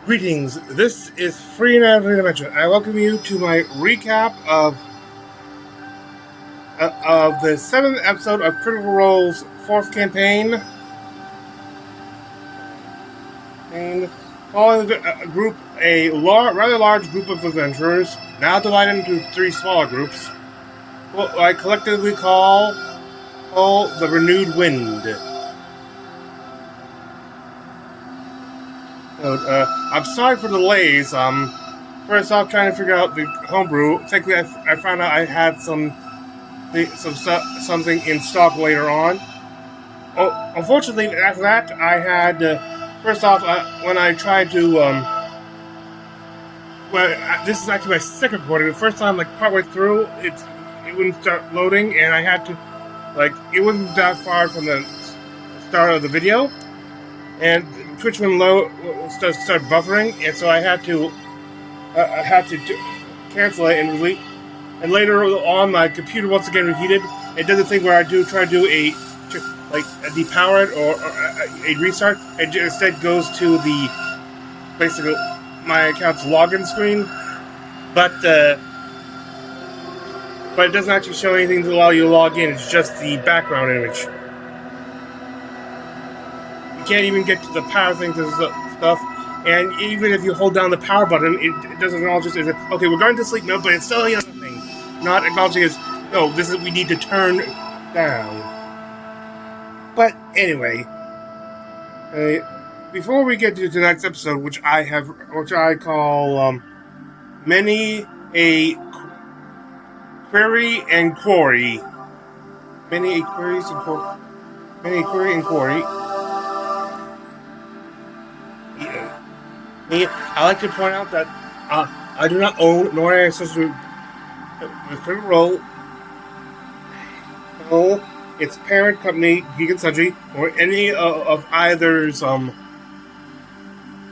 Greetings, this is Free and Out of Dimension. I welcome you to my recap of the 7th episode of Critical Role's 4th campaign. And following a rather large group of adventurers, now divided into 3 smaller groups, what I collectively call the Renewed Wind. I'm sorry for the delays. First off, trying to figure out the homebrew. Thankfully, I found out I had something in stock later on. Unfortunately, after that, I had first off when I tried to this is actually my second recording. The first time, partway through, it wouldn't start loading, and I had to it wasn't that far from the start of the video, and Twitch went low, started buffering, and so I had to cancel it and delete. And later on, my computer once again reheated. It does the thing where I try to do a depower it or a restart. It instead goes to the basically my account's login screen, but it doesn't actually show anything to allow you to log in. It's just the background image. Can't even get to the power thing to stuff, and even if you hold down the power button, it doesn't acknowledge it. Okay, we're going to sleep now, but it's still the other thing. Not acknowledging it. No, this is we need to turn down. But anyway, before we get to the next episode, which I call many a query and quarry, many a queries and query and quarry. I like to point out that I do not own nor am I associated with Critical Role, its parent company, Geek and Sundry, or any of either's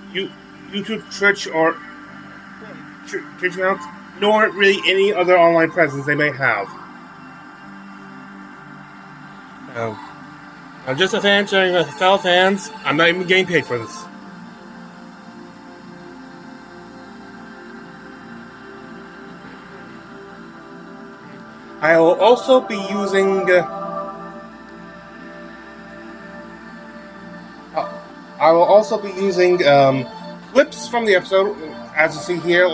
YouTube, Twitch, or Twitch accounts, nor really any other online presence they may have. I'm just a fan sharing with fellow fans. I'm not even getting paid for this. I will also be using clips from the episode, as you see here.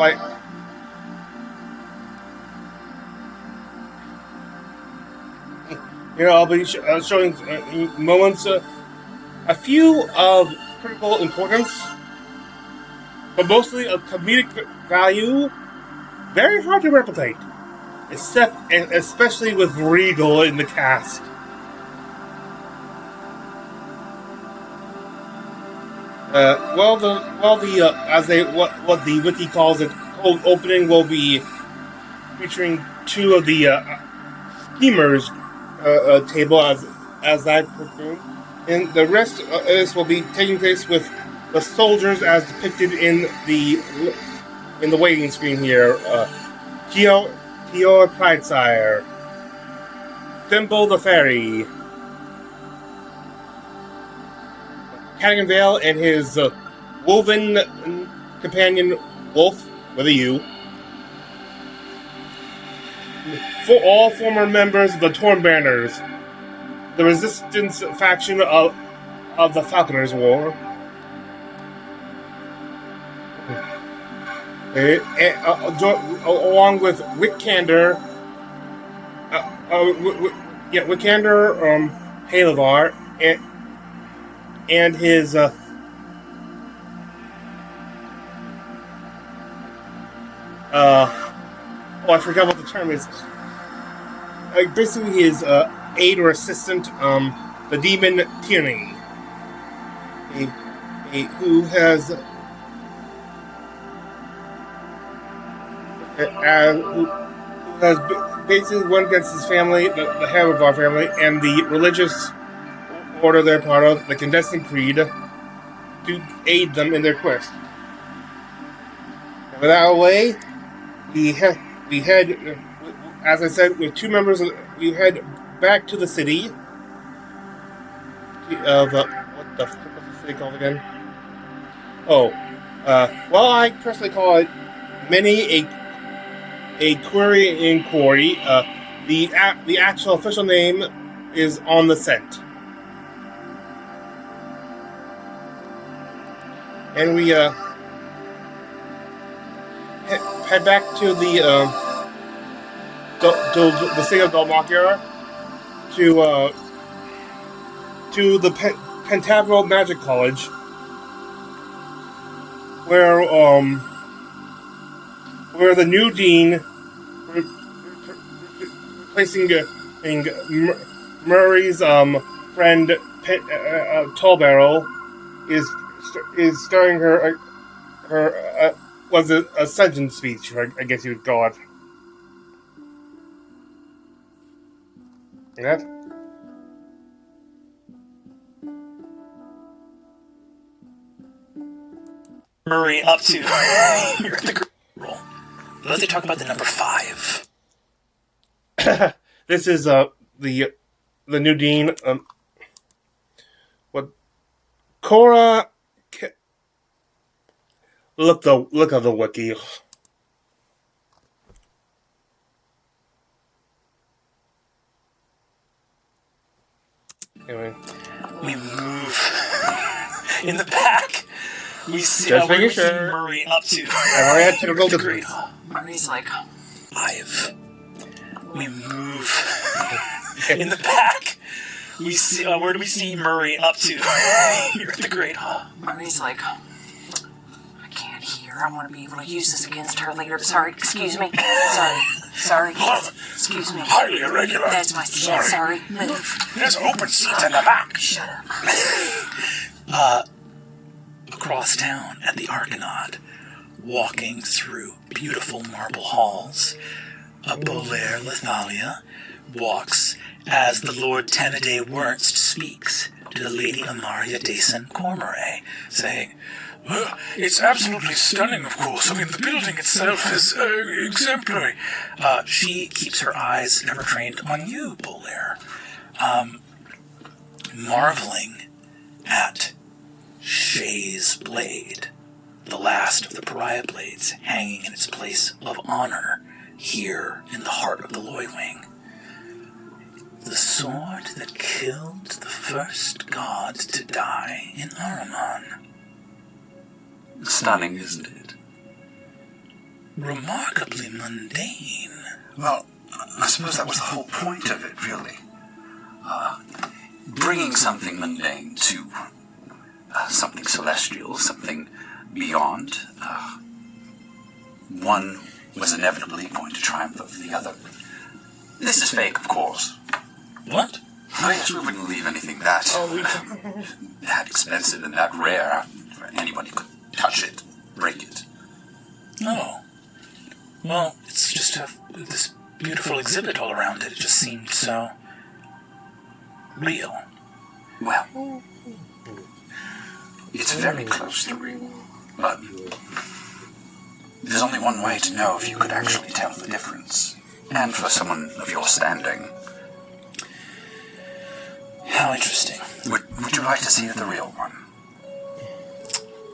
I'll be showing moments, a few of critical importance, but mostly of comedic value. Very hard to replicate. Especially with Regal in the cast. What the wiki calls it, cold opening will be featuring 2 of the schemers table as I presume, and the rest of this will be taking place with the soldiers as depicted in the waiting screen here. Theo Pridesire, Thimble the Fairy, Cadigan Vale and his woven companion Wolf with a U. For all former members of the Torn Banners, the resistance faction of the Falconers' War. Along with Wickander, Halavar, and his I forgot what the term is. Basically, his aide or assistant, the demon Tierney, who has. Who has basically went against his family, the head of our family, and the religious order they're part of, the Condensing Creed, to aid them in their quest. And with that way, we head, as I said, with 2 members, we head back to the city of, what the fuck was the city called again? Well, I personally call it many a query inquiry. The actual official name is On the Scent. And we head back to the city of Dalmakia to the Pentavral Magic College, where the new dean, replacing Murray's friend Tallbarrel, is starting her was it ascension speech? I guess you would call it. Yeah. Murray up to you're at the roll. Let's talk about the number 5. This is the new dean. What Cora? Look at the wiki. Anyway, we move in the back. We see, just we making see sure. Murray up to. I've already had technical degree. Murray's like 5. We move in the back. We see. Where do we see Murray up to? You're at the Great Hall. Murray's like, I can't hear. I want to be able to use this against her later. Sorry, excuse me. Sorry. Excuse me. Highly irregular. That's my seat. Sorry. Move. There's open seats in the back. Shut up. Across town at the Argonaut, walking through beautiful marble halls, a Bolaire Lethalia walks as the Lord Tenede Wernst speaks to the Lady Amaria Dason Cormorey, saying, "Well, it's absolutely stunning, of course. I mean, the building itself is exemplary." She keeps her eyes never trained on you, Bolaire, marveling at Shay's blade, the last of the pariah blades hanging in its place of honor here in the heart of the Loywing. The sword that killed the first god to die in Ahriman. Stunning, isn't it? Remarkably mundane. Well, I suppose that was the whole point of it, really. Bringing something mundane to something celestial, something beyond. One was inevitably going to triumph over the other. This is fake, of course. What? Oh, yes, we wouldn't leave anything that expensive and that rare for anybody could touch it, break it. Oh. Well, it's just this beautiful exhibit all around it. It just seemed so real. Well, it's very close to real, but there's only one way to know if you could actually tell the difference. And for someone of your standing. How interesting. Would you like to see the real one?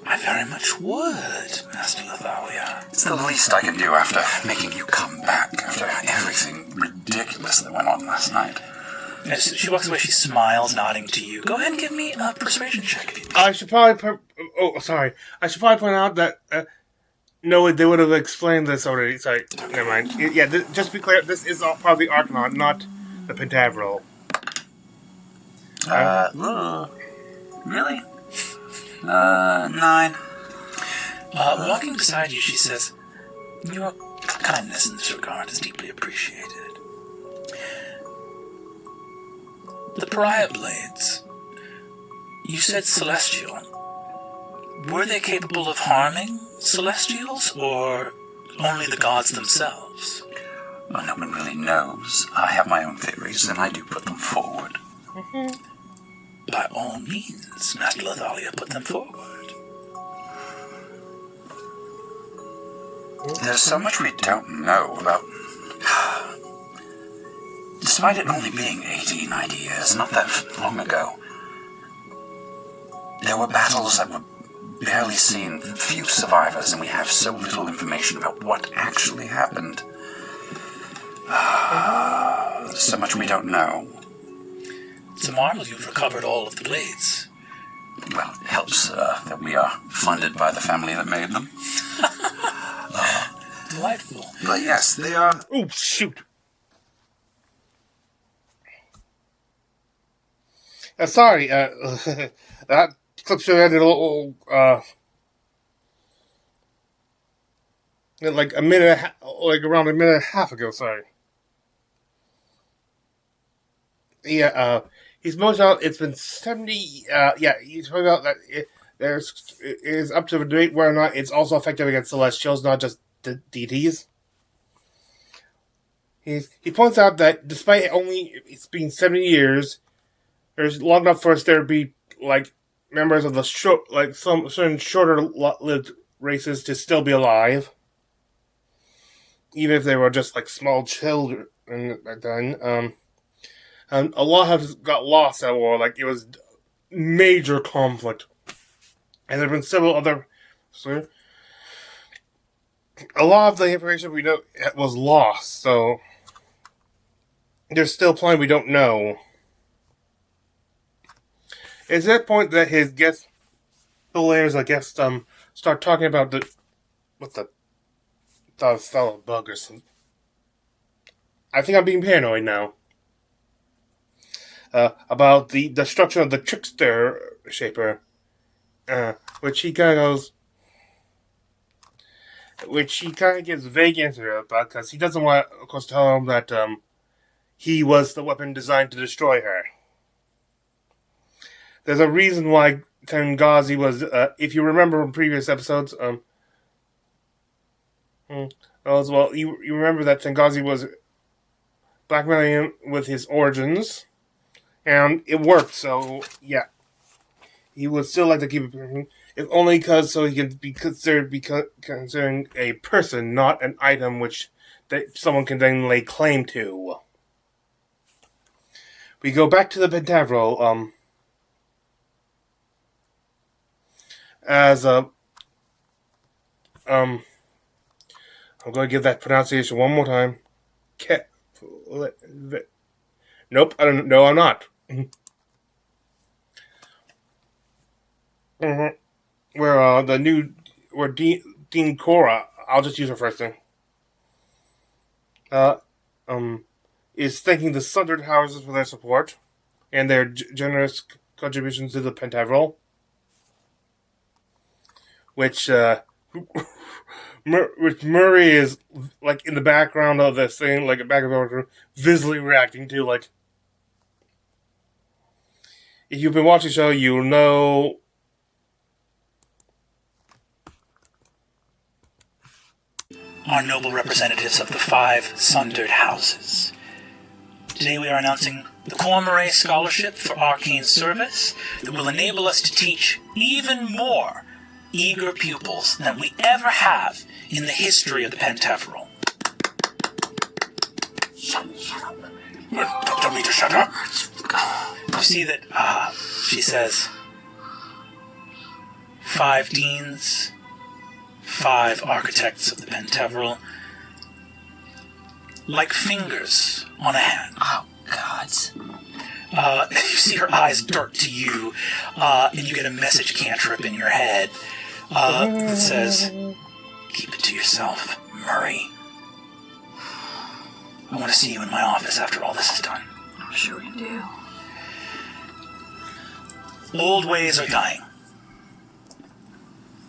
I very much would, Master Lethalia. It's the least I can do after making you come back, after everything ridiculous that went on last night. As she walks away, she smiles, nodding to you. Go ahead and give me a persuasion check. I should probably I should probably point out that no, they would have explained this already. Sorry, never mind. Yeah, just to be clear, this is part of the Argonaut, not the Pentavral. Really? 9. Walking beside you, she says, "Your kindness in this regard is deeply appreciated. The pariah blades, you said celestial. Were they capable of harming celestials, or only the gods themselves?" Well, no one really knows. I have my own theories, and I do put them forward. By all means, Master Lethalia, put them forward. There's so much we don't know about... Despite it only being 80, 90 years, not that long ago, there were battles that were barely seen few survivors, and we have so little information about what actually happened. So much we don't know. It's a marvel you've recovered all of the blades. Well, it helps that we are funded by the family that made them. Delightful. But yes, they are... Oh, shoot. Sorry, that clip show ended a little, like a minute, around a minute and a half ago, sorry. Yeah, he's most out, it's been 70, he's pointed out that it is up to the debate whether or not it's also effective against Celestials, not just the DTs. He points out that despite it's been 70 years, there's long enough for us there to be, like, members of the some certain shorter-lived races to still be alive. Even if they were just, like, small children back then. And a lot have got lost at war. Like, it was major conflict. And there have been several other... So, a lot of the information we know was lost, so... There's still plenty we don't know. It's at that point that his players, start talking about the fellow bug or something. I think I'm being paranoid now. About the destruction of the trickster shaper, which he kind of gives vague answer about, because he doesn't want to, of course, tell him that he was the weapon designed to destroy her. There's a reason why Tengazi was, if you remember from previous episodes, you remember that Tengazi was blackmailing him with his origins, and it worked, so, yeah. He would still like to keep it, if only so he can be considering a person, not an item that someone can then lay claim to. We go back to the Pentavral, I'm going to give that pronunciation one more time. Nope, I don't know, I'm not. Where Dean Cora, I'll just use her first name, is thanking the Sundered Houses for their support and their generous contributions to the Pentavral, which Murray is, like, in the background of this thing, like, back of the visibly reacting to, like, if you've been watching the show, you'll know. Our noble representatives of the 5 Sundered Houses. Today we are announcing the Comrade Scholarship for Arcane Service that will enable us to teach even more eager pupils than we ever have in the history of the Pentavral. Shut up. Don't tell me to shut up. You see that, she says, 5 deans, 5 architects of the Pentavral, like fingers on a hand. Oh, God. You see her eyes dart to you, and you get a message cantrip in your head that says, "Keep it to yourself, Murray. I want to see you in my office after all this is done." I'm sure you do. Old ways are dying.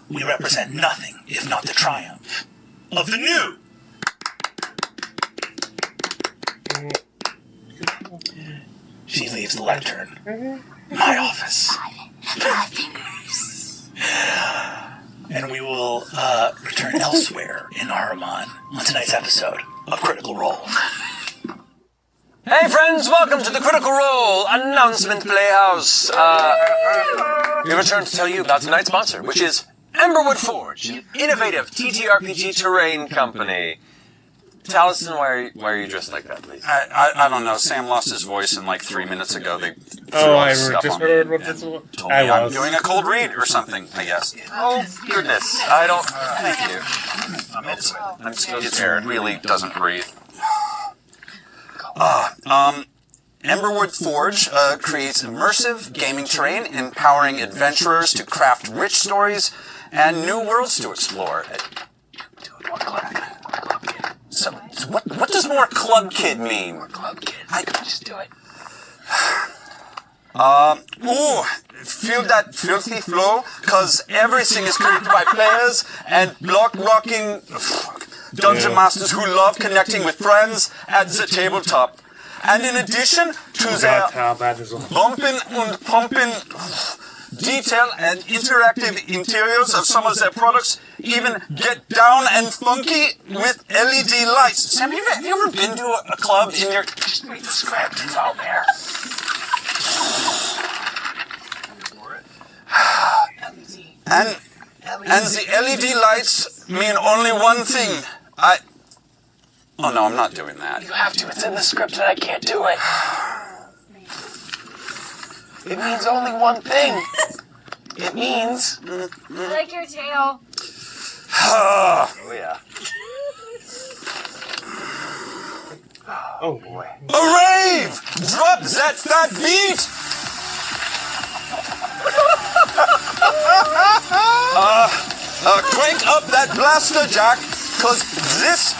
We represent nothing if not the triumph of the new. She leaves the lectern. My office. 5 fingers. And we will return elsewhere in Ahriman on tonight's episode of Critical Role. Hey friends, welcome to the Critical Role Announcement Playhouse. We return to tell you about tonight's sponsor, which is Emberwood Forge, an innovative TTRPG terrain company. Taliesin, why are you dressed like that, please? I don't know. Sam lost his voice, and like 3 minutes ago they threw all I this stuff just on me heard what and this was. told me I'm doing a cold read or something, I guess. Oh, goodness. I don't... Thank you. I'm so It scared. really doesn't breathe. Emberwood Forge creates immersive gaming terrain, empowering adventurers to craft rich stories and new worlds to explore. So, what does more club kid mean? More Club kid. Just do it. Feel that filthy flow? Cause everything is created by players and block rocking dungeon masters who love connecting with friends at the tabletop. And in addition to their bumping and pumping detail and interactive interiors of some of their products, even get down and funky with LED lights. Sam, have you ever been to a club in your... Just read the script. It's all there. And the LED lights mean only one thing. Oh no, I'm not doing that. You have to. It's in the script and I can't do it. It means only one thing. It means... Like your tail. Oh, yeah. Oh boy. A rave! Drop that fat beat! Crank up that blaster, Jack, cause this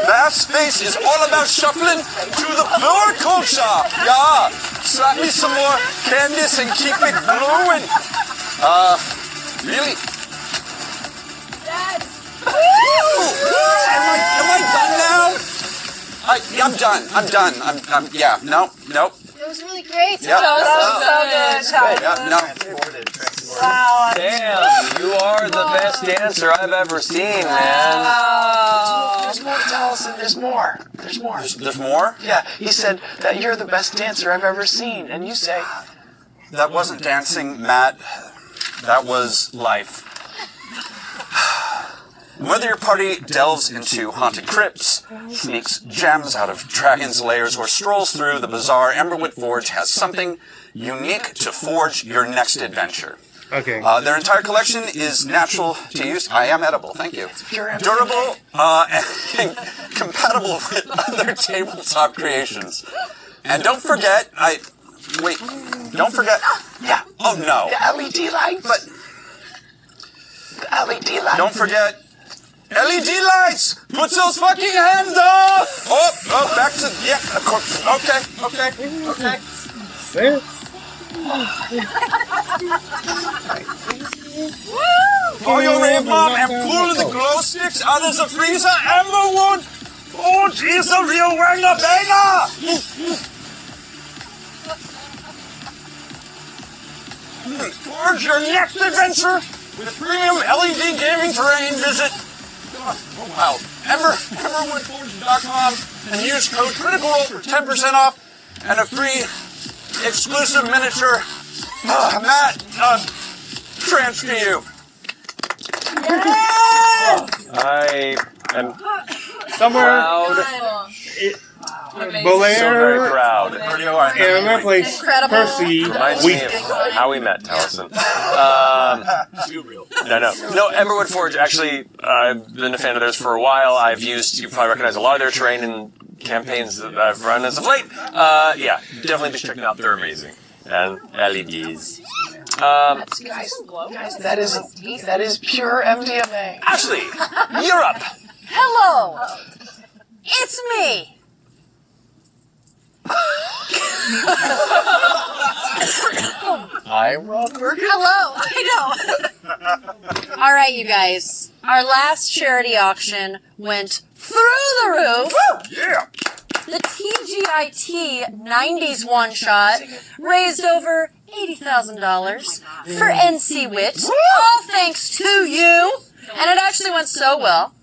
bass face is all about shuffling to the floor culture. Yeah, slap me some more Candice and keep it glowing. Really? Dad. Am I done now? I'm done. Yeah, no. It was really great. Yeah. That was so good. Yeah, no. Wow. Damn, you are the best dancer I've ever seen, man. There's more, Taliesin. There's more. There's more. There's more? Yeah, he said that you're the best dancer I've ever seen. And you say... That wasn't dancing, Matt. That was life. Whether your party delves into haunted crypts, sneaks gems out of dragons' lairs, or strolls through the bizarre Emberwood Forge has something unique to forge your next adventure. Okay. Their entire collection is natural to use. I am edible, thank you. Durable, and compatible with other tabletop creations. And don't forget, don't forget. Yeah. Oh no. The LED lights. But the LED lights. don't forget LED lights. Put those fucking hands up. Oh, back to Okay. For your rave bomb and pull the glow sticks out of the freezer, Emberwood. Oh, she's a real wanger banger. Forge your next adventure with premium LED gaming terrain. Visit Emberwoodforge.com and use code CRITICAL for 10% off and a free exclusive miniature. Matt, trans to you. I am Somewhere proud. Belair So very proud. and my place, Incredible. Percy. Reminds me of how we met, Taliesin. No, Emberwood Forge, actually, I've been a fan of theirs for a while. I've used, you probably recognize a lot of their terrain in campaigns that I've run as of late. Yeah, definitely be checking out. They're amazing. And LEDs. Guys, that is pure MDMA. Ashley, you're up. Hello. It's me. I'm Robert. Hello. I know. All right, you guys. Our last charity auction went through the roof. Yeah. The TGIT 90s one-shot raised over $80,000 for NC Wit. All thanks to you. And it actually went so well.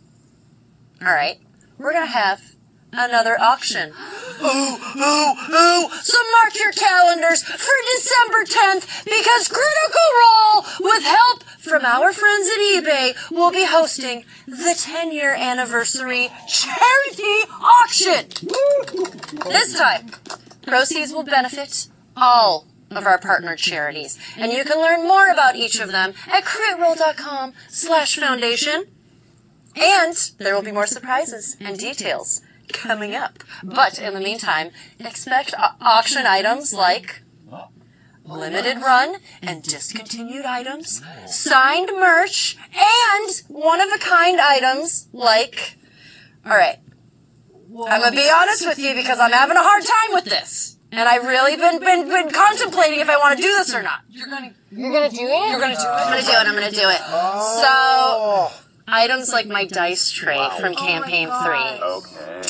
All right. We're going to have another auction. So mark your calendars for December 10th because Critical Role, with help from our friends at eBay, will be hosting the 10-year anniversary charity auction. This time, proceeds will benefit all of our partner charities, and you can learn more about each of them at critroll.com/foundation. And there will be more surprises and details coming up. But in the meantime, expect auction items like limited run and discontinued items, signed merch, and one-of-a-kind items like... Alright, I'm going to be honest with you because I'm having a hard time with this. And I've really been contemplating if I want to do this or not. You're gonna do it? You're going to do it? I'm going to do it. So... items like my dice tray from Campaign 3. Okay.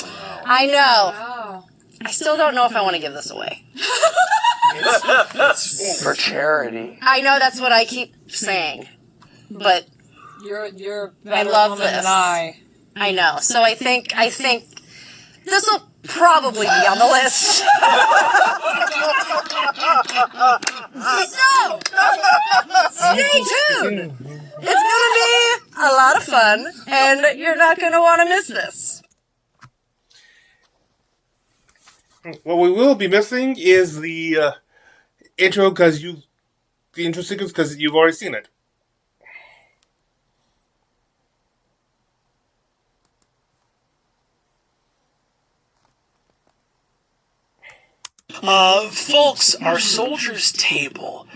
I know. Oh. I still don't know if I want to give this away. It's for charity. I know that's what I keep saying. But You're a I better love woman this. than I. I know. So I think this will probably be on the list. So, stay tuned. It's going to be a lot of fun, and you're not going to want to miss this. What we will be missing is the intro the intro sequence because you've already seen it. Folks, our soldier's table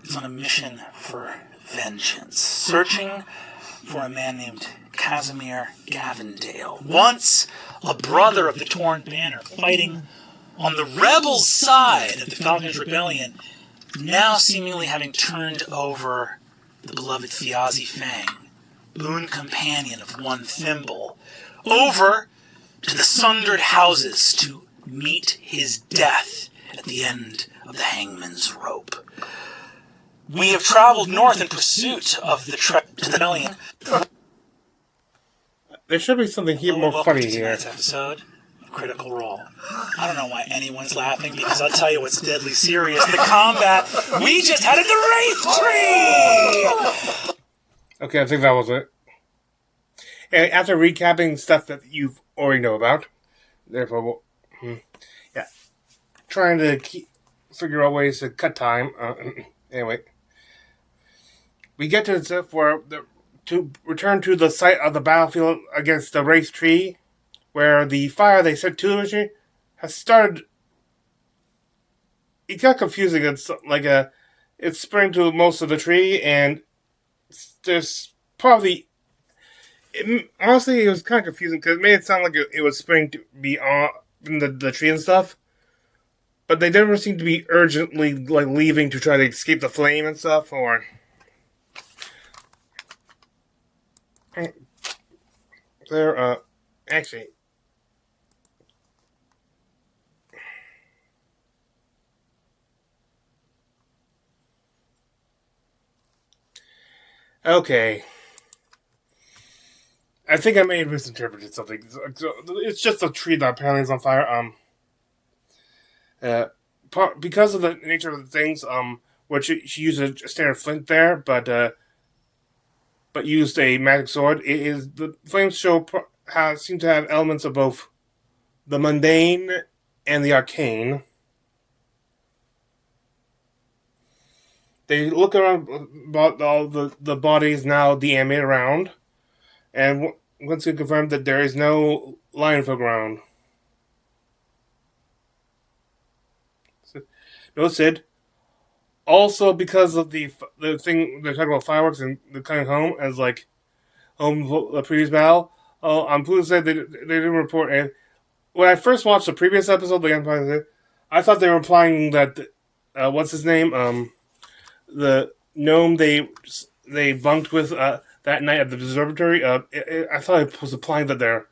is on a mission for vengeance, searching for a man named Casimir Gavindale, once a brother of the Torn Banner, fighting on the rebels' side of the Falcon's Rebellion, now seemingly having turned over the beloved Thiazi Fang, boon companion of one Thimble, over to the Sundered Houses to meet his death at the end of the hangman's rope. We have traveled north in pursuit of the trek to the Rebellion. There should be something here more Welcome funny to here. tonight's episode of Critical Role. I don't know why anyone's laughing, because I'll tell you what's deadly serious. The combat we just had at the Wraith Tree! Okay, I think that was it. And after recapping stuff that you already know about, therefore, trying to figure out ways to cut time. Anyway, we get to the stuff where to return to the site of the battlefield against the Wraith Tree, where the fire they set to the tree has started. It got confusing. It's like it's spreading to most of the tree, and there's probably. Honestly, it was kind of confusing because it made it sound like it was spreading to be on the tree and stuff. But they never seem to be urgently leaving to try to escape the flame and stuff, or they're actually okay. I think I may have misinterpreted something. It's just a tree that apparently is on fire. Because of the nature of the things, which she used a standard flint there, but used a magic sword. It is the flames seem to have elements of both the mundane and the arcane. They look around about all the bodies now deanimated around, and once again confirmed that there is no lion folk around. No, Sid. Also, because of the thing they're talking about fireworks and the coming home as the previous battle. I'm pleased to say they didn't report. And when I first watched the previous episode, I thought they were implying that what's his name, the gnome they bunked with that night at the observatory. I thought it was implying that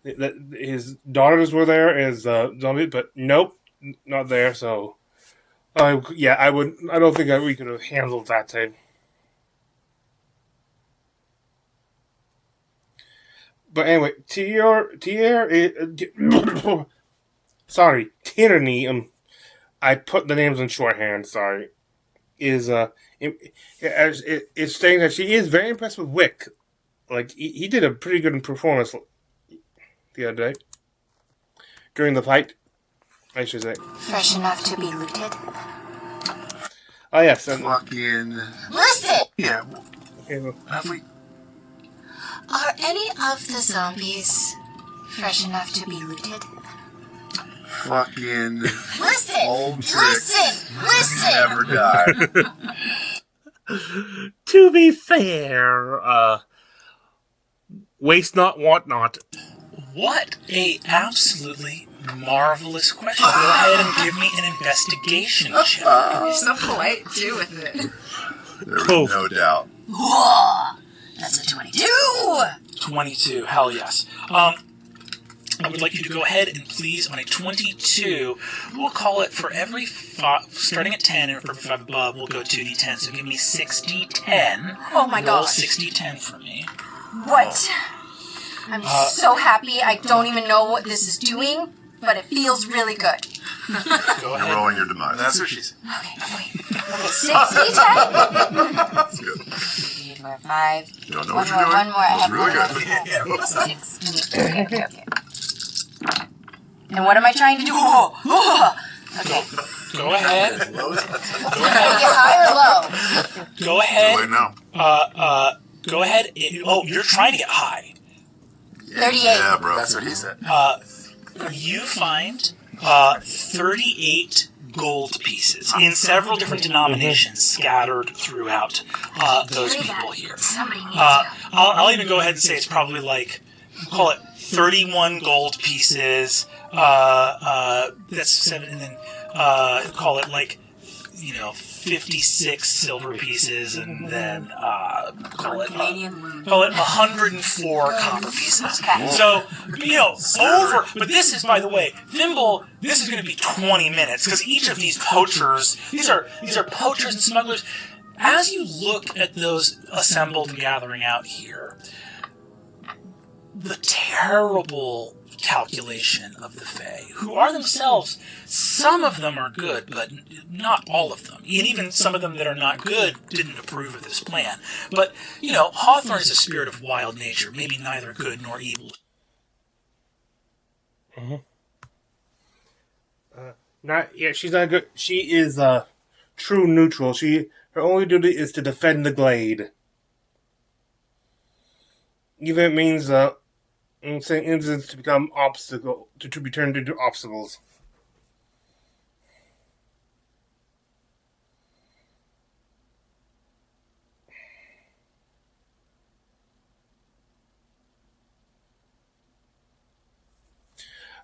his daughters were there as zombies, but nope, not there. So. I don't think we could have handled that type. But anyway, Tier sorry, Tyranny. I put the names in shorthand. Sorry, is it's saying that she is very impressed with Wick. Like he did a pretty good performance the other day during the fight, I should say. Fresh enough to be looted? Oh yes, and Fucking. Listen! Yeah. okay, well, Have we? Are any of the zombies fresh enough to be looted? Fucking. Listen! Old tricks. Listen! Never die. to be fair, waste not, want not. What a absolutely marvelous question. Go ahead and give me an investigation check. You're so polite too with it. There's Oh. no doubt. Whoa! That's a 22! 22, hell yes. I would like you to go ahead and please, on a 22, we'll call it for every 5, starting at 10, and for 5 above, we'll go 2d10. So give me 6d10. Oh my Roll gosh. 6d10 for me. What? I'm so happy. I don't even know what this is doing, but it feels really good. Go ahead. Rolling your demise. That's what she said. Okay, 6d10? That's good. 5. You don't know One what more, you're doing? one more. I That's have really one good. more. 6. Okay. And what am I trying to do? Okay. Go ahead. Can I get high or low? Go Wait, ahead. no. Go ahead. Oh, you're trying to get high. 38. Yeah, bro. That's what he said. You find 38 gold pieces in several different denominations scattered throughout those people here. Somebody needs I'll even go ahead and say it's probably like, call it 31 gold pieces. That's 7, and then call it like, 56 silver pieces, and then call it 104 copper pieces. Okay. So, over. But this is, by the way, Thimble. This is going to be 20 minutes because each of these poachers, these are poachers and smugglers. As you look at those assembled and gathering out here, the terrible calculation of the Fae, who are themselves, some of them are good, but not all of them. And even some of them that are not good didn't approve of this plan. But, Hawthorne is a spirit of wild nature, maybe neither good nor evil. She's not good. She is true neutral. Her only duty is to defend the glade. Even if it means incidents to become to be turned into obstacles.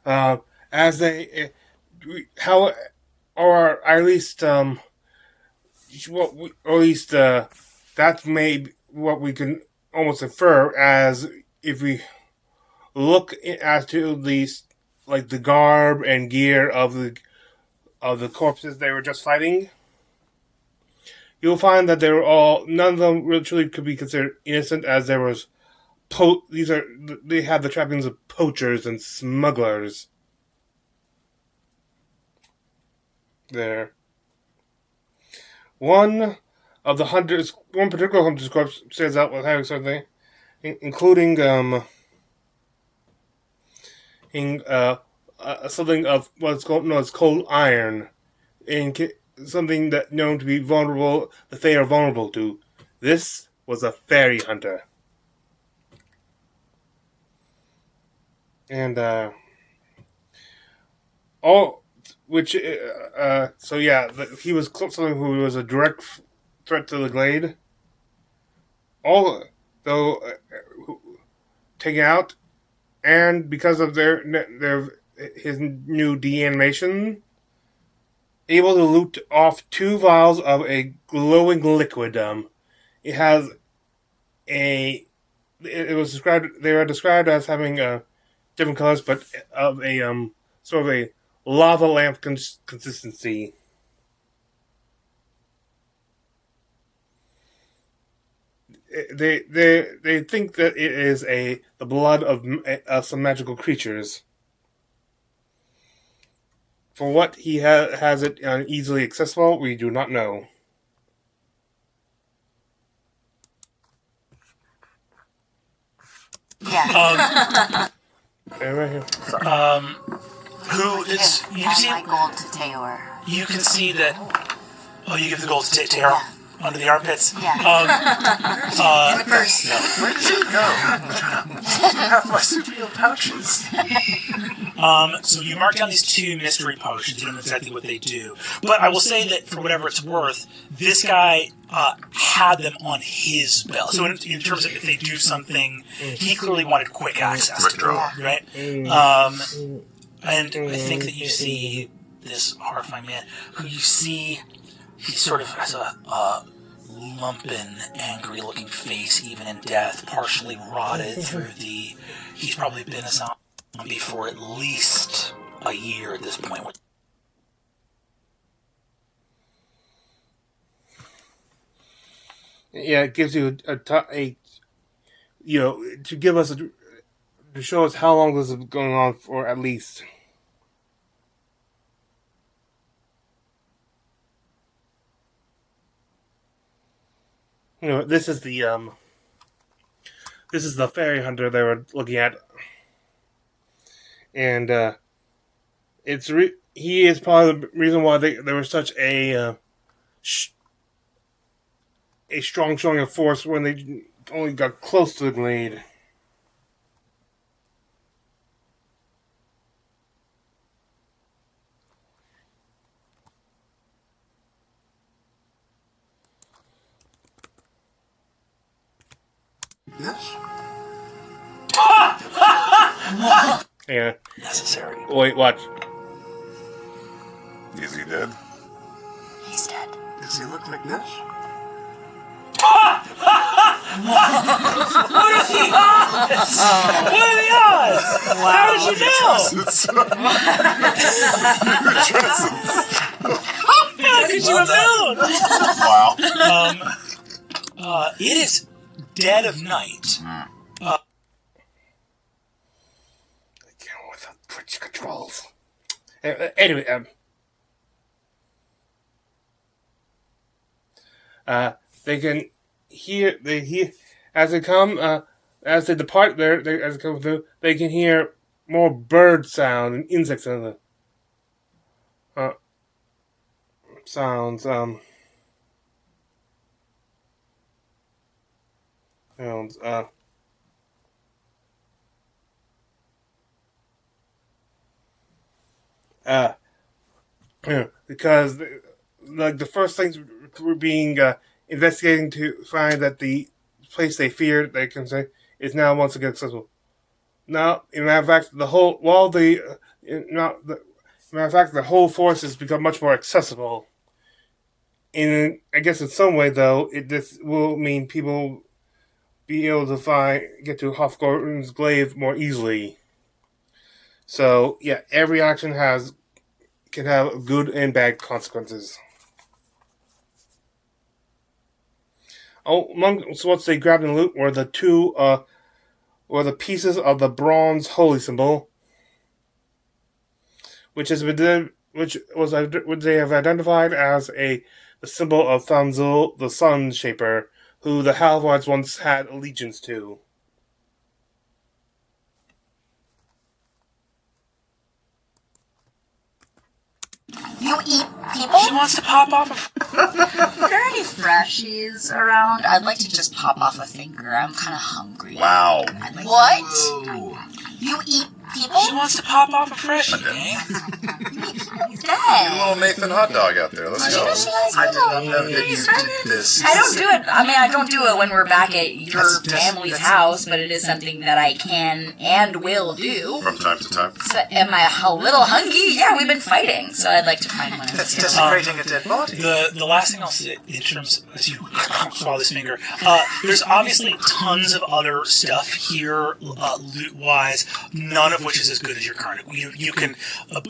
As they, how, or at least, that's maybe what we can almost infer as if we look as to these, like the garb and gear of the corpses they were just fighting. You'll find that none of them really truly could be considered innocent, as there was they had the trappings of poachers and smugglers there. One particular hunter's corpse stands out with having something, including something of what's known as cold iron, something that known to be vulnerable. The Fae are vulnerable to. This was a fairy hunter. And he was someone who was a direct threat to the glade. Taken out, and because of his new de-animation, able to loot off 2 vials of a glowing liquid. It has they were described as having different colors, but of a sort of a lava lamp consistency. They think that it is the blood of some magical creatures. For what he has it easily accessible, we do not know. Yeah. Right here. Who is... You can see... my gold to Taylor. You can see that... Oh, you give the gold to Taro under the armpits? Yeah. In the purse. Where does it go? Half marsupial pouches. So you mark down these 2 mystery potions. You don't know exactly what they do. But I will say that for whatever it's worth, this guy had them on his belt. So in terms of if they do something, he clearly wanted quick access to them, right? And I think that you see this horrifying man, who you see, he sort of has a lumpen, angry-looking face, even in death, partially rotted through the... He's probably been a zombie for at least a year at this point. Yeah, it gives you to give us to show us how long this is going on for at least. This is the fairy hunter they were looking at, and he is probably the reason why there was such a strong showing of force when they only got close to the glade. Yes. Yeah. Necessary. Wait, watch. Is he dead? He's dead. Does he look like this? What are the odds? How did you know? How could you have known? Wow. It is dead of night. With the Twitch controls. Anyway, they can hear. They hear as they come. As they depart there, as they come through, they can hear more bird sound and insect sounds. Sounds. Because the first things were being investigating to find that the place they feared, they can say, is now once again accessible. Now, in matter of fact, the whole force has become much more accessible. I guess in some way, though, this will mean people be able to get to Hofgorton's glaive more easily. So, yeah, every action can have good and bad consequences. Amongst what they grabbed and loot were the pieces of the bronze holy symbol, which they have identified as the symbol of Thanzul, the Sun Shaper, who the Halvards once had allegiance to. You eat people? She wants to pop off. Are there any freshies around? I'd like to just pop off a finger. I'm kind of hungry. Wow. I'd like What? Whoa. You eat people? She wants to pop off a freshie, gang. He's A dead. little Nathan hot dog out there. Let's go. She likes I did not people. know that you did this. I don't do it. I mean, I don't do it when we're back at your family's house, but it is something that I can and will do. From time to time. So, am I a little hungry? Yeah, we've been fighting, so I'd like to find one of That's you. desecrating a dead body. The last thing I'll say in terms as you swallow this finger, there's obviously tons of other stuff here, loot-wise, none of of which is as good as your current. You can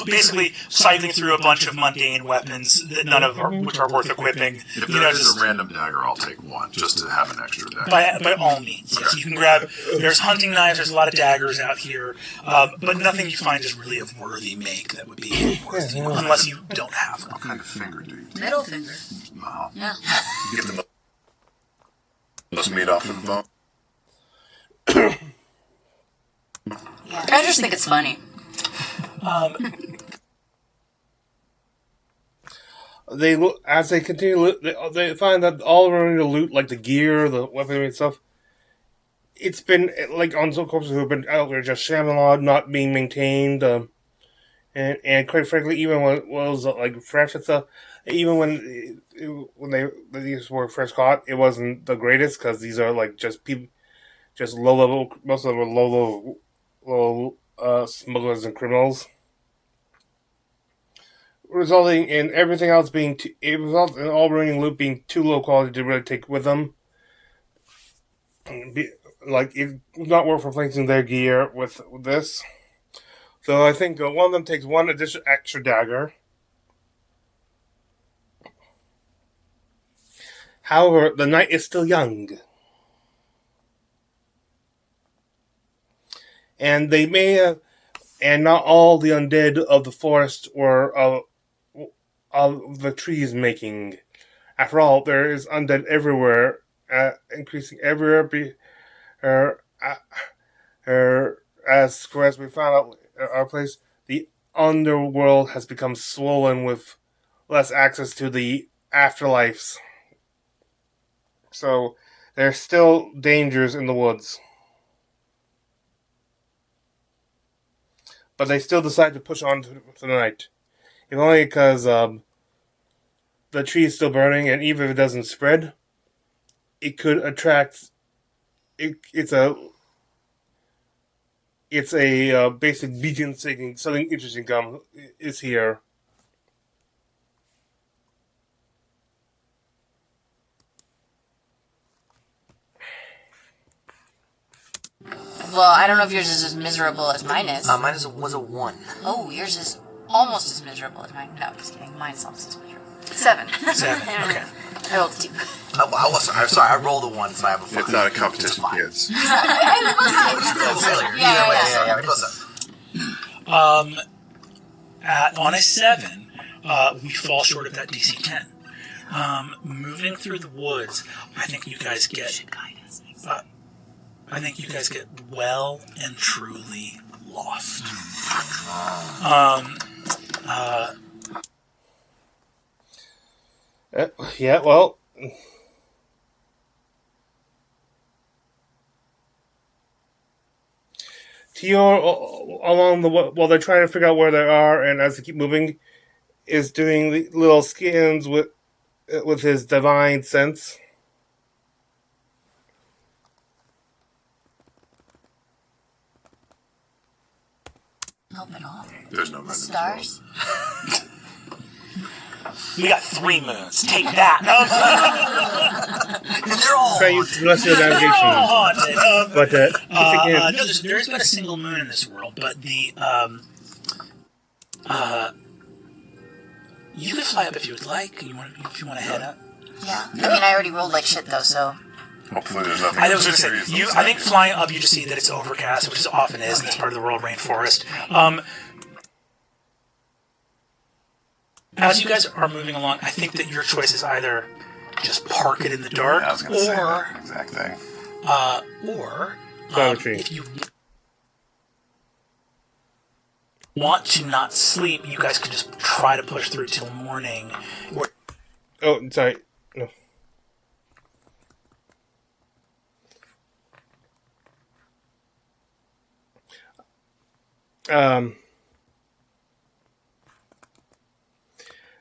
basically scything through a bunch of mundane weapons that none of which are worth equipping. If there is a random dagger, I'll take one just to have an extra dagger. By all means, yes. You can grab. There's hunting knives. There's a lot of daggers out here, but nothing you find is really of worthy make that would be worth, unless you don't have one. What kind of finger do you take? Middle finger. Wow. Yeah. You get the most meat off of the bone. I just think it's funny. As they continue to loot, they find that all around the loot, like the gear, the weaponry and stuff, it's been like on some corpses who have been out there just shamalawed, not being maintained, and quite frankly, even when it was like fresh and stuff, even when these were fresh caught, it wasn't the greatest because these are like just people, just low level. Most of them are low smugglers and criminals, resulting in everything else being it results in all running loot being too low quality to really take with them. Like it would not work for replacing their gear with this. So I think one of them takes one additional extra dagger. However, the night is still young. And they may and not all the undead of the forest were of the trees making. After all, there is undead everywhere, increasing everywhere. As we found out our place, the underworld has become swollen with less access to the afterlives. So there's still dangers in the woods. But they still decide to push on to the night. If only because the tree is still burning, and even if it doesn't spread, it could attract. It's a basic beacon saying something interesting is here. Well, I don't know if yours is as miserable as mine is. Mine was a 1. Oh, yours is almost as miserable as mine. No, just kidding. Mine's almost as miserable. 7. 7. Okay. I rolled a 2. I'm sorry, I rolled a 1, so I have a 5. It's not a competition, kids. Failure. Yeah. Close up. On a 7, we fall short of that DC 10. Moving through the woods, I think you guys get. Well and truly lost. Yeah, well. Tior, along while they're trying to figure out where they are, and as they keep moving, is doing the little skins with his divine sense. Open all. There's no The stars. We got 3 moons. Take that. They're all Try to use celestial navigation. Haunted. But No, there is but a single moon in this world, but the you can fly up if you would like. If you want to head up. Yeah. I mean, I already rolled like shit though, so. Hopefully there's nothing. I was going to say, I think flying up, you just see that it's overcast, which it often is in this part of the world, rainforest. As you guys are moving along, I think that your choice is either just park it in the dark, I was going to say that exact thing. or Poetry. if you want to not sleep, you guys could just try to push through till morning. Oh, sorry. No.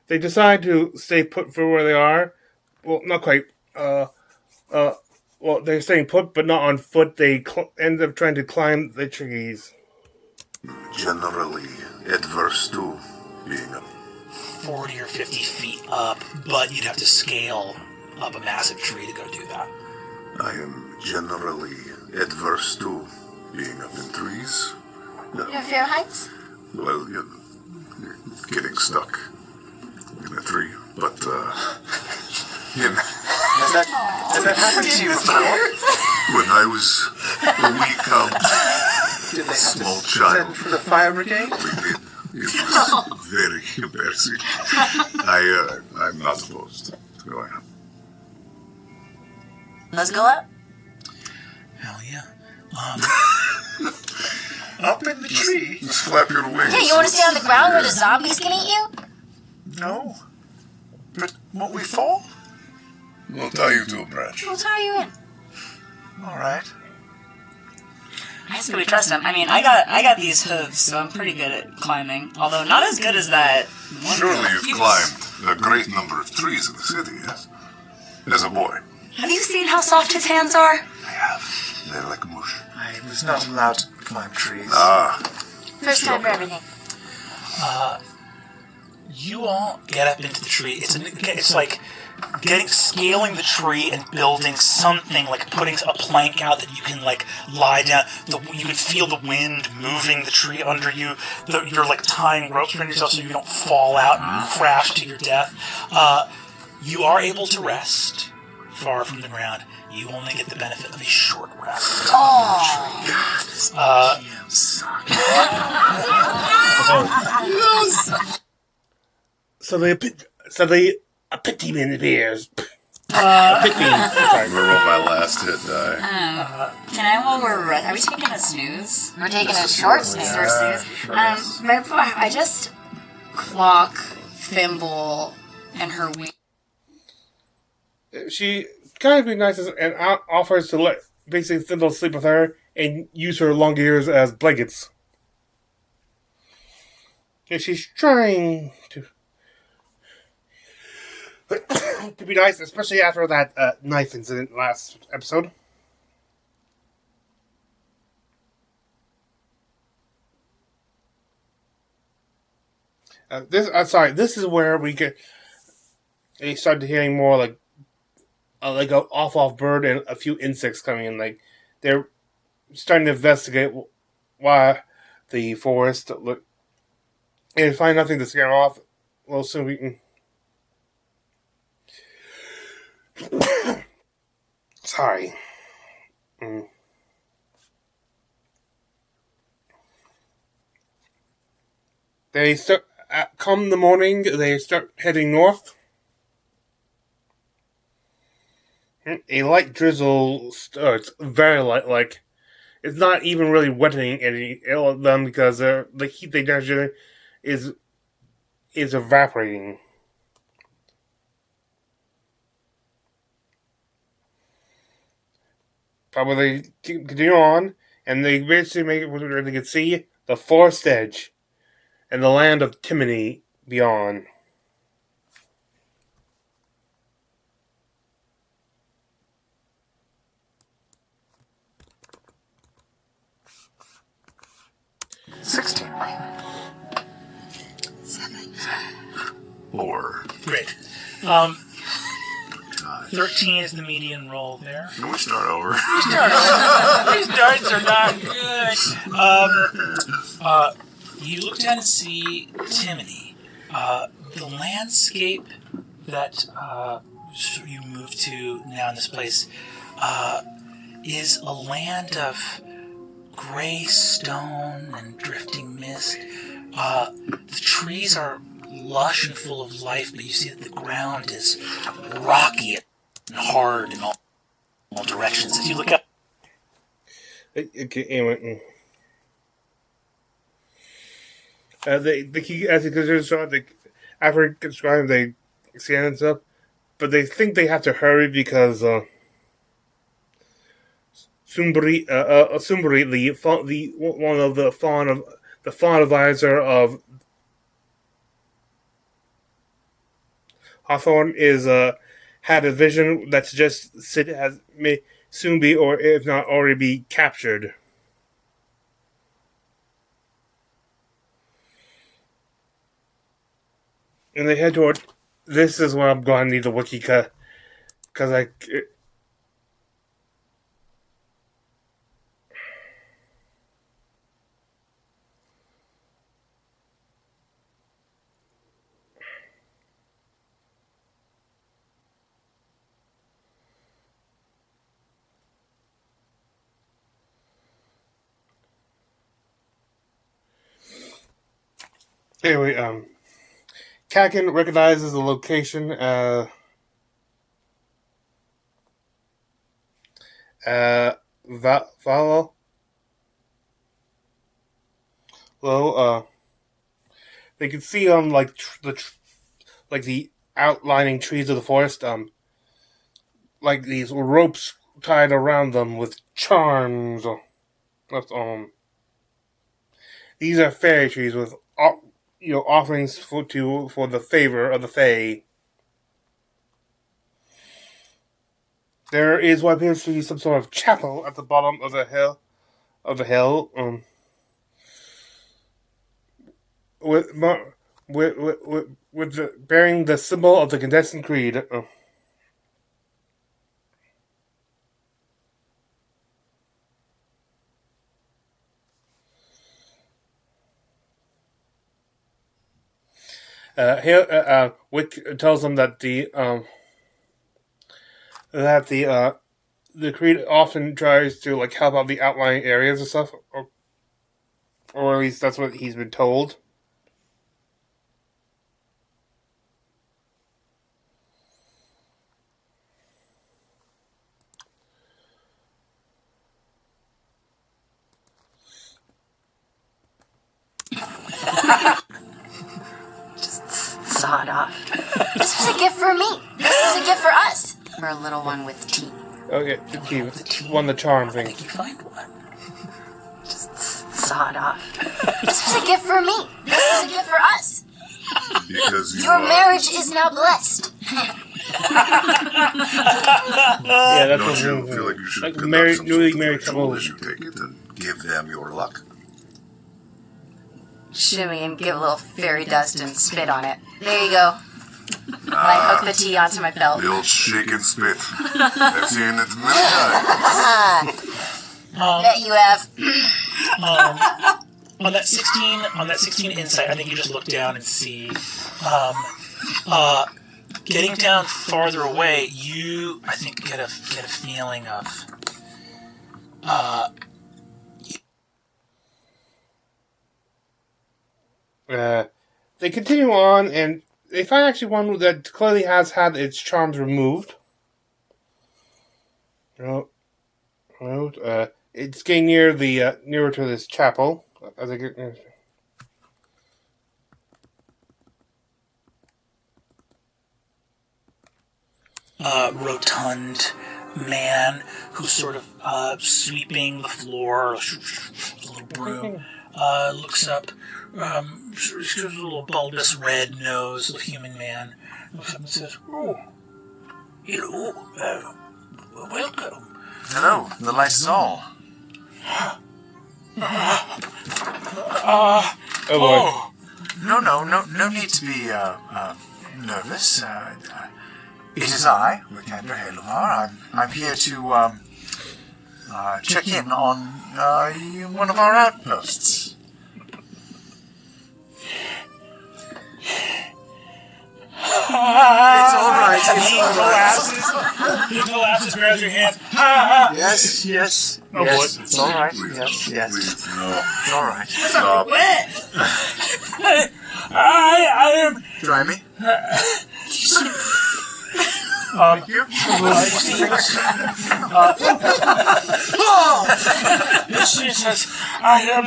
They decide to stay put for where they are. Well, not quite. Well, they're staying put, but not on foot. They end up trying to climb the trees. Generally adverse to being up. 40 or 50 feet up, but you'd have to scale up a massive tree to go do that. I am generally adverse to being up in trees. You have fear of heights? Well, you're getting stuck in a tree, but, Has that happened to you before? when I was a wee cub, Did they have small to child, send for the fire brigade? we did. It was very embarrassing. I'm not opposed to going up. Let's go up. Hell yeah. Up in the tree? Just flap your wings. Yeah, you want to stay on the ground where the zombies can eat you? No. But won't we fall? We'll tie you to a branch. We'll tie you in. All right. I guess we trust him. I mean, I got these hooves, so I'm pretty good at climbing. Although not as good as that one Surely girl. you've climbed a great number of trees in the city, yes? As a boy. Have you seen how soft his hands are? I have. They're like mush. I was not allowed to climb trees. Ah, First time for everything. You all get up into the tree. It's like scaling the tree and building something, like putting a plank out that you can like lie down. You can feel the wind moving the tree under you. You're like tying ropes around yourself so you don't fall out and crash to your death. You are able to rest far from the ground. You only get the benefit of a short rest. So they a pity in the beers. A pity. I'm gonna roll my last hit die. Can I while are we taking a snooze? We're taking a short snooze. I just clock Thimble and her wing. She kind of be nice and offers to let basically Thimble sleep with her and use her long ears as blankets. And she's trying to be nice, especially after that knife incident last episode. This is where we get. They started hearing more like an off bird and a few insects coming in. Like they're starting to investigate why the forest look and find nothing to scare off. Well, soon we can. Sorry. They start. Come the morning, they start heading north. A light drizzle starts, very light, like it's not even really wetting any of them because the heat they generate is evaporating. Probably they continue on, and they basically make it where they can see the forest edge and the land of Timony beyond. Or Great. 13 is the median roll there. can we start over? These darts are not good. You look down and see Timony. The landscape that you move to now in this place is a land of gray stone and drifting mist. The trees are lush and full of life, but you see that the ground is rocky and hard in all directions. As you look up, Okay, anyway. They keep as because after describing they scan and stuff, but they think they have to hurry because Sumbri, the one of the fawn advisor of Hawthorne is had a vision that suggests Sid may soon be, or if not already be, captured. And they head toward. This is where I'm going to need the wiki because Anyway, Kakin recognizes the location. Valo. Well, they can see on like the outlining trees of the forest, like these ropes tied around them with charms. These are fairy trees with offerings for the favor of the Fae. There is what appears to be some sort of chapel at the bottom of the hill. Bearing the symbol of the Condensed Creed. Wick tells them that the Creed often tries to like help out the outlying areas and stuff, or at least that's what he's been told. Sawed off. This was a gift for me. This was a gift for us. For a little one with teeth. Okay, one of the charm thing. I think you find one. Just sawed off. This was a gift for me. This was a gift for us. Because your marriage is now blessed. Yeah, that's don't what you feel like you should like conduct some newly sort of married ritual couple. as you take it and give them your luck? Shimmy and give a little fairy dust and spit on it. There you go. I hook the tea onto my belt. The old shake and spit. I've seen it many times. Bet you have. On that 16 insight, I think you just look down and see, getting down farther away, you, I think, get a feeling of, they continue on, and they find actually one that clearly has had its charms removed. It's getting nearer to this chapel. As I get rotund man who's sort of sweeping the floor, a little broom, looks up, he's got a little bulbous red nose, little human man, looks up and says, "Oh, hello, welcome." Hello, the light is all. No need to be nervous. It is I, Vikander Halovar. I'm here to check in on one of our outposts. It's all right. He collapses, grabs your hand. Yes. Oh, yes, boy. it's all right. Please, Yes. please, no. It's all right. Stop. I am. Try me. Thank you. She says, I am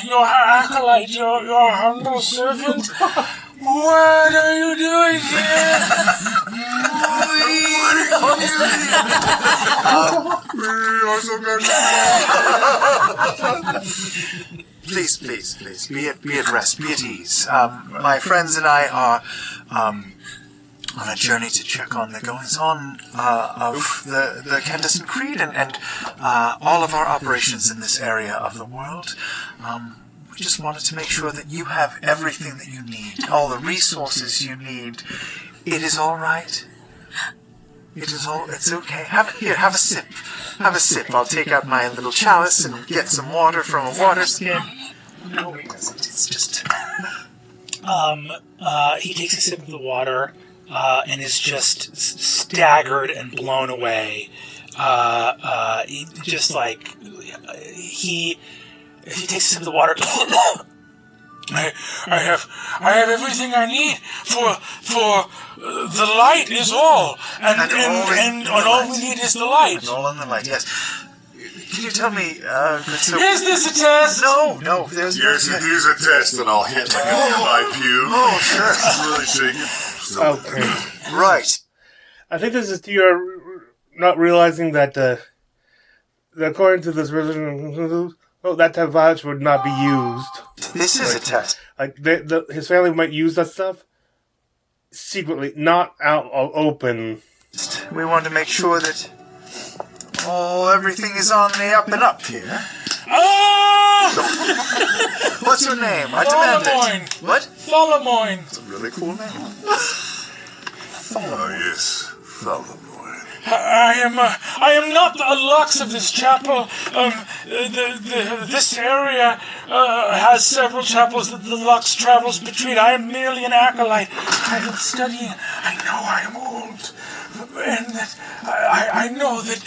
your acolyte, your humble servant. What are you doing here? Please, be at rest, be at ease. My friends and I are on a journey to check on the goings-on of the Candace Creed and all of our operations in this area of the world. We just wanted to make sure that you have everything that you need, all the resources you need. It is all right. It's okay. Have a sip. Have a sip. I'll take out my little chalice and get some water from a water skin. No, it's just... He takes a sip of the water, and is just staggered and blown away. He takes a sip of the water, I have everyththing I need for the light is all, and all we need is the light. And all in the light, yes. Can you tell me, is this a test? No, there's no Yes, it is a test, and I'll hit my pew. Oh, sure. It's really shaking. Okay. Right. I think this is you not realizing that according to this religion, that type of violence would not be used. This is a test. Like his family might use that stuff secretly, not out open. We want to make sure that everything is on the up and up here. What's your name? I demand it. What? Tholomoin. It's a really cool name. Oh, yes. Tholomoin. I am not a lux of this chapel. This area has several chapels that the lux travels between. I am merely an acolyte. I am studying. I know I am old, and that I know that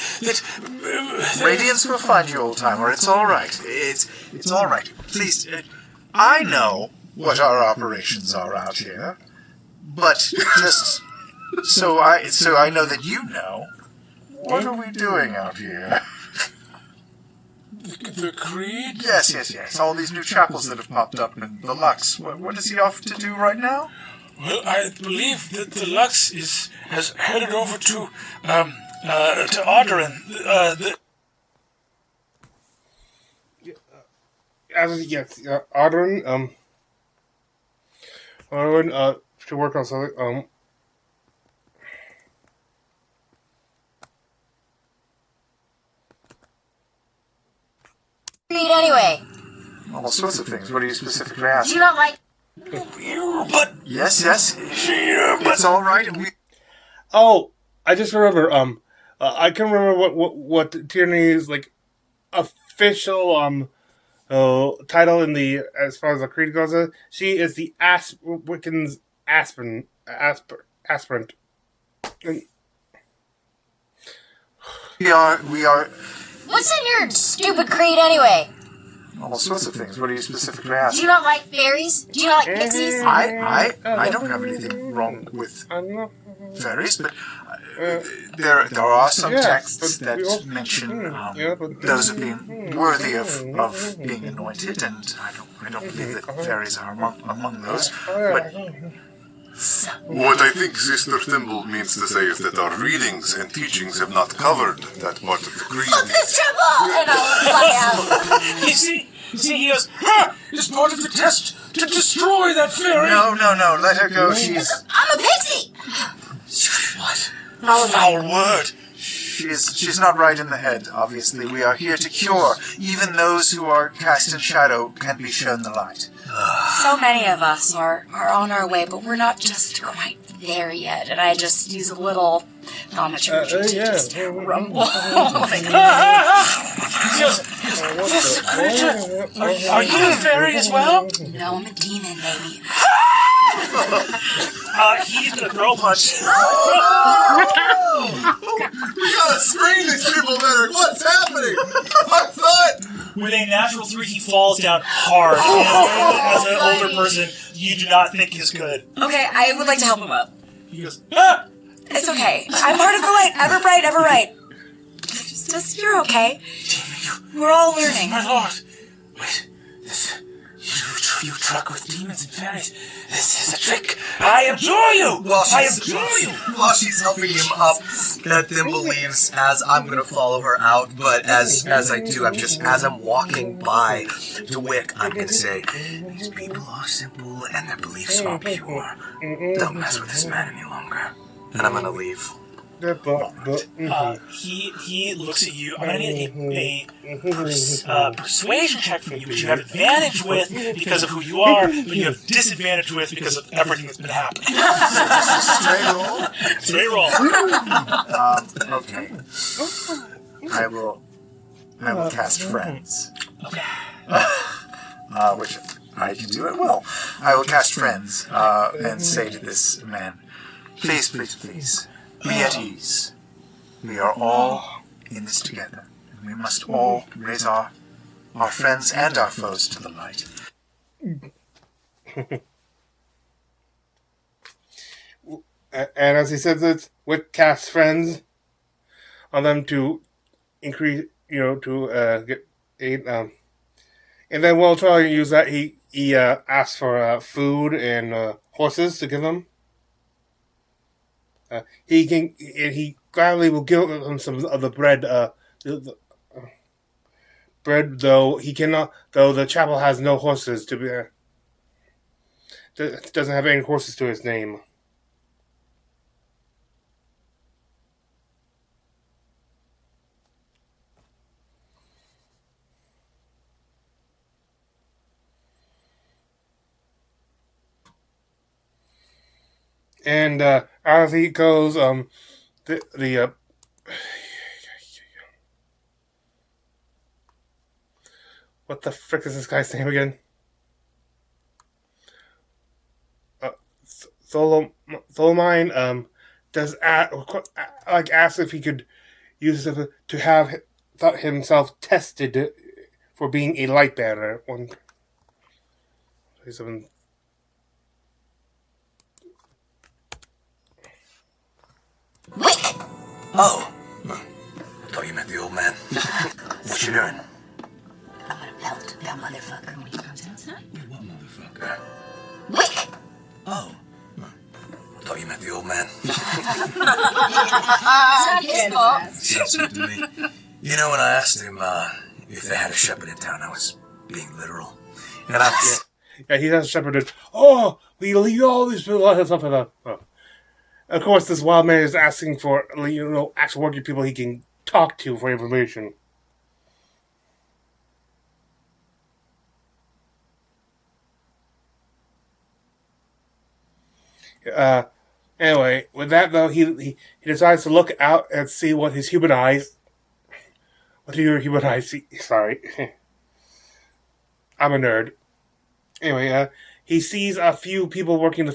Radiance will find you, old timer. It's all right. It's all right. Please, I know what our operations are out here, but just. So I know that you know. What are we doing out here? The Creed? Yes. All these new chapels that have popped up in the Lux. What is he off to do right now? Well, I believe that the Lux has headed over to Audrin. Audrin. Audrin. To work on something. Read anyway. All sorts of things. What are you specifically asking? Do you not like... But... Yes. It's all right. And we... Oh, I just remember. I can remember what Tierney's like official title in the as far as the creed goes. She is the Wiccan's aspirant. And We are. What's in your stupid creed anyway? All sorts of things. What are you specifically Do asking? you not like fairies? Do you not like pixies? I don't have anything wrong with fairies, but there are some texts that mention those of being worthy of being anointed, and I don't believe that fairies are among those. But What I think Sister Thimble means to say is that our readings and teachings have not covered that part of the creed. Fuck this trouble! And I'll fly out. You see, he goes, it's part of the test to destroy that fairy. No, let her go. I'm a pixie! What? Foul word. She's not right in the head, obviously. We are here to cure. Even those who are cast in shadow can be shown the light. So many of us are on our way, but we're not just quite there yet. And I just use a little thaumaturgy to just rumble. This creature, are you a fairy as well? No, I'm a demon, baby. He's gonna throw punch. We gotta screen these people better. What's happening? I thought. With a natural 3, he falls down hard. As an older person, you do not think is good. Okay, I would like to help him up. He goes, It's okay. I'm part of the light. Ever bright, ever right. Just you're okay. We're all learning. My lord. Wait, you truck with demons and fairies. This is a trick. I abjure you. While she's helping him up, Thimble leaves as I'm gonna follow her out. But as I do, as I'm walking by to Wick, I'm gonna say, these people are simple and their beliefs are pure. Don't mess with this man any longer. And I'm gonna leave. He looks at you. I'm gonna need a persuasion check from you, which you have advantage with because of who you are, but you have disadvantage with because of everything that's been happening. Straight roll. Okay. I will cast Friends. Okay. Which I can do at will. I will cast Friends and say to this man, please, be at ease. We are all in this together. And we must all raise our friends and our foes to the light. And as he says it, Wick casts friends on them to increase, to get aid. And then while trying to use that, he asks for food and horses to give them. He gladly will give them some of the bread. Bread, though he cannot. Though the chapel has no horses to be. Doesn't have any horses to his name. And as he goes, what the frick is this guy's name again? Solomine does ask if he could use it to have himself tested for being a light bearer. Wick! Oh. Thought you meant the old man. What you doing? I'm gonna pelt that motherfucker when he comes outside. What motherfucker? Wick! Oh. Thought you meant the old man. It's not his fault. Sounds good to me. You know, when I asked him if they had a shepherd in town, I was being literal. And yeah, he has shepherded. Oh, we lead all these people and stuff like that. Oh. Of course, this wild man is asking for, actual working people he can talk to for information. Anyway, with that though, he decides to look out and see what his human eyes. What do your human eyes see? Sorry, I'm a nerd. Anyway, he sees a few people working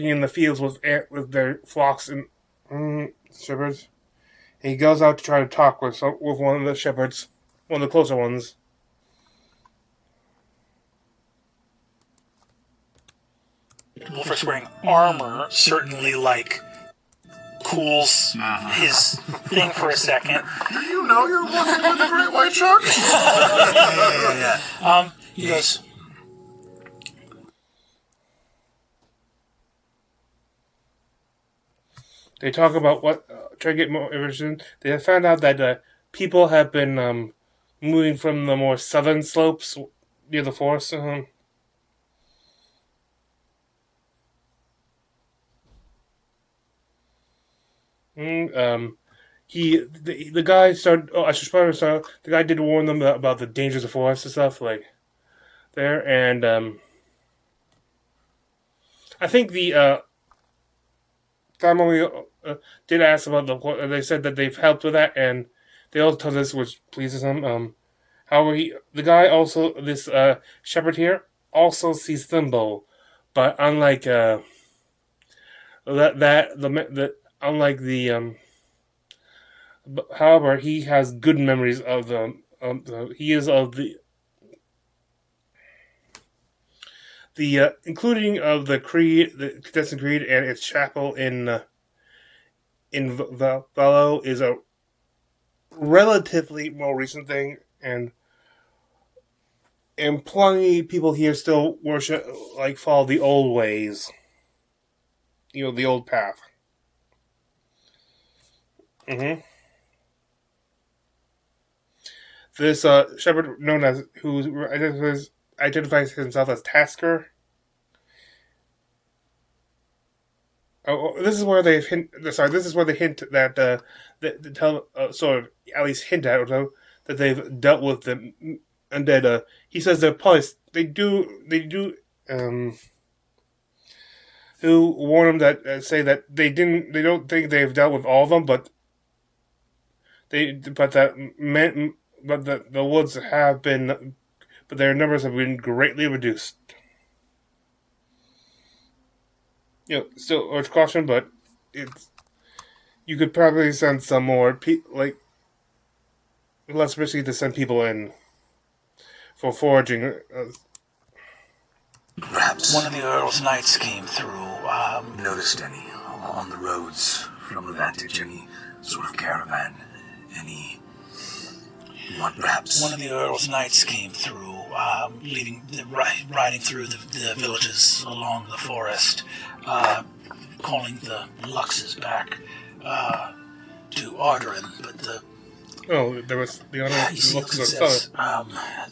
in the fields with their flocks and shepherds. And he goes out to try to talk with one of the shepherds, one of the closer ones. Wolfric wearing armor certainly cools his thing for a second. Do you know you're working with the Great White Shark? yeah. He goes, They talk about try to get more information. They have found out that people have been moving from the more southern slopes near the forest. The guy started. Oh, I should probably start. The guy did warn them about the dangers of forest and stuff there, and I think the family did ask about they said that they've helped with that, and they also told us, which pleases them. However, the guy also, this shepherd here, also sees Thimble, but unlike however, he has good memories of he is of the including of the creed, the contestant creed, and its chapel in Valo is a relatively more recent thing, and plenty of people here still worship, follow the old ways, the old path. This shepherd, known as who identifies himself as Tasker. This is where they hint. Sorry, this is where they hint that sort of at least hint at that they've dealt with the undead. He says they're probably they do. Who warn him that say that they don't think they've dealt with all of them, but the woods have been, but their numbers have been greatly reduced. Still urge caution, but you could probably send some more less risky to send people in for foraging. Perhaps One of the Earl's knights came through. noticed any on the roads from the vantage, any sort of caravan, any one perhaps? One of the Earl's knights came through, riding through the villages along the forest, calling the Luxes back to Ardarin, but the... Oh, there was the other... You see, Princess,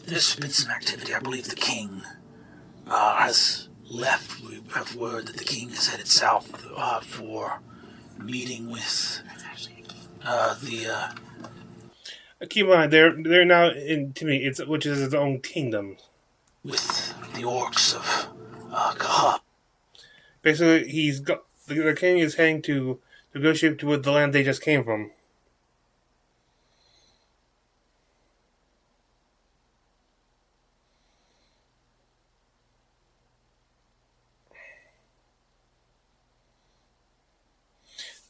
there's been some activity. I believe the king has left. We have word that the king is headed south for meeting with the... Keep in mind, they're now in Timmy, which is its own kingdom. With the orcs of Kahab. Basically, the king is heading to negotiate with the land they just came from.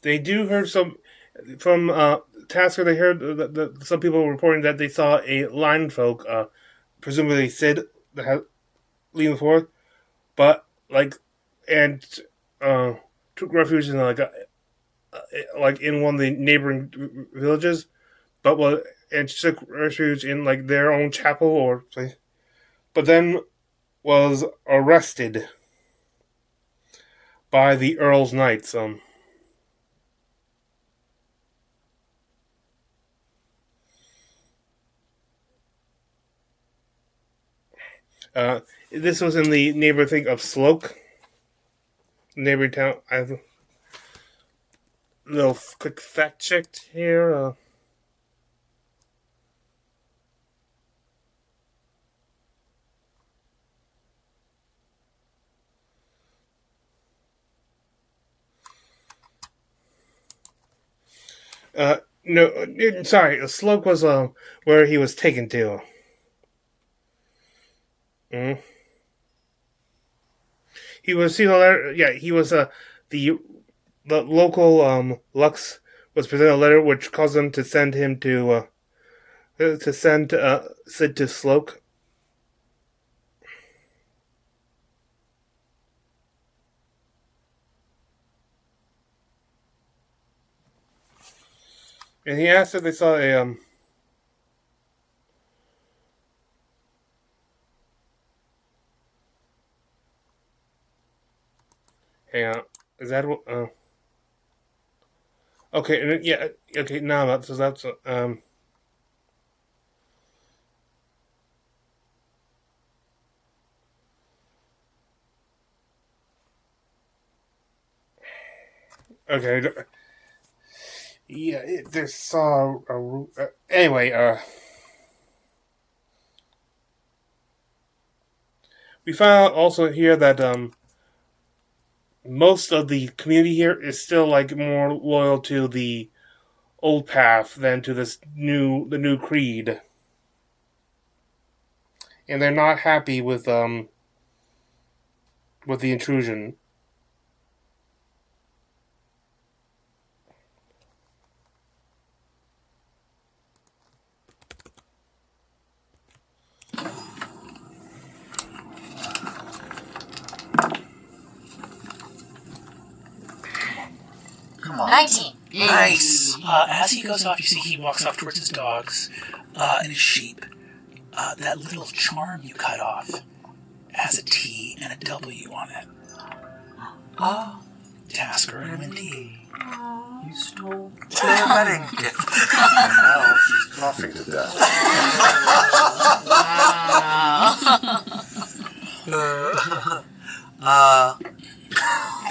They do heard some from Tasker. They heard that some people were reporting that they saw a lion folk, presumably Sid, that had leaning forth, but took refuge in like in one of the neighboring villages, and took refuge in like their own chapel or place, but then was arrested by the Earl's Knights. This was in the neighborhood of Sloke. Neighboring town. I have a little quick fact check here. No, sorry. Sloke was where he was taken to. Mm. He was seen a letter. Yeah, he was the local Lux was presented a letter which caused them to send him to send Sid to Sloke. And he asked if they saw a hang on. Is that what? Okay. And yeah. Okay. Now that's okay. Yeah. There's saw. Anyway. We found also here that most of the community here is still like more loyal to the old path than to the new creed, and they're not happy with the intrusion. Come on. 19. Nice. As he goes off, you see he walks off towards his dogs and his sheep. That little charm you cut off has a T and a W on it. Oh. Tasker and Wendy. You stole their wedding gift. And now she's coughing to death.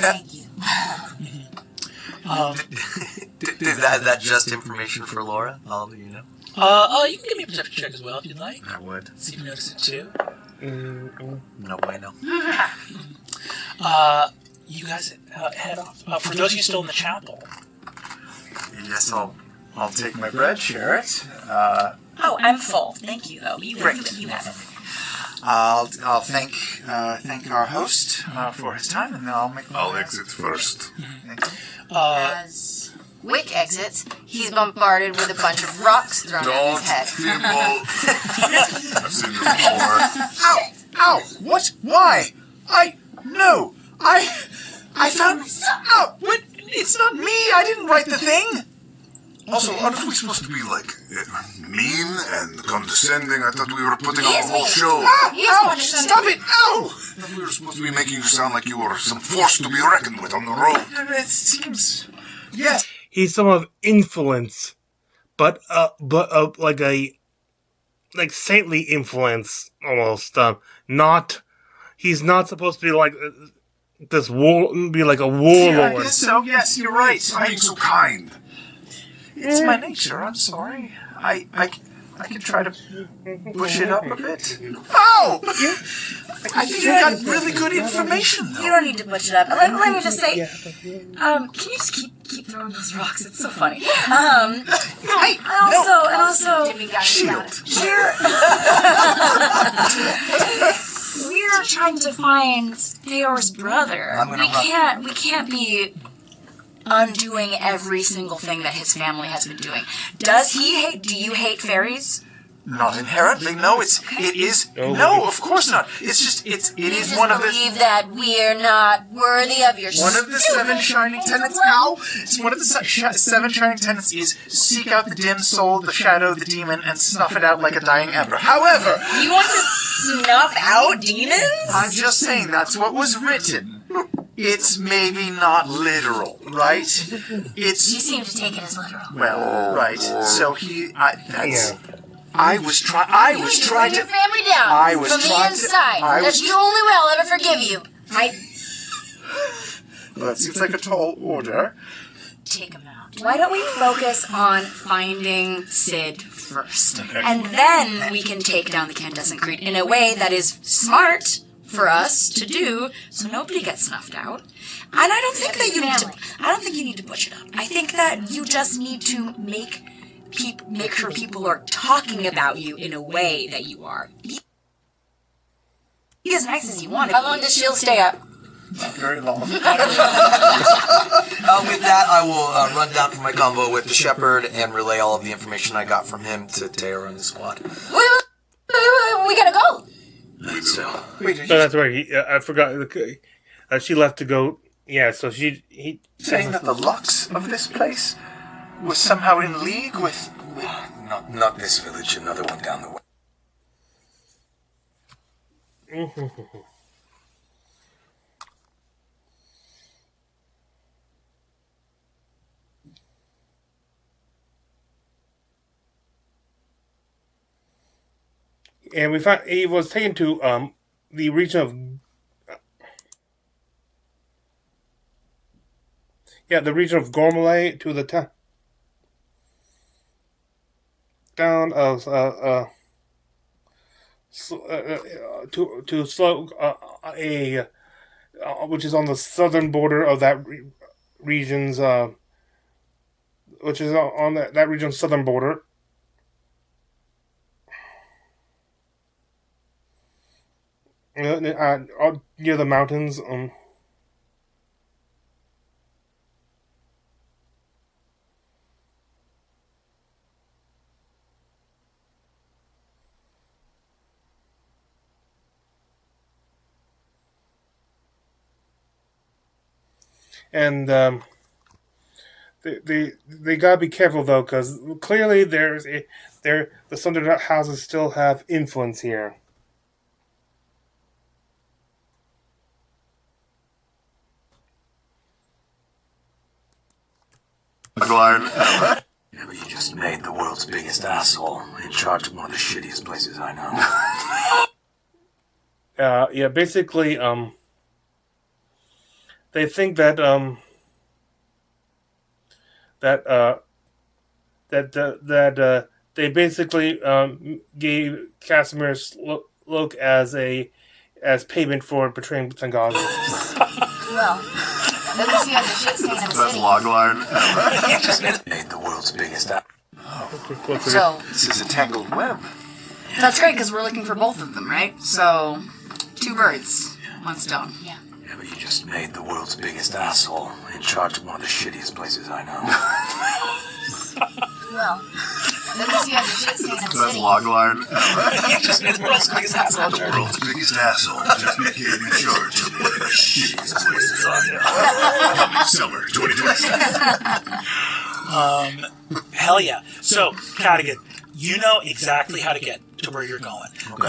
Thank you. Is that just information for Laura? All that you know? You can give me a perception check as well if you'd like. I would. See if you notice it too. No bueno. You guys head off. For those of you still in the chapel. Yes, I'll take my bread, share it. Oh, I'm full. Thank you, though. You have it. I'll thank our host for his time, and then I'll make my I'll exit first. Thank you. As Wick exits, he's bombarded with a bunch of rocks thrown at Don't his head. I've seen this before. Ow! What? Why? No! I found... No! What? It's not me! I didn't write the thing! Also, aren't we supposed to be, like, mean and condescending? I thought we were putting on a whole show. Ow! Stop it! Ow! I thought we were supposed to be making you sound like you were some force to be reckoned with on the road. It seems... Yes. He's some of influence, but like saintly influence almost. He's not supposed to be like this be like a warlord. Yeah, I guess so. Yes, you're right. Stop being so kind. It's my nature. I'm sorry. I can try to push it up a bit. Ow! I think you got really good information, though. You don't need to push it up. Let me just say, can you just keep throwing those rocks? It's so funny. Hey, and also, shield. We're trying to find Theor's brother. We can't be undoing every single thing that his family has been doing. Do you hate fairies? Not inherently, no. It is. No, of course not. It's just. It is one of the. Believe that we're not worthy of your. One of the 7 shining tenets. Ow! It's one of the 7 shining tenets is seek out the dim soul, the shadow, the demon, and snuff it out like a dying ember. However, you want to snuff out demons? I'm just saying that's what was written. It's maybe not literal, right? You seem to take it as literal. Well, right. So I was trying to... your family down from the inside. That's the only way I'll ever forgive you. Well, that seems like a tall order. Take him out. Why don't we focus on finding Sid first? And then we can take down the Candescent Creed in a way that is smart for us to do, so nobody gets snuffed out. And I don't think that you need to push it up. I think that you just need to make sure people are talking about you in a way that you are. Be as nice as you want. How long does Shield stay up? Not very long. With that, I will run down for my convo with the shepherd and relay all of the information I got from him to Teo and the squad. We gotta go. So that's right. I forgot. She left to go. Yeah, so he saying that the Lux of this place was somehow in league with not this village, another one down the way. And we found he was taken to the region of the region of Gormley, to the town of to Slough, which is on the southern border of that region's which is on that region's southern border. Near the mountains. And they gotta be careful though, because clearly the Thunder houses still have influence here. Yeah, but you just made the world's biggest asshole in charge of one of the shittiest places I know. Basically, they think that they basically gave Casimir Sloke as payment for betraying Thangazi. Well, let me see how the shit stays in the city. Logline. You just made the world's biggest asshole. So, this is a tangled web. that's great because we're looking for both of them, right? So, 2 birds, 1 stone. Yeah. Yeah, but you just made the world's biggest asshole in charge of one of the shittiest places I know. Well, Doesn't seem like the shit stays in the That's city. logline. It's world's biggest asshole turtle. World's biggest asshole just became in charge of one of the shittiest places on earth. Coming summer 2027. Hell yeah. So, Cadigan, you know exactly how to get to where you're going. Okay.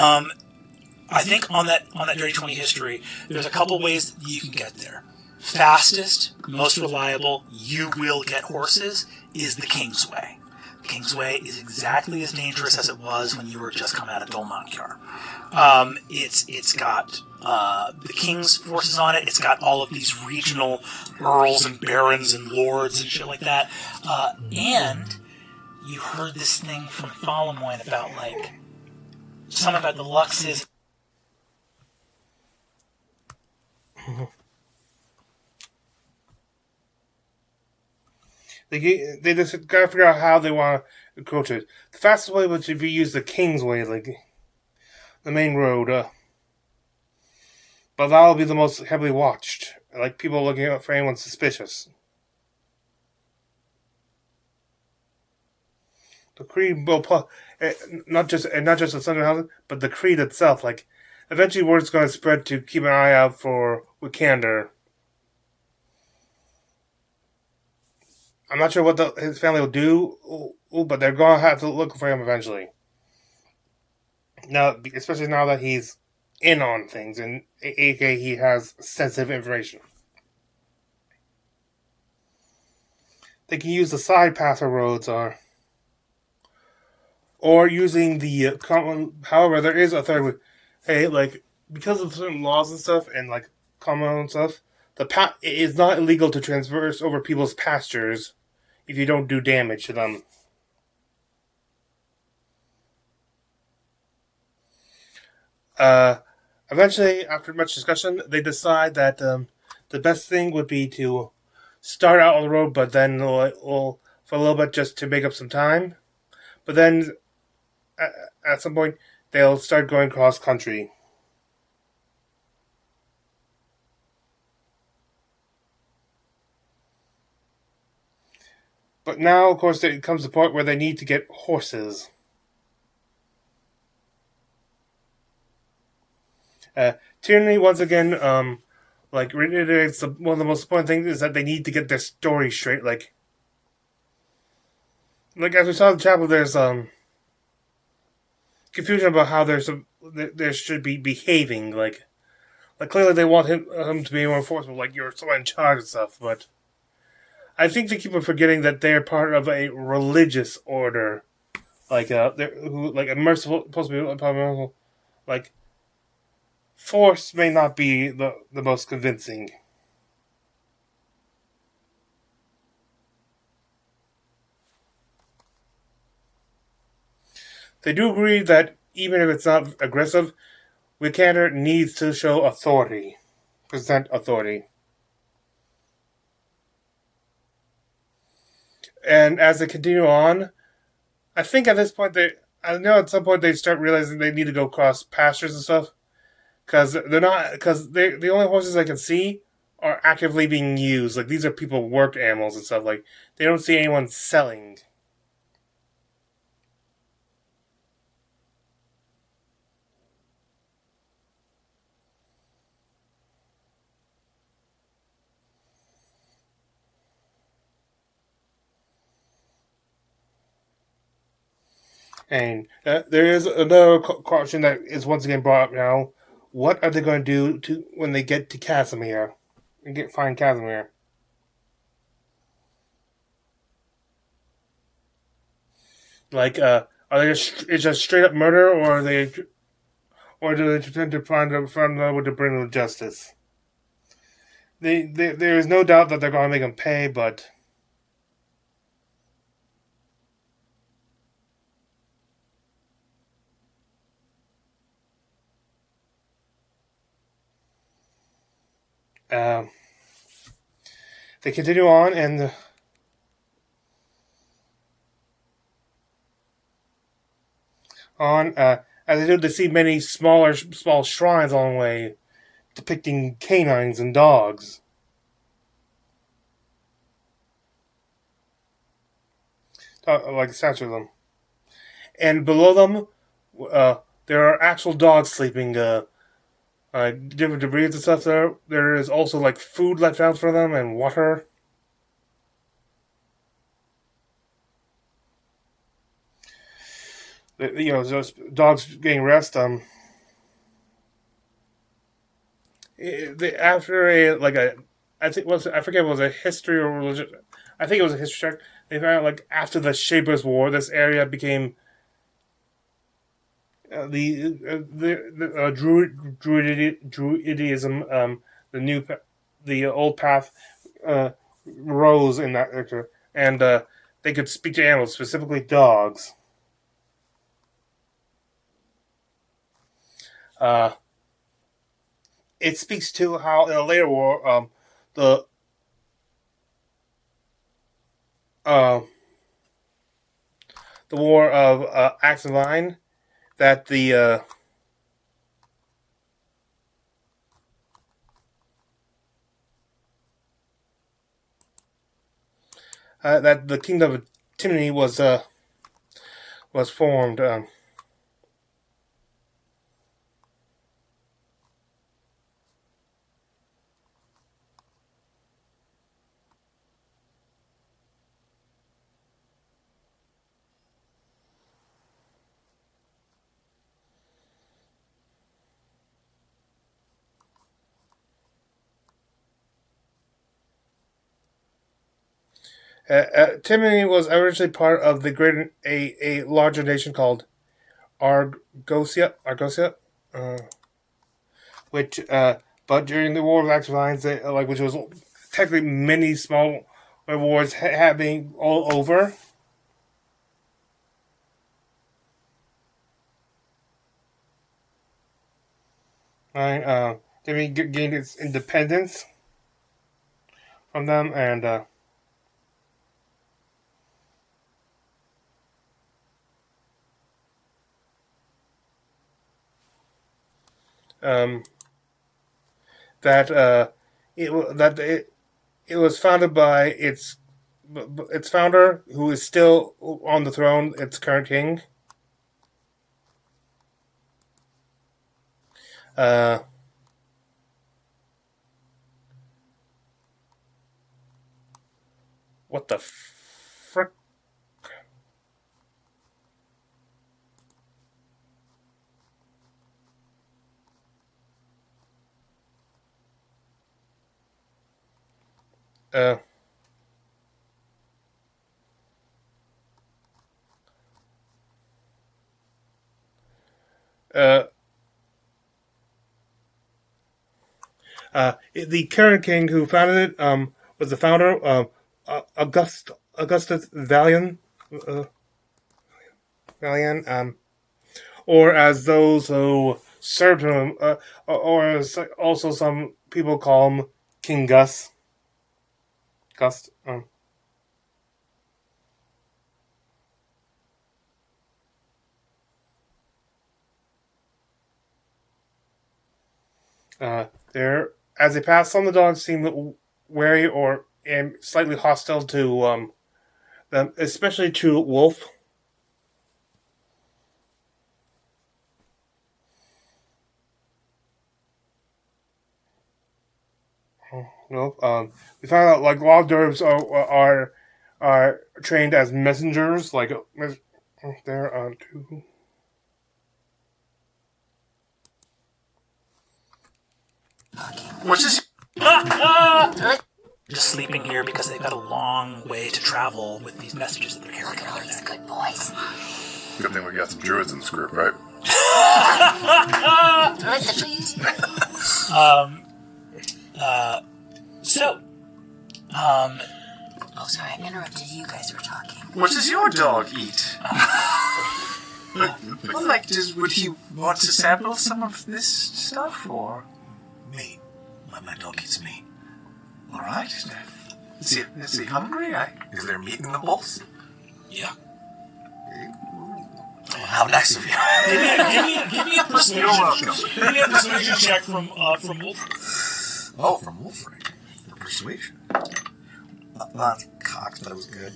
I think on that Dirty 20 history, there's a couple ways that you can get there. Fastest, most reliable, you will get horses, is the Kingsway. The Kingsway is exactly as dangerous as it was when you were just coming out of Dolmankar. It's got the king's forces on it. It's got all of these regional earls and barons and lords and shit like that. And you heard this thing from Thalamoyne about, like, something about the Luxes. They just gotta figure out how they want to approach it. The fastest way would be use the Kingsway, like the main road. But that'll be the most heavily watched. Like people looking out for anyone suspicious. The Creed will not just the Thunder House, but the Creed itself. Like eventually, word's going to spread to keep an eye out for Wikander. I'm not sure what his family will do, but they're going to have to look for him eventually. Now, especially now that he's in on things, and aka he has sensitive information. They can use the side path roads, or using the common. However, there is a third way. Hey, like because of certain laws and stuff, and like common and stuff, it is not illegal to traverse over people's pastures if you don't do damage to them. Eventually, after much discussion, they decide that the best thing would be to start out on the road, but then for a little bit just to make up some time. But then, at some point, they'll start going cross country. But now, of course, it comes to the point where they need to get horses. Tyranny, once again, reiterates one of the most important things is that they need to get their story straight. Like as we saw in the chapel, there's confusion about how there should be behaving. Like clearly they want him to be more enforceable, like you're so in charge and stuff, but I think they keep on forgetting that they're part of a religious order, a merciful, supposed to be merciful. Like, force may not be the most convincing. They do agree that even if it's not aggressive, Wikander needs to show authority, present authority. And as they continue on, I think at this point at some point they start realizing they need to go cross pastures and stuff, because the only horses I can see are actively being used. Like these are people worked animals and stuff. Like they don't see anyone selling. And there is another question that is once again brought up now. What are they going to do when they get to Casimir and find Casimir? Like, are they just straight up murder, or do they pretend to find them to bring them to justice? There is no doubt that they're going to make them pay, but. They continue on, and as they do, they see many small shrines along the way, depicting canines and dogs. Like a statue of them. and below them, there are actual dogs sleeping. Different debris and stuff there. There is also like food left out for them and water. Those dogs getting rest. After I forget it was a history or religion. I think it was a history check. They found out like after the Shapers' War, this area became druidism. The old path rose in that area, and they could speak to animals, specifically dogs. It speaks to how in a later war, the war of Axe and Vine, that that the kingdom of Timony was formed. Timony was originally part of a larger nation called Argosia, which but during the War of Axe and Vines, which was technically many small wars happening all over. Timony gained its independence from them, and it was founded by its founder, who is still on the throne, its current king. What the frick? The current king who founded it was the founder, Augustus Valian, or as those who served him, or as also some people call him, King Gus. There, as they passed, some of the dogs seemed wary and slightly hostile to them, especially to Wolf. We found out like log dervs are trained as messengers. Like there are two. What's this? Just sleeping here because they've got a long way to travel with these messages that they're carrying. Look at all these good boys. Good thing we got some druids in this group, right? Oh, sorry, I interrupted. You guys were talking. What does your dog eat? Well, like, would he want to sample some of this stuff, or? Meat. My dog eats meat. All right. Is he hungry? Is there meat in the bowls? Yeah. Oh, how nice of you. Give me a persuasion. Give me a persuasion check from Wolf. Oh, from Wolfring. For persuasion. That's cocked, but it was good.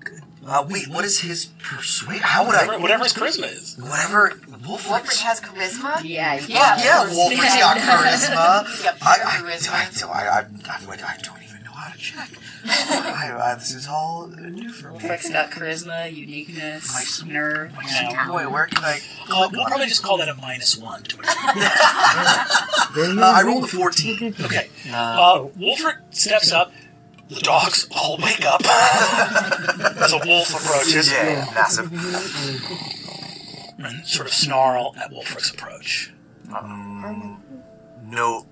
Good. Wait, what is his persuade? How would I? Whatever his charisma is. Whatever. Wolfric has charisma? Yeah. Yeah, Wolfric's got charisma. He's got charisma. I don't even know how to check. This is all new for me. Wolfric's got charisma, uniqueness, nerve. Boy, where can I? We'll probably just call that a -1 to it. I rolled a 14. Okay. Wolfric steps up. The dogs all wake up as a wolf approaches. Yeah, massive. And sort of snarl at Wolfric's approach. No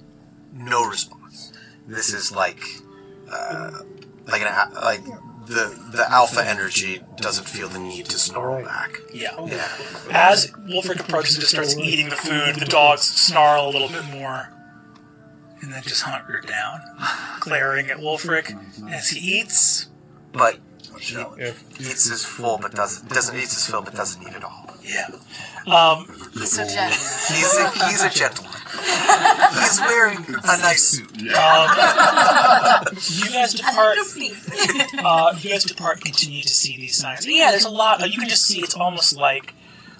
response. This is like the alpha energy doesn't feel the need to snarl back. Yeah. As Wolfric approaches and just starts eating the food, the dogs snarl a little bit more. And then just hunker down, glaring at Wolfric as he eats. But he eats his full, but doesn't eat his fill, but doesn't eat it all. Yeah. He's so gentle. He's a gentleman. He's wearing a nice suit. You guys depart. And continue to see these signs. Yeah, there's a lot. You can just see. It's almost like,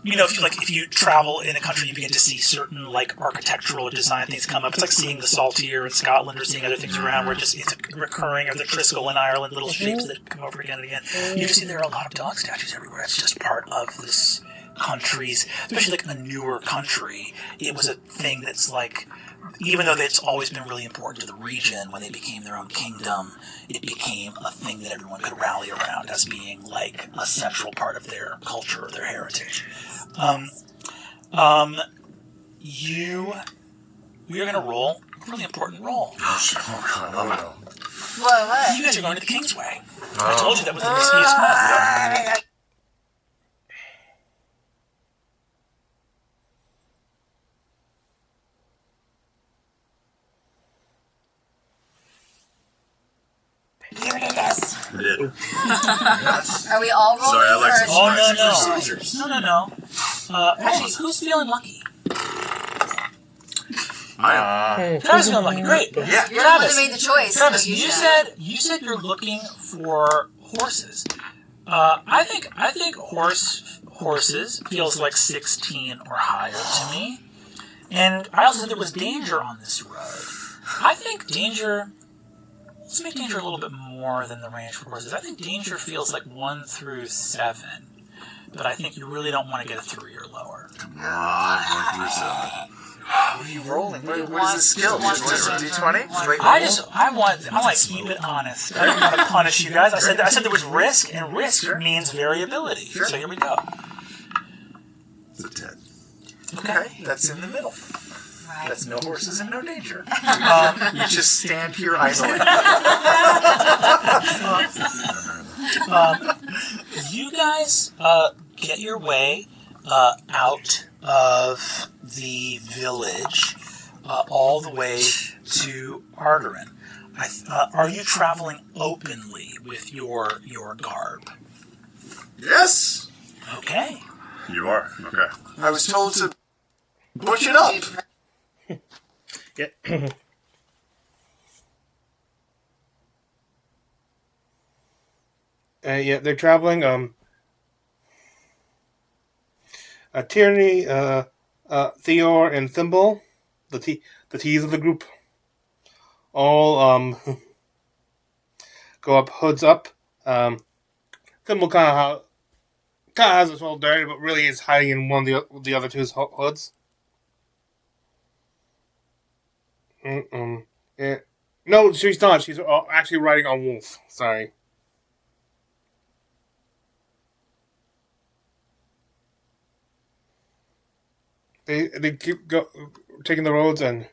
if you travel in a country, you begin to see certain architectural design things come up. It's like seeing the Saltier in Scotland or seeing other things around where it's recurring, or the Triskel in Ireland, little shapes that come over again and again. You just see there are a lot of dog statues everywhere. It's just part of this country's, especially a newer country. It was a thing that's even though it's always been really important to the region, when they became their own kingdom, it became a thing that everyone could rally around as being a central part of their culture or their heritage. We are going to roll a really important roll. What? You guys are going to the Kingsway. I told you that was the riskiest path. Here it is. We did. Are we all rolling? Sorry, I like some or- No. Actually, who's feeling lucky? I am. Travis feeling lucky. Great. Yeah. You're the one Travis, that made the choice. Travis, so you said you're looking for horses. I think horses feels like 16 or higher to me. And I also said there was danger on this road. I think danger. Let's make danger a little bit more than the range for horses. I think danger feels like 1 through 7. But I think you really don't want to get a 3 or lower. Come on, 1 through 7. What are you rolling? What is the skill? Just a D20? I want to keep it honest. I don't want to punish you guys. I said there was risk, and risk means variability. Sure. So here we go. It's a 10. Okay, that's in the middle. Right. That's no horses and no danger. You just stand here idly. You guys get your way out of the village all the way to Arterin. Are you traveling openly with your garb? Yes! Okay. You are? Okay. I was told to push it up. Yeah, they're traveling. Tyranny, Theor, and Thimble, the T's of the group, all go up, hoods up. Thimble kind of has his whole dirty, but really is hiding in one of the other two's hoods. Yeah. No, she's not. She's actually riding on Wolf. Sorry. They keep taking the roads and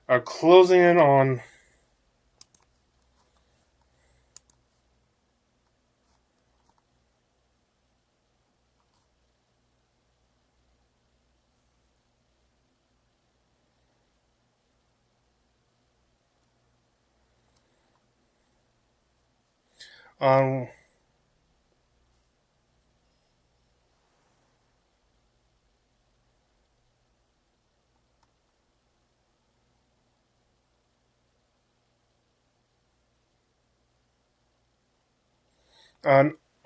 are closing in on.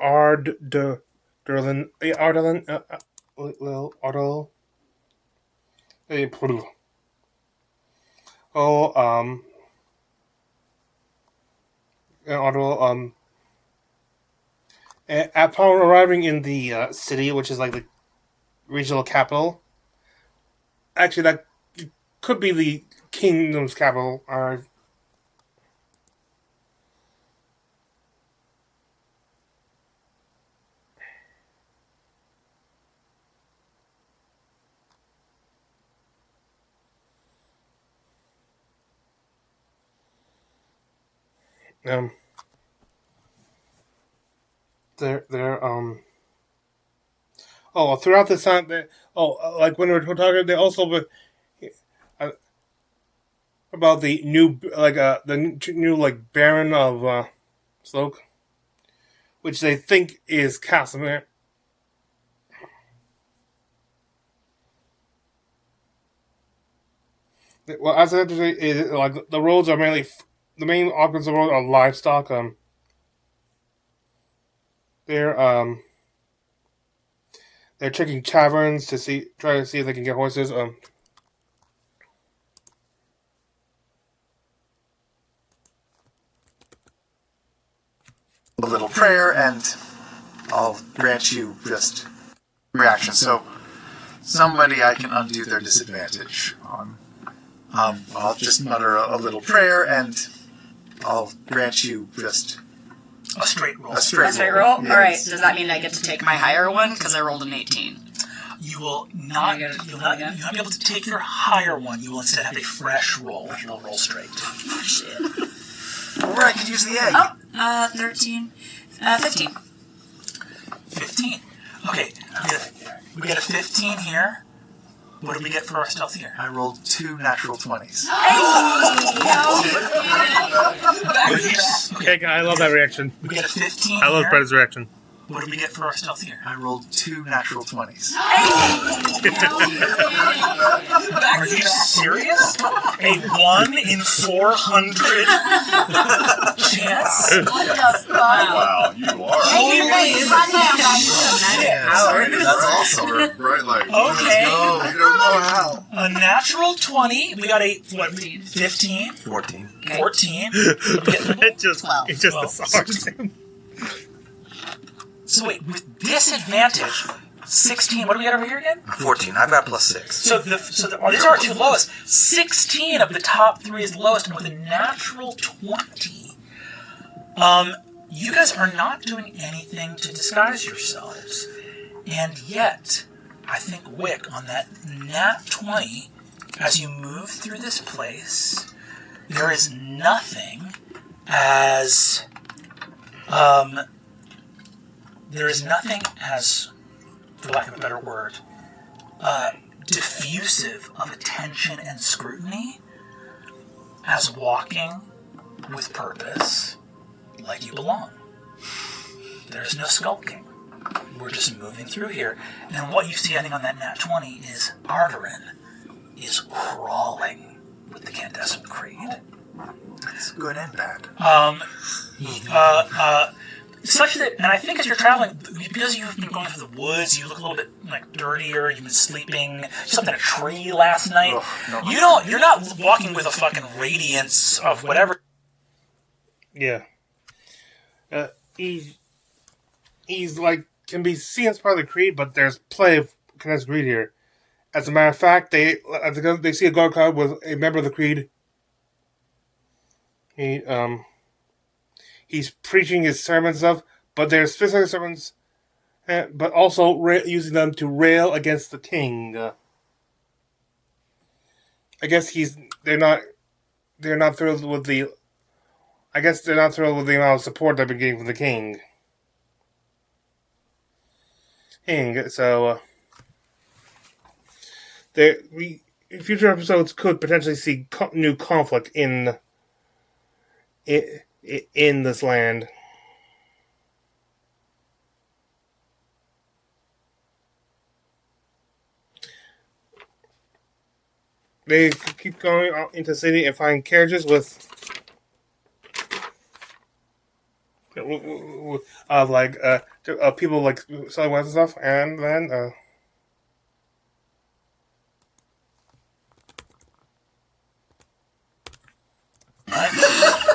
Ardelin, upon arriving in the city, which is like the regional capital, actually that could be the kingdom's capital. Throughout this time, like when we're talking, they also about the new, new like Baron of Sloke, which they think is Casimir. Well, as I say, like the roads are mainly the main occupants of the road are livestock. They're checking taverns to try to see if they can get horses. A little prayer, and I'll grant you just reaction. So, somebody I can undo their disadvantage on. I'll just mutter a little prayer, and I'll grant you just a straight roll. A straight roll? Yes. Alright, does that mean I get to take my higher one? Because I rolled an 18. You will not. You'll not be able to take your higher one. You will instead have a fresh roll. You'll roll straight. Oh, shit. Or I could use the egg. 13. 15. 15. Okay, we get a 15 here. What did we get for our stealth here? I rolled 2 natural 20s. Okay, I love that reaction. We get a 15 I love here. Brett's reaction. What did we get for our stealth here? I rolled 2 natural 20s. Are you serious? A 1 in 400 chance? What the fuck? Wow, you are. That's awesome. Right, like, Okay. I don't know how. A natural 20. We got a, what, 15? 14. 14. It just Well, disarms him. So wait, with disadvantage, 16. What do we got over here again? 14. I've got plus 6. So these are our two lowest. 16 of the top 3 is the lowest, and with a natural 20, you guys are not doing anything to disguise yourselves, and yet, I think Wick on that nat 20, as you move through this place, there is nothing as for lack of a better word, diffusive of attention and scrutiny as walking with purpose like you belong. There's no skulking. We're just moving through here. And what you see, I think, on that nat 20 is Arterin is crawling with the Candescent Creed. That's good and bad. Such that, and I think as you're traveling, because you've been going through the woods, you look a little bit like dirtier. You've been sleeping. You slept in a tree last night. No. You're not walking with a fucking radiance of whatever. Yeah. He's like can be seen as part of the creed, but there's plenty of Candescent Creed here. As a matter of fact, they see a guard card with a member of the creed. He's preaching his sermons and stuff, but they're specific sermons, but also using them to rail against the king. I guess they're not thrilled with the. I guess they're not thrilled with the amount of support they've been getting from the king. So, in future episodes could potentially see new conflict in this land. They keep going out into the city and find carriages with of like people like selling weapons and stuff, and then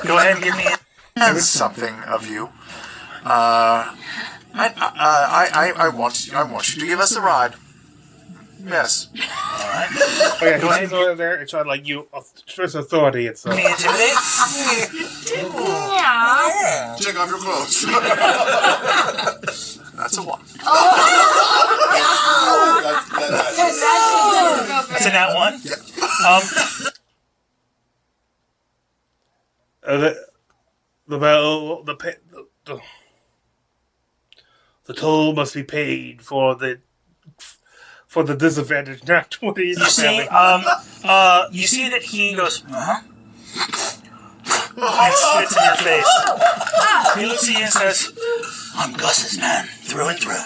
Go ahead and give me something of you. I want you to give us a ride. Yes. Oh yeah, Go ahead. he's over there. It's not like you first authority. It's Give me intimidate. Yeah. Take off your clothes. That's a 1. That's a nat 1. The toll must be paid for the disadvantage, not what he's You see, having. you see that he goes, and spits in your face. He looks at you and says, I'm Gus's man, through and through.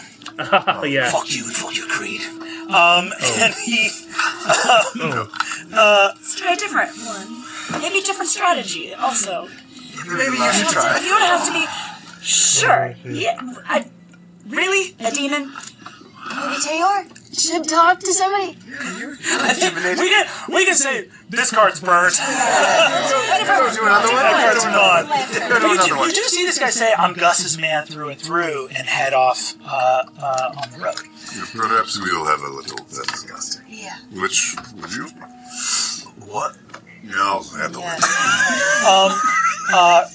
Yeah. Fuck you and fuck your creed. And he, Let's try a different one. Maybe different strategy also. Maybe you should try. You don't have to be... Sure. Yeah. Really? A demon? Maybe Taylor should talk to somebody. we can say this card's burnt. Do another one. That card's gone. Do another one. You do see this guy say, I'm Gus's man through and through, and head off on the road. Perhaps we'll have a little disgusting. Yeah. Which would you? What? No, handle it.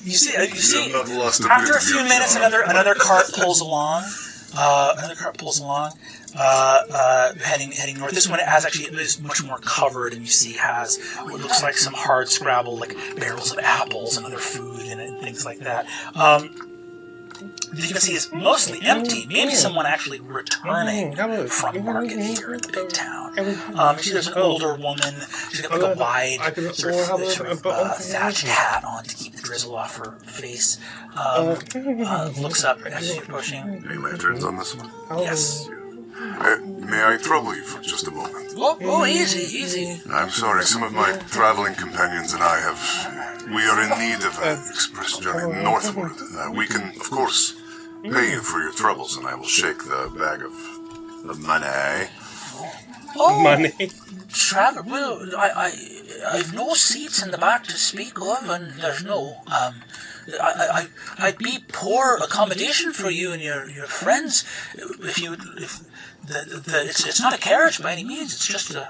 You see, not lost a after bit a of few your minutes, charm. another cart pulls along. Heading north. This one is much more covered, and you see has what looks like some hard scrabble, like barrels of apples and other food in it and things like that. You can see is mostly empty. Maybe someone actually returning from market here in the big town. You see there's an older woman. She's got like a wide sort of thatched hat on to keep the drizzle off her face. Looks up as you're pushing. Any lanterns on this one? Yes. May I trouble you for just a moment? Oh, easy. I'm sorry, some of my traveling companions and I we are in need of an express journey northward. We can, of course, pay you for your troubles, and I will shake the bag of money. Money. Travel. Well, I've no seats in the back to speak of, and there's no. I'd be poor accommodation for you and your friends it's not a carriage by any means. It's just a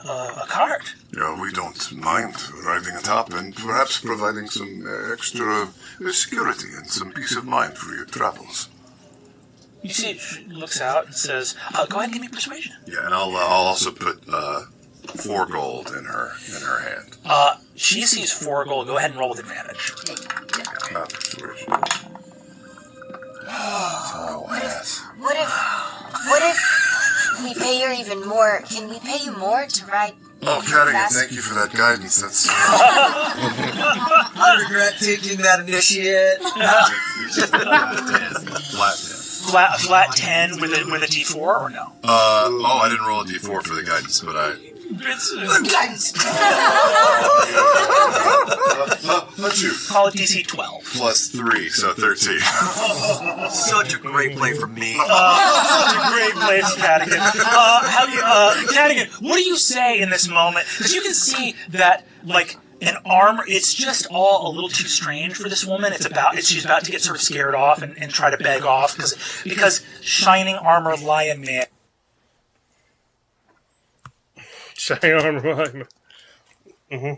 cart. Yeah, we don't mind riding atop and perhaps providing some extra security and some peace of mind for your travels. You see, she looks out and says, "Go ahead and give me persuasion." Yeah, and I'll also put 4 gold in her hand. She sees 4 gold. Go ahead and roll with advantage. Persuasion. What if we pay her even more? Can we pay you more to ride? Oh, Carrigan, thank you for that guidance. That's I regret taking that initiate. Flat 10 with a D4 or no? I didn't roll a D4 for the guidance, but Guidance. Let's you. Call it DC 12. Plus 3, so 13. Such a great play from me. Such a great place, Cadigan. Cadigan, what do you say in this moment? Because you can see that, like, an armor, it's just all a little too strange for this woman. She's about to get sort of scared off and try to beg off because shining armor lion man. Shining armor lion. Mm-hmm.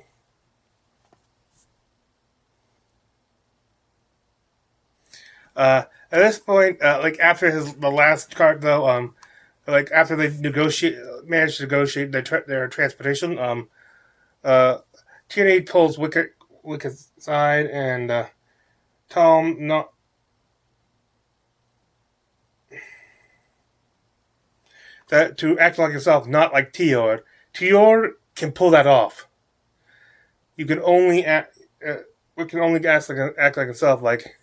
At this point, like after the last card though, like after they managed to negotiate their transportation, TNA pulls Wicket aside and Tom not. That to act like yourself, not like Tior. Tior can pull that off. You can only act. We can only act like himself, like.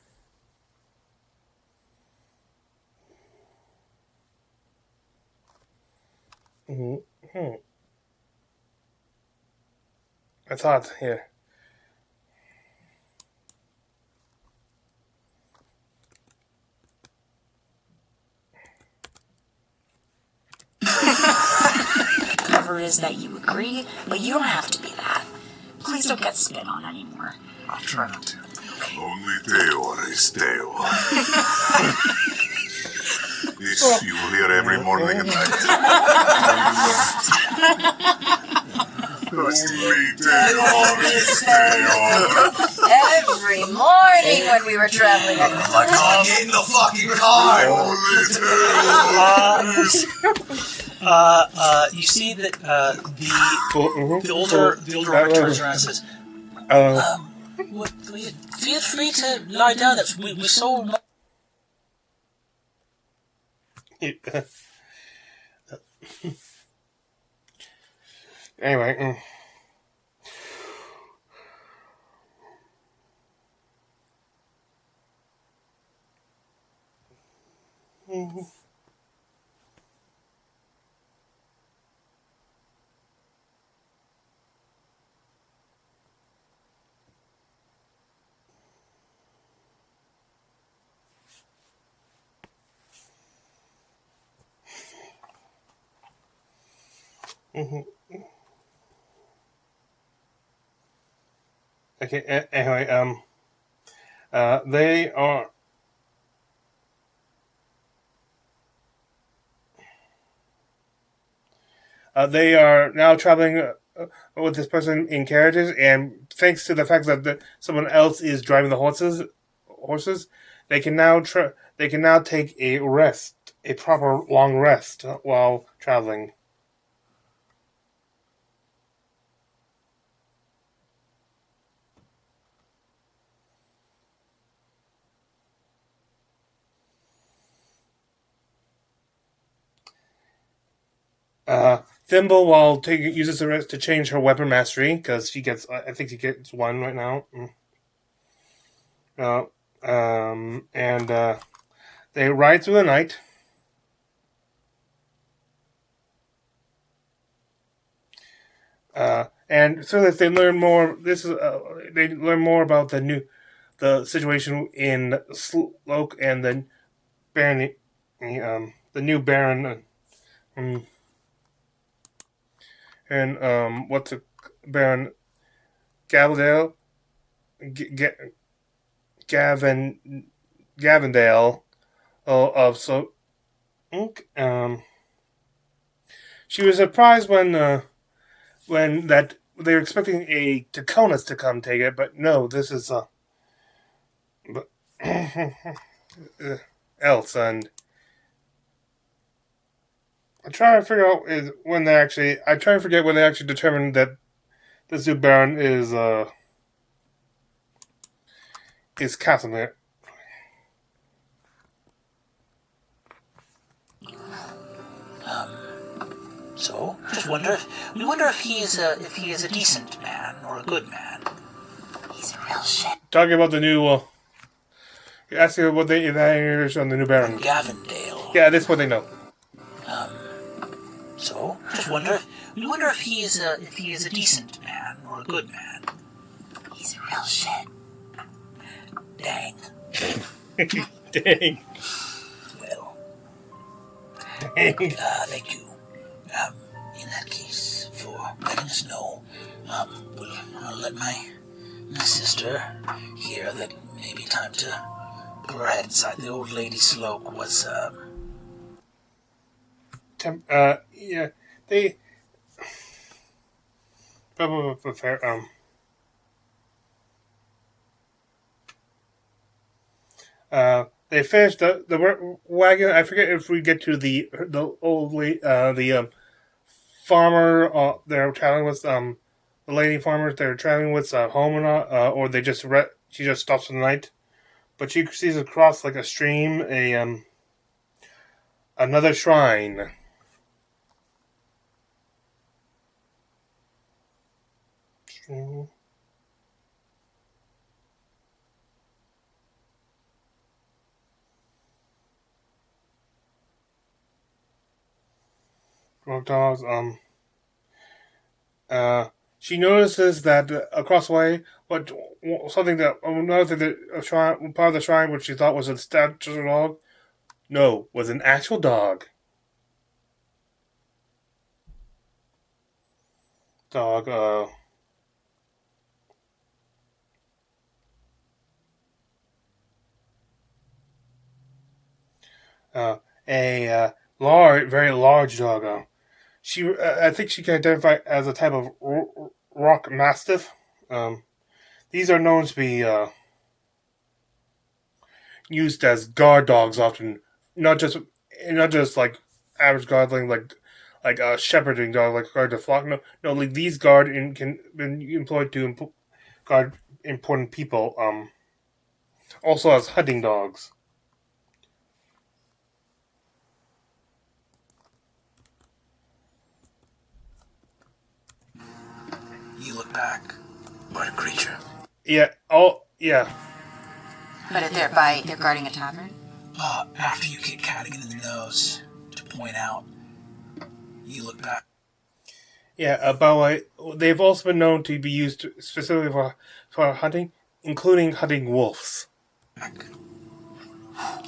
Mm-hmm. I thought, yeah. is that you agree, but you don't have to be that. Please don't get spit on anymore. I'll try not to. Only Teor is Teor. This you will hear every morning and night. Only Teor is Teor. Every morning when we were traveling. Oh my god, get in the fucking car! Only Teor. You see that the older one turns around and says, "Feel free to lie down. We sold." Anyway. Okay, anyway, they are... they are now traveling with this person in carriages, and thanks to the fact that someone else is driving the horses, they can now take a proper long rest while traveling. Thimble, uses the rest to change her weapon mastery, because she gets, I think she gets 1 right now. They ride through the night. And through this, they learn more. They learn more about the situation in Sloke and the Baron, the new Baron. And what's the Baron Gavendale? Gavendale of so. She was surprised when that they were expecting a Taconis to come take it, but no, this is else. And I try to figure out when they actually determined that the Zoo Baron is Casimir. So, just wonder if he is a decent man or a good man. He's a real shit. Talking about the new, you're asking what they evaluate on the new Baron. Gavendale. Yeah, that's what they know. So, just wonder if he is a decent man or a good man. He's a real shit. Dang. Dang. Well. Dang. Thank you. In that case, for letting us know, I'll let my sister hear that maybe time to go ahead inside. The old lady Sloke was, yeah, they... they finished the wagon. I forget if we get to the old lady, the farmer. They're traveling with the lady farmers. They're traveling with home or they just she just stops for the night. But she sees across like a stream another shrine. She notices that across the way, part of the shrine, which she thought was a statue dog, no, was an actual dog. dog. A very large dog. I think she can identify as a type of rock mastiff. These are known to be used as guard dogs often, not just like average guarding like a shepherding dog like guard the flock. No, like these can be employed to guard important people. Also as hunting dogs. You look back. What a creature. Yeah. Oh, yeah. But they're guarding a tavern? After you kick Cadigan in the nose to point out, you look back. Yeah, but they've also been known to be used specifically for hunting, including hunting wolves.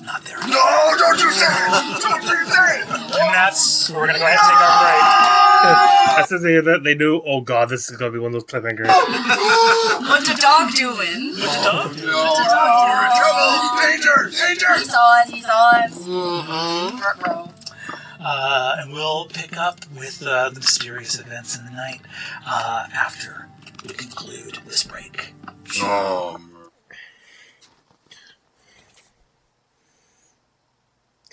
Not there. No, don't you say it! Don't you say it! And that's we're gonna go ahead and take our break. As soon as they hear that, they knew, oh god, this is gonna be one of those cliffhangers. What's a dog doing? What's a dog? Trouble! Danger! Danger! He saw us. Mm-hmm. And we'll pick up with the mysterious events in the night after we conclude this break.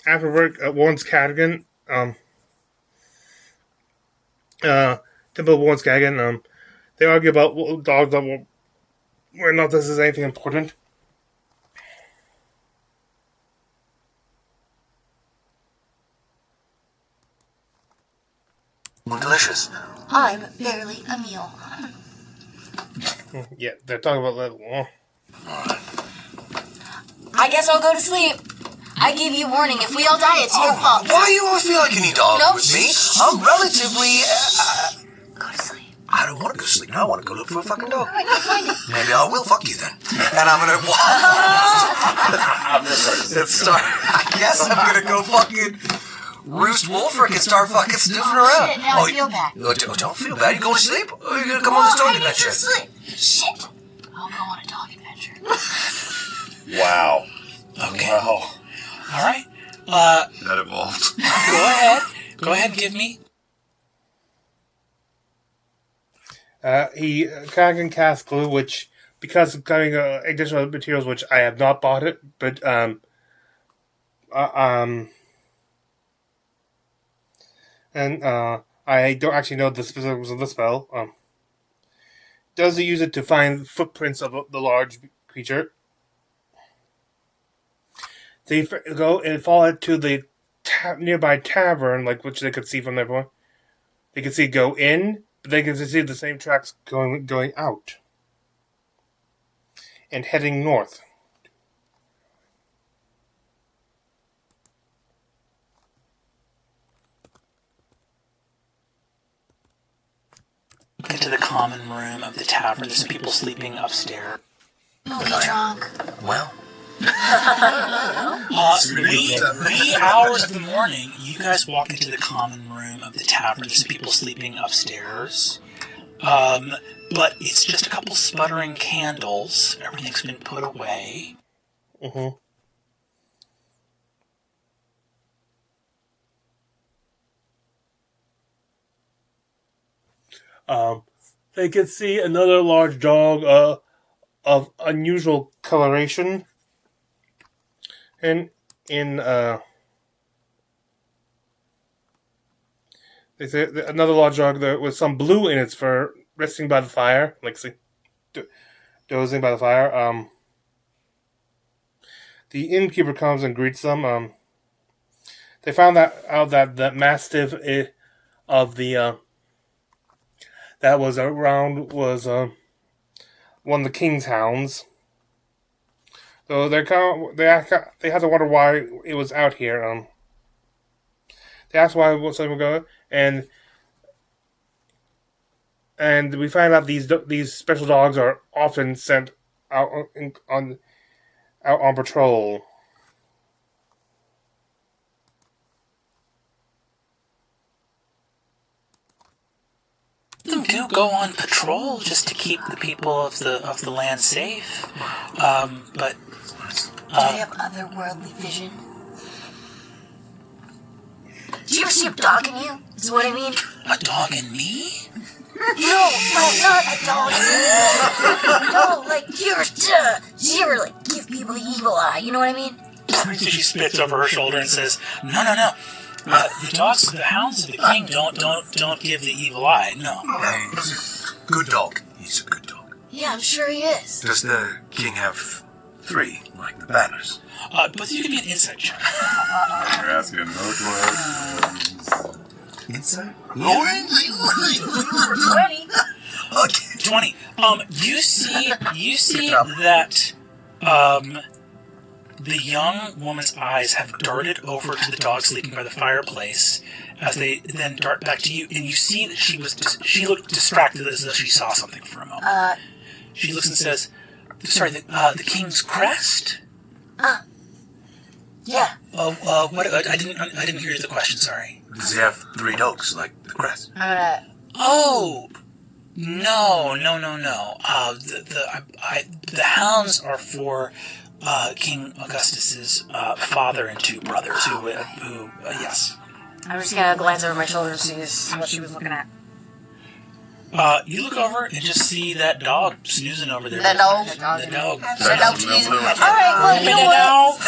After work, warns Cadigan. Temple warns Cadigan. They argue about dogs that whether or not this is anything important. Delicious. I'm barely a meal. Yeah, they're talking about that. I guess I'll go to sleep. I give you warning. If we all die, it's your fault. Why do you always feel like you need to argue with me? I'm relatively... Go to sleep. I don't want to go to sleep. Now I want to go look for a fucking dog. All right, go find it. Maybe I will fuck you then. And I'm gonna... I guess I'm gonna go fucking... Roost Wolfric and start fucking sniffing around. Shit, now I feel bad. Don't feel bad. You going to sleep? Or are you gonna come on this dog adventure? Sleep. Shit. I'll go on a dog adventure. Wow. Okay. Wow. All right. That evolved. Go ahead and give me. Cadigan casts glue, which, because of cutting additional materials, which I have not bought it, but and I don't actually know the specifics of the spell. Does he use it to find footprints of the large creature? They go and follow it to the nearby tavern, like which they could see from their point. They can see it go in, but they can see the same tracks going out and heading north. Into the common room of the tavern. There's some people sleeping upstairs. Don't be drunk. Well... wee hours of the morning, you guys walk into the common room of the tavern. There's some people sleeping upstairs. But it's just a couple sputtering candles. Everything's been put away. Mm-hmm. They can see another large dog of unusual coloration. And they say another large dog there with some blue in its fur, resting by the fire, like dozing by the fire. The innkeeper comes and greets them. They found out that the mastiff of the that was around was one of the king's hounds. So they had to wonder why it was out here. They asked why something would go, and we find out these special dogs are often sent out on patrol. them do go on patrol just to keep the people of the land safe. But Do they have otherworldly vision? Do you ever see a dog in you? Is what I mean. a dog in me? No, not a dog in you. No, like, do you ever like give people the evil eye? You know what I mean? She spits over her shoulder and says, "No. The hounds of the king don't give the evil eye. No." He's a good dog. He's a good dog. Yeah, I'm sure he is. Does the king have 3, like the banners? But you can be an insight check. You're asking no questions. Inside? 20. Okay. 20. You see that the young woman's eyes have darted over to the dog sleeping by the fireplace as they then dart back to you, and you see that she looked distracted as though she saw something for a moment. She looks and says, "Sorry, the king's crest?" Yeah. What? I didn't hear the question. Sorry. Does he have 3 dogs, like the crest? Oh, no. The hounds are for King Augustus's father and 2 brothers. Who yes. I'm just gonna glance over my shoulder and see what she was looking at. You look over and just see that dog snoozing over there. The dog. The dog. The dog sneezing. All right. Well, you know what?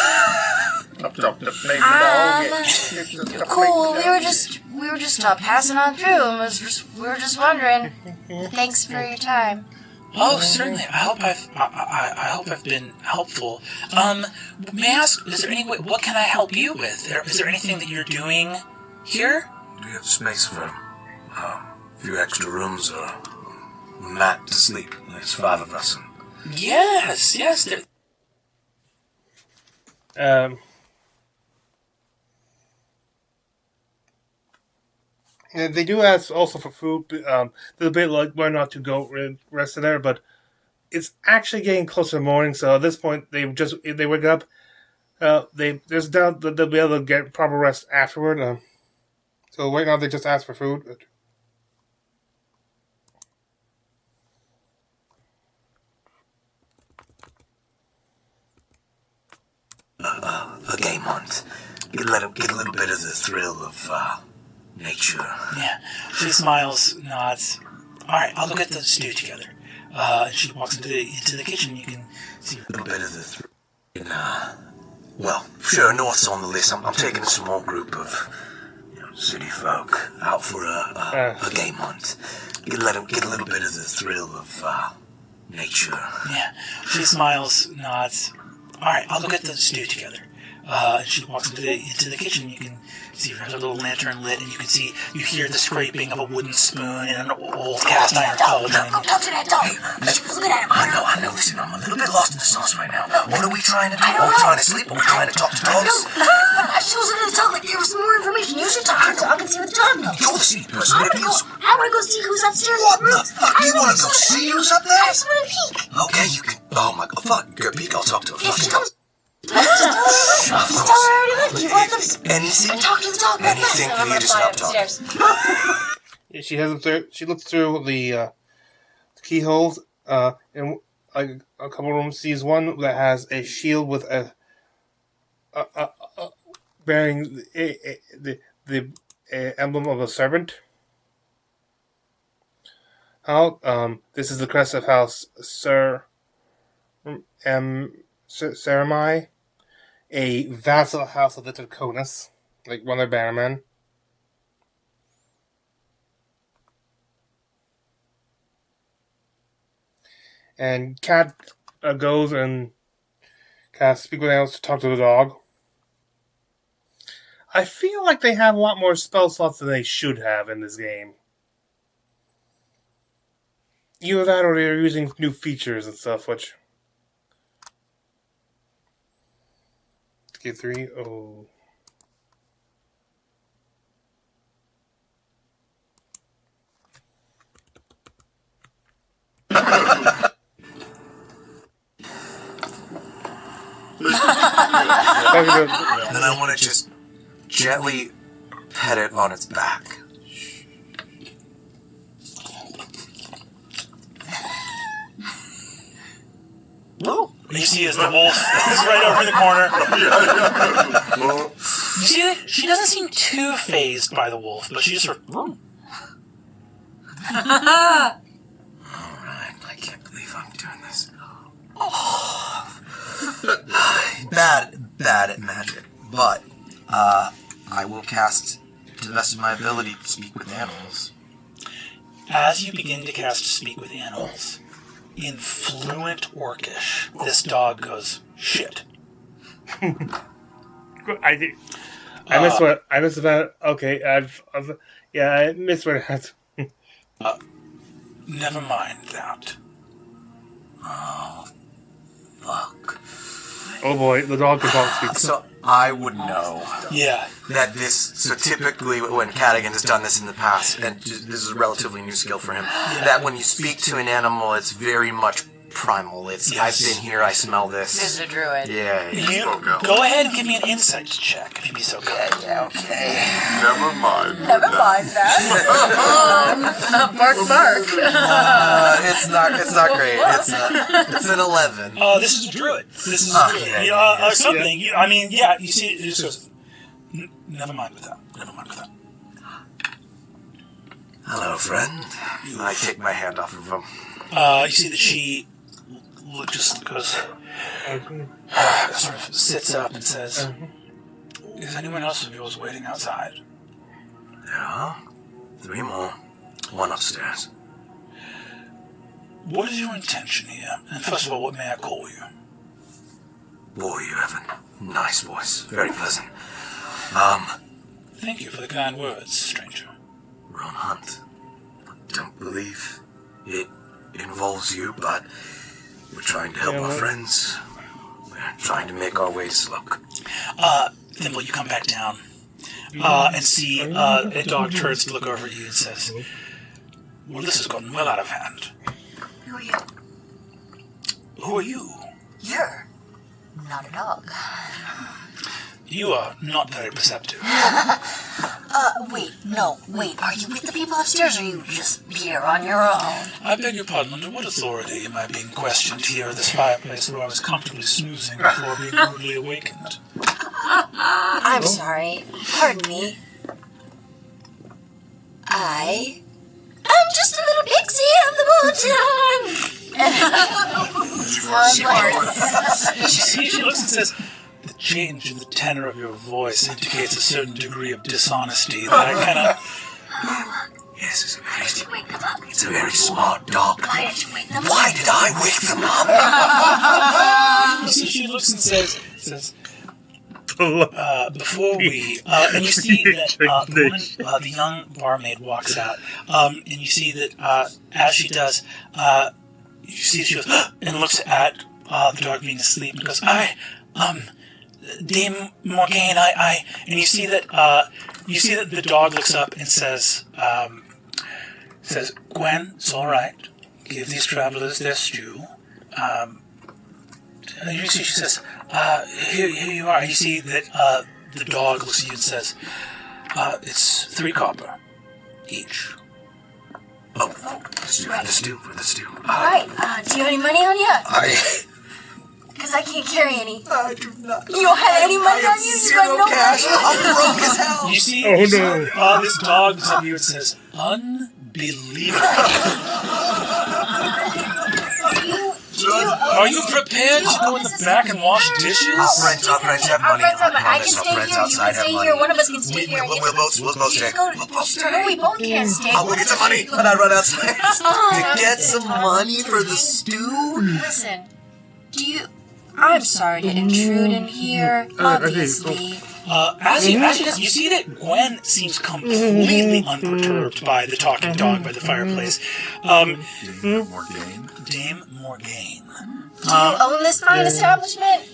Cool. We were just passing on through, and we were just wondering. Thanks for your time. Oh, certainly. I hope I've been helpful. May I ask? Is there any way? What can I help you with? Is there anything that you're doing here? Do you have space for a few extra rooms or a mat to sleep? There's 5 of us. Yes. And they do ask also for food. They're a bit like why not to go rest in there, but it's actually getting closer to morning. So at this point, if they wake up, there's doubt that they'll be able to get proper rest afterward. So right now they just ask for food. A game hunt. Get a little bit of the thrill of nature. Yeah. She smiles, nods. All right, I'll go get the stew together. She walks into the kitchen. You can see A little bit of the thrill. Well, sure, North's on the list. I'm taking a small group of city folk out for a game hunt. Get a little bit of the thrill of nature. Yeah. She smiles, nods. All right, I'll go get the stew together. She walks into the kitchen. You can see her little lantern lit, and you hear the scraping of a wooden spoon in an old cast iron cauldron. Go talk to that dog. Look at him. I know. Listen, I'm a little bit lost in the sauce right now. What are we trying to do? Are we trying to sleep? Are we trying to talk to dogs? She was looking at the dog like there was some more information. You should talk to the dog and see what the dog knows. You're the city person. I want to go see who's upstairs. What the fuck? You want to go see who's up there? I just want to peek. Okay, you can. Oh my god, fuck. Go peek. I'll talk to her. If she comes. Tell her I already left. You want them Anything? talk to the dog. Anything for you to stop talking. Yeah, she has them through. She looks through the keyholes, and like a couple rooms sees one that has a shield with a bearing the emblem of a serpent. This is the crest of House Saramai, a vassal house of the Draconis, like one of their bannermen. And Cat goes and casts speak with animals to talk to the dog. I feel like they have a lot more spell slots than they should have in this game. Either that or they're using new features and stuff, which... Get 3. Oh. And then I want to just gently pet it on its back. You see as the wolf is right over in the corner. You see that she doesn't seem too phased by the wolf, but she just sort of... Alright, I can't believe I'm doing this. Oh. Bad at magic, but I will cast to the best of my ability to speak with animals. As you begin to cast Speak with Animals, in fluent Orcish, this dog goes, shit. I missed what I missed about. Okay, I missed what it has. Never mind that. Oh, fuck. Oh boy, the dog can talk speak. So I would know. Yeah. That this. So typically, when Cadigan has done this in the past, and this is a relatively new skill for him, that when you speak to an animal, it's very much primal. It's I've been here, I smell this. This is a druid. Yeah. Go ahead and give me an insight check, if you'd be so kind. Yeah, okay. Never mind. Never mind that. Bark. It's not great. It's an 11. This is a druid. This is something. Yeah. You see, it just goes, never mind with that. Hello, friend. I take my hand off of him. You see that she just goes, sort of sits up and says, is anyone else of yours waiting outside? Yeah. 3 more. 1 upstairs. What is your intention here? And first of all, what may I call you? Boy, you have a nice voice. Very pleasant. Thank you for the kind words, stranger. We're on a hunt. Don't believe it involves you, but we're trying to help our friends. We're trying to make our way to Sloke. Thimble, you come back down and see a dog turns to look over at you and says, well, this has gotten well out of hand. Who are you? Who are you? You're not a dog. You are not very perceptive. Wait, are you with the people upstairs or are you just here on your own? I beg your pardon, under what authority am I being questioned here at this fireplace where I was comfortably snoozing before being rudely awakened? I'm sorry. Pardon me. I'm just a little pixie of the woods. She looks and says, the change in the tenor of your voice indicates a certain degree of dishonesty that I cannot... Yes, it's a very smart dog. Why did you wake them up? Why did I wake them up? So she looks and says before we... and you see that the young barmaid walks out, and you see that as she does, you see she goes, and looks at the dog being asleep and goes, Dame Morgaine, and you see that the dog looks up and says, Gwen, it's all right. Give these travelers their stew. You see, she says, here you are. You see that the dog looks at you and says, it's 3 copper each. Oh, the stew. Alright, do you have any money on you? Because I can't carry any. I do not. You don't have any money on you? You got no cash. money? I'm broke as hell. You see, this dog looks at you and says, unbelievable. Are you prepared to go in the back and wash dishes? Our friends have money. I can stay here. You can stay here. One of us can stay here. We'll both stay. No, we both can't stay. I'll go get some money. And I run outside to get some money for the stew. Listen, I'm sorry to intrude in here, obviously. As you see that Gwen seems completely unperturbed by the talking dog by the fireplace. Dame Morgaine. Do you own this fine establishment?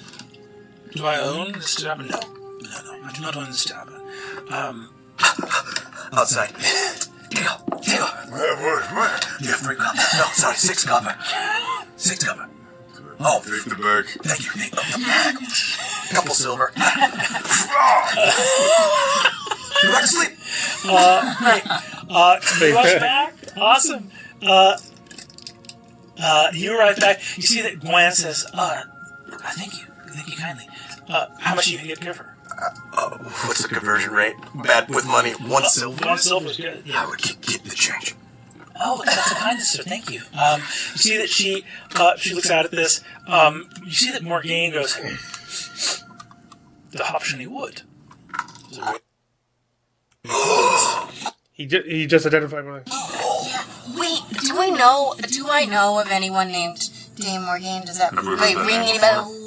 Do I own this establishment? No, I do not own this establishment. Outside. Theo. Where? You have 3 copper. No, sorry, 6 copper. 6 copper. Oh, Take the bag. Thank you. Couple silver. You back to sleep. You rush back. Awesome. You arrive back. You see that Gwen says, Thank you. Thank you kindly. How much do you think you'd give her? What's the conversion rate? Bad with money. 1 silver. 1 silver is good. Yeah. I would keep the change. Oh, that's the kindness, sir. Thank you. You see that she looks out at this. You see that Morgaine goes, the option he would. He just identified one. Wait, do I know of anyone named Dame Morgaine? Does that ring any bells?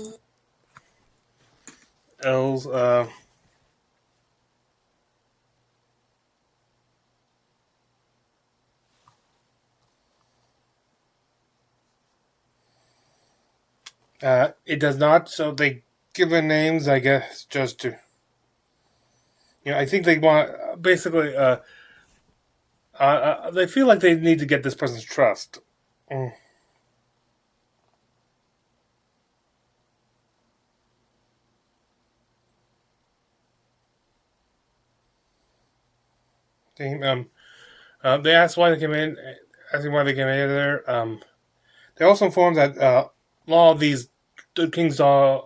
Elves, it does not, so they give their names, I guess, just to... I think they want, basically, they feel like they need to get this person's trust. They asked why they came in, asking why they came in there. They also informed that a lot of these the kings are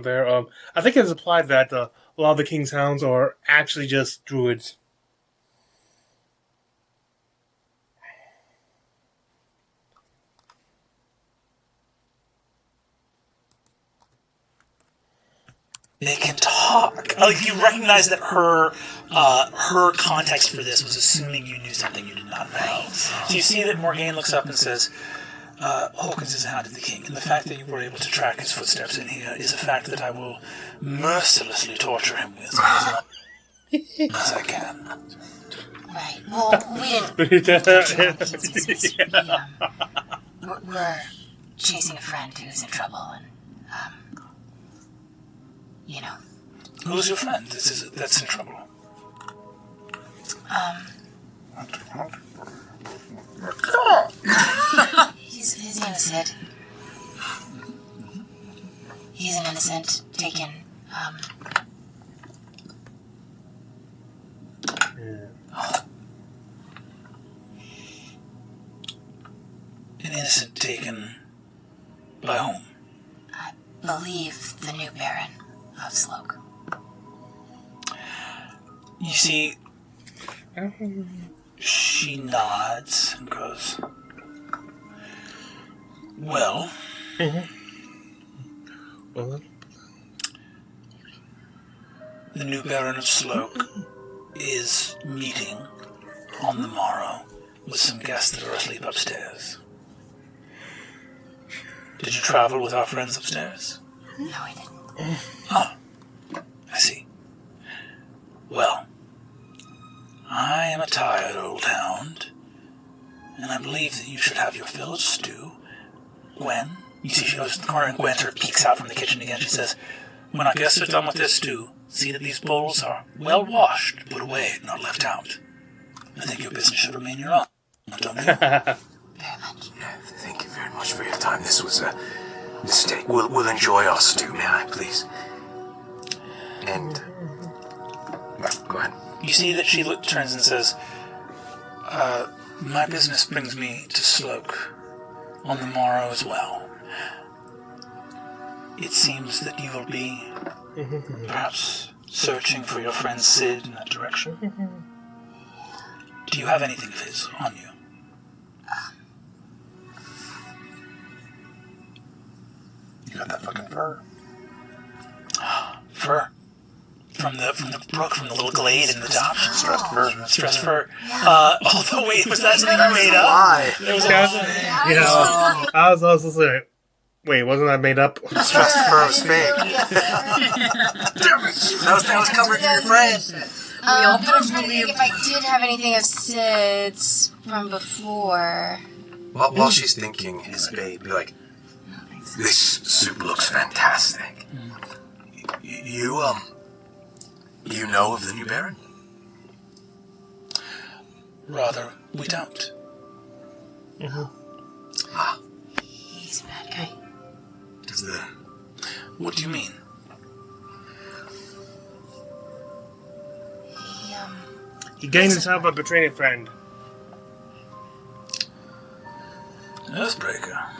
there. I think it's implied that a lot of the king's hounds are actually just druids. They can talk. Like, you recognize that her context for this was assuming you knew something you did not know. So you see that Morgaine looks up and says, Hawkins is a hound of the king, and the fact that you were able to track his footsteps in here is a fact that I will mercilessly torture him with as long as I can. Right. Well, we didn't. We're chasing a friend who's in trouble, and Who's your friend that's in trouble? His name is Sid. He's an innocent, taken, An innocent taken by whom? I believe the new Baron of Sloke. You see, she nods and goes, well, the new Baron of Sloke is meeting on the morrow with some guests that are asleep upstairs. Did you travel with our friends upstairs? No, I didn't. Oh, I see. Well, I am a tired old hound, and I believe that you should have your fill of stew. Gwen, you see she goes to the corner, and Gwen sort of peeks out from the kitchen again. She says, when our guests are done with their stew, see that these bowls are well washed, put away, not left out. I think your business should remain your own, don't you? Very much. Thank you very much for your time. This was a mistake. We'll enjoy our stew, may I, please? And... well, go ahead. You see that she turns and says, my business brings me to Sloke on the morrow as well. It seems that you will be perhaps searching for your friend Sid in that direction. Do you have anything of his on you? You got that fucking fur. Fur? From the brook, from the little glade in the top? Stressed fur. Stressed fur. Although, wait, was that something you made up? Why? It was I was also saying, wait, wasn't that made up? Stressed fur was fake. Damn it! That was covered for your friend. I'm trying to think if I did have anything of Sid's from before. While she's thinking, his babe be like, this soup looks fantastic. You know of the new Baron? Rather, we don't. Ah. He's a bad guy. What do you mean? He gained himself by betraying a friend. Earthbreaker.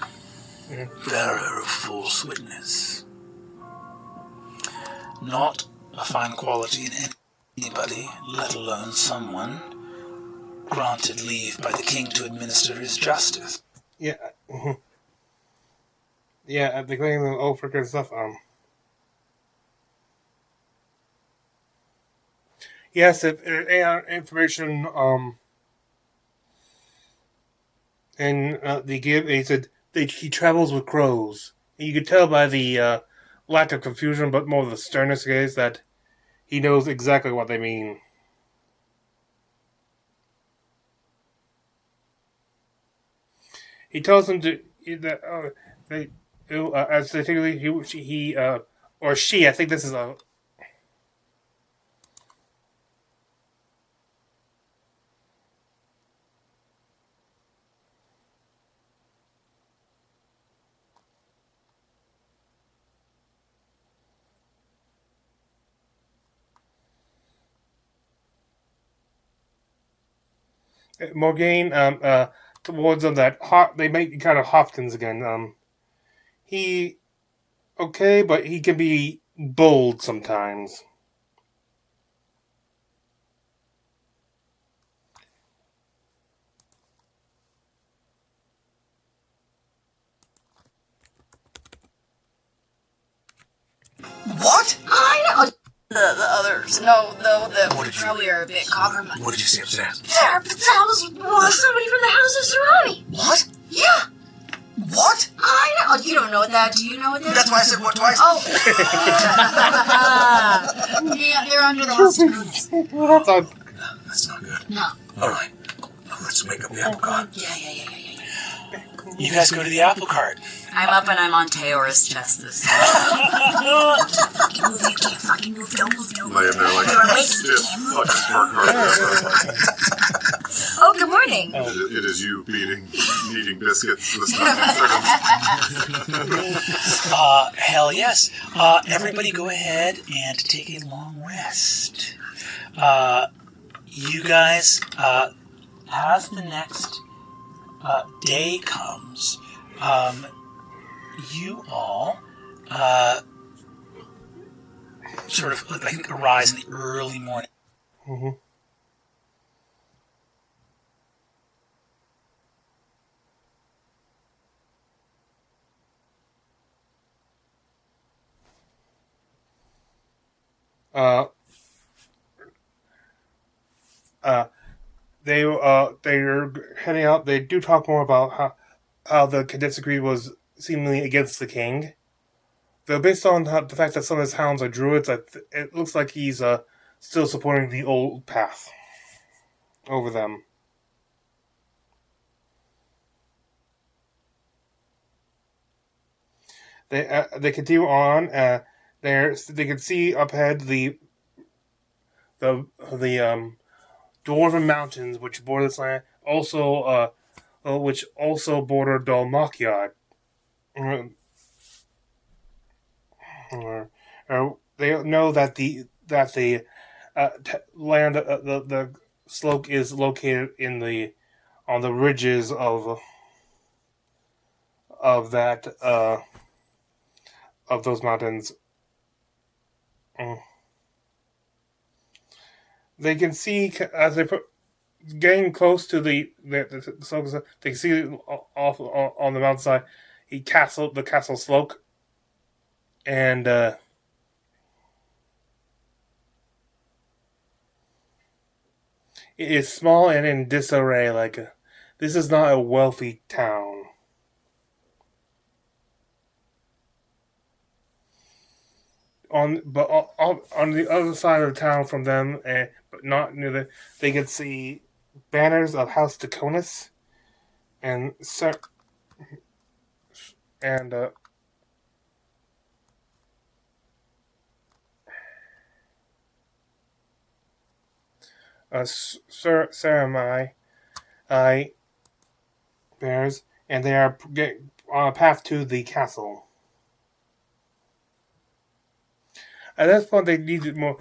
bearer of false witness. Not a fine quality in anybody, let alone someone granted leave by the king to administer his justice. Yeah. Yeah, they claim all freaking stuff. Yes, if information, and they give, he said he travels with crows. You could tell by the lack of confusion, but more of the sternness is that he knows exactly what they mean. He tells them to that as they think he or she. I think this is a. Morgaine, towards them that they make kind of Hopkins again. He okay, but he can be bold sometimes. What? I know. The others. No, though, What did you- probably are a bit compromised. What did you see upstairs? There, but that was somebody from the house of Cerami. What? Yeah, What? I know. You don't know that. Do you know what that is? That's why I said what twice. Oh. Yeah, they're under the house of Cerami. That's not good. No. All right. Let's make up the apple cart. Yeah. You guys go to the apple cart. I'm up and I'm on Teora's chest this time. Fucking move. You can't fucking move. Don't move. Laying there like You're a awake. stiff fucking spark heart. Oh, good morning. It is you eating biscuits this time instead of... Hell yes. Everybody go ahead and take a long rest. You guys, as the next day comes, you all sort of, I think, arise in the early morning. Mm-hmm. They're heading out. They do talk more about how the Cadets Decree was seemingly against the king. Though based on the fact that some of his hounds are druids, it looks like he's still supporting the old path over them. They continue on. They can see up ahead the Dwarven Mountains, which border this land, which also border Dalmakyard. They know that the land, the slope is located on the ridges of those mountains. They can see as they getting close to the slope. They can see off on the mountainside the castle slope, and it is small and in disarray. This is not a wealthy town. On the other side of the town from them, but not near they could see banners of House Daconis and Cerami bears, and they are on a path to the castle. At this point, they needed more.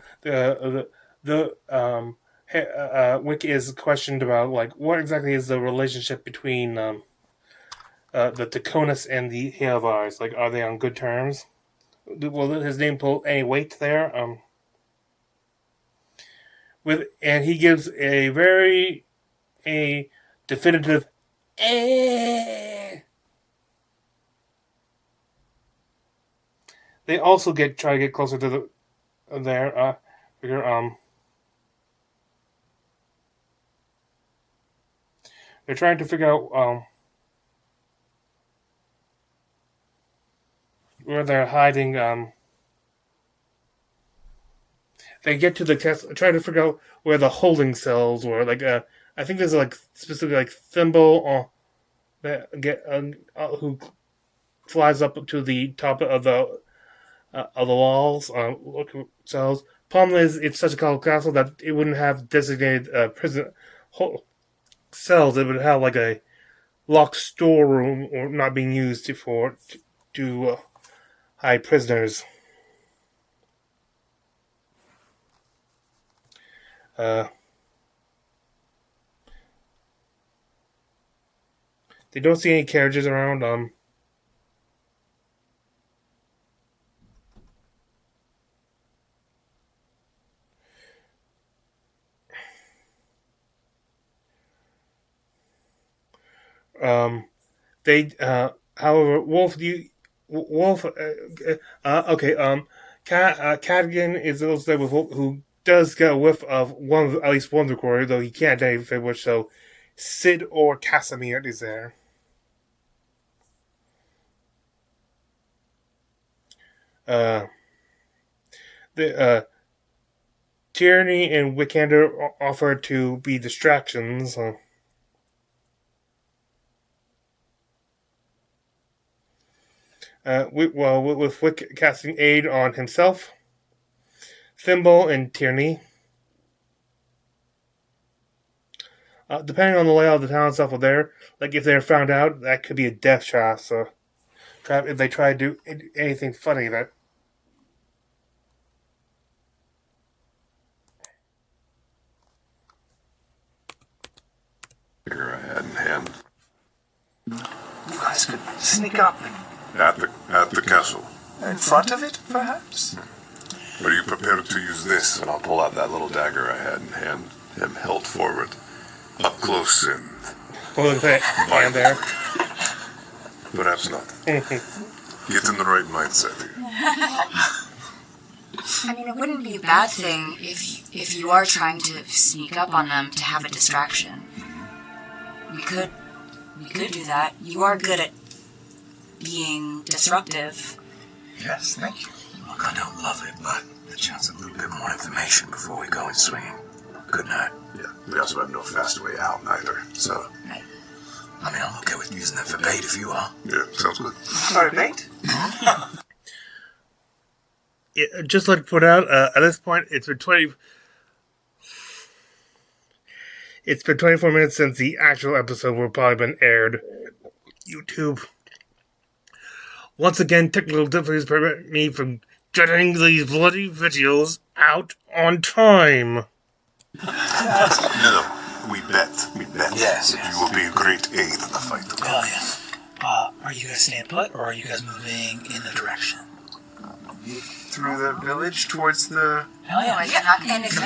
Wiki is questioned about what exactly is the relationship between the Taconis and the Hailvars. Like, are they on good terms? Will his name pull any weight there? And he gives a very definitive eh. They also try to get closer to there. They're trying to figure out where they're hiding. They get to the castle, try to figure out where the holding cells were. Like, I think there's like specifically like Thimble that who flies up to the top of the walls. Cells. Problem is, it's such a cold castle that it wouldn't have designated prison cells. It would have like a locked storeroom or not being used to hide prisoners. They don't see any carriages around. However, Wolf. Okay. Cadigan is illustrated with Wolf, who does get a whiff of at least one recorder, though he can't identify which. So, Sid or Casimir is there. Tyranny and Wickander offer to be distractions. With Wick casting aid on himself, Thimble and Tierney. Depending on the layout of the town itself, like if they're found out, that could be a death trap. So, if they try to do anything funny, that. Figure I had in hand. You guys could sneak up At the castle. in front of it, perhaps? Are you prepared to use this? And I'll pull out that little dagger I had in hand, him held forward, up close and... Look at that hand there. Perhaps not. Get in the right mindset here. I mean, it wouldn't be a bad thing if you are trying to sneak up on them to have a distraction. We could do that. You are good at being disruptive. Yes, thank you. Look, I don't love it, but the chance of a little bit more information before we go in swinging. Good night. Yeah, we also have no fast way out neither, so... Right. I mean, I'm okay with using that for bait if you are. Yeah, sounds good. Sorry, bait? Just like to put out, at this point, it's been 24 minutes since the actual episode will probably been aired. YouTube. Once again, technical difficulties prevent me from getting these bloody videos out on time. No, we bet. Yes. You will be a great aid in the fight. Oh, yeah. Are you guys staying put, or are you guys moving in the direction? Through the village towards the... Hell yeah. And if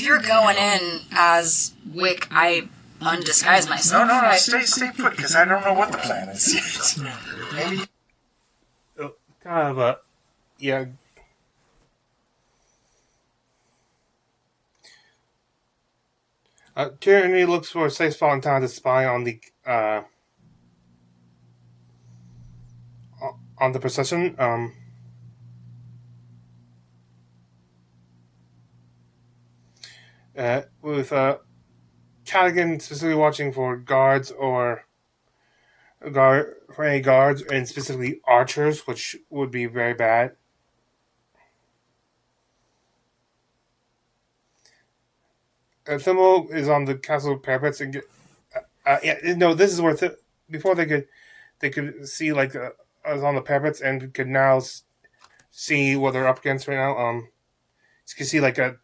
you're going in as Wick, I undisguise myself. No, right? stay put, because I don't know what the plan is yet. Maybe... Kind of yeah. Tyranny looks for a safe spot in town to spy on the procession. With Cadigan specifically watching for guards for any guards, and specifically archers, which would be very bad. Thimble is on the castle parapets and this is where before they could see like I was on the parapets and could now see what they're up against right now. You can see like at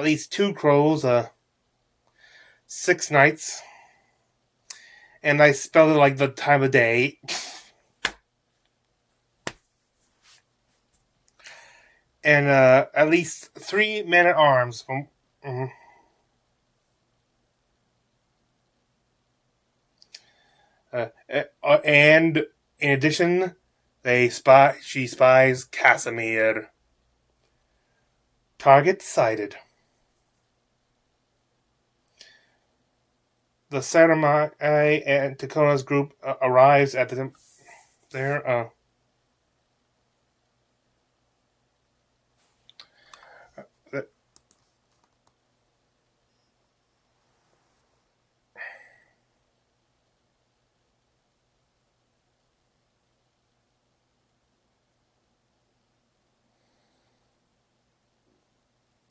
least 2 crows, 6 knights, and I spelled it like the time of day. And at least 3 men-at-arms. And in addition, she spies Casimir. Target sighted. The Samurai and Takona's group arrives at there.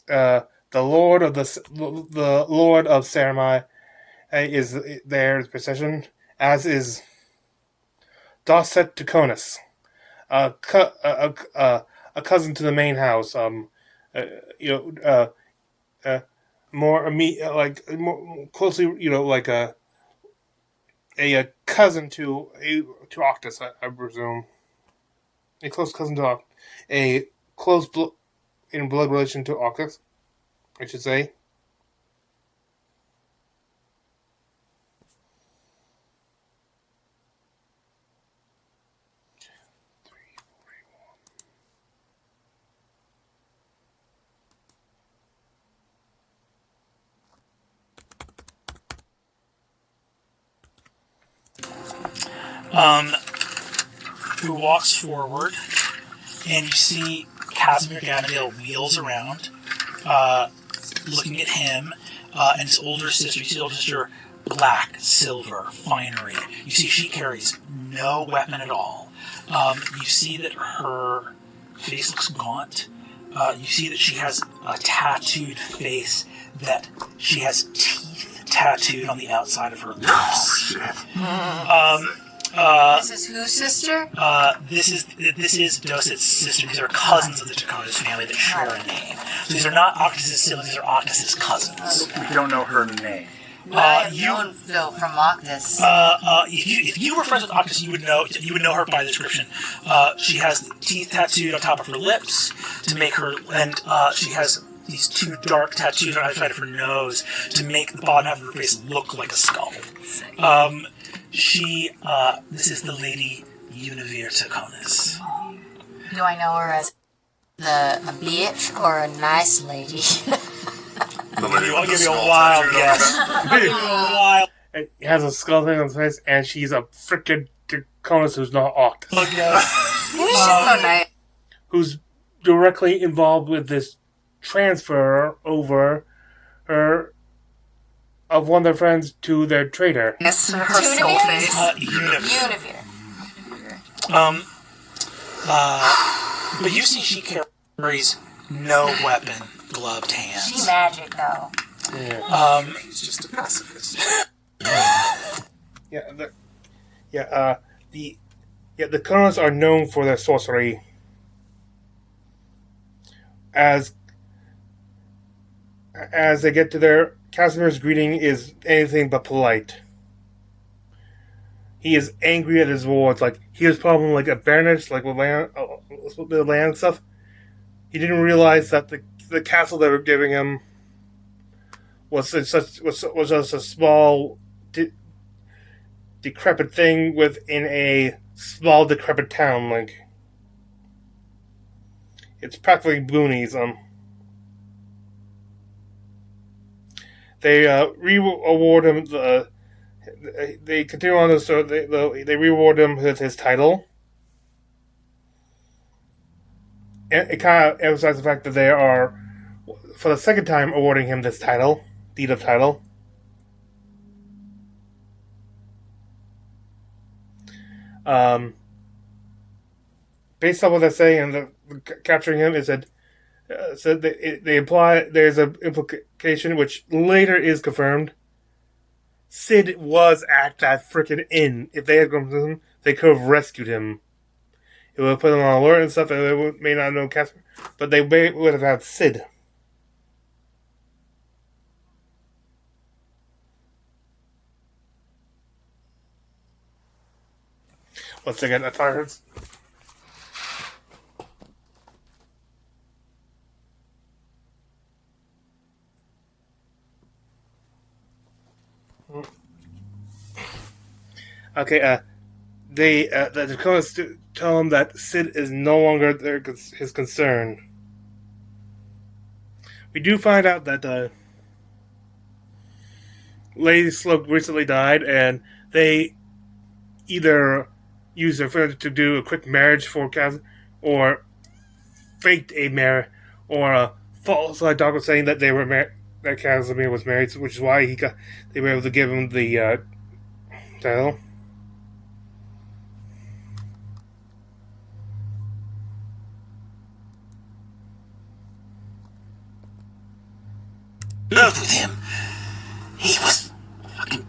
The Lord of Samurai is there in procession, as is Dosset Takonis, a cousin to the main house. More closely, like a cousin to Octus, I presume. A close cousin to a close in blood relation to Octus, I should say. Who walks forward, and you see Casimir Gamadale wheels around, looking at him, and his older sister. You see his older sister, black, silver, finery. You see she carries no weapon at all. You see that her face looks gaunt. You see that she has a tattooed face, that she has teeth tattooed on the outside of her lips. Oh, shit. This is whose sister? This is Doset's sister. These are cousins of the Takona's family that share a name. So these are not Octus's siblings, these are Octus's cousins. We don't know her name. Known though from Octus. If you were friends with Octus, you would know her by the description. She has teeth tattooed on top of her lips to make her, and she has these 2 dark tattoos on either side of her nose to make the bottom half of her face look like a skull. This is the Lady Univere Takonis. Do I know her as a bitch or a nice lady? I'll give you a wild guess. It has a skull thing on its face, and she's a frickin' Takonis who's not Octus. She's so nice. Who's directly involved with this transfer over her of one of their friends to their traitor. Yes, her skull face. Univere. But you see she carries no weapon, gloved hands. She magic though. He's just a pacifist. The Konos are known for their sorcery. As they get to their Casimir's greeting is anything but polite. He is angry at his wards, like he has problem like a baronage, like with land, with land and stuff. He didn't realize that the castle they were giving him was just a small, decrepit thing within a small, decrepit town. Like it's practically boonies. They reward him. They continue on this, so they reward him with his title. And it kind of emphasizes the fact that they are, for the second time, awarding him this title, deed of title. Based on what they're saying and capturing him, is that so they imply there's an implication which later is confirmed. Sid was at that frickin' inn. If they had gone to him, they could have rescued him. It would have put him on alert and stuff, and they may not know Casper, but they would have had Sid. Once again, that fires. Okay, the Dakotas tell him that Sid is no longer his concern. We do find out that Lady Slope recently died, and they either used their friend to do a quick marriage for Casimir, or faked a marriage, or false like Doc was saying that they were that Casimir was married, which is why they were able to give him the title. Lived with him. He was fucking.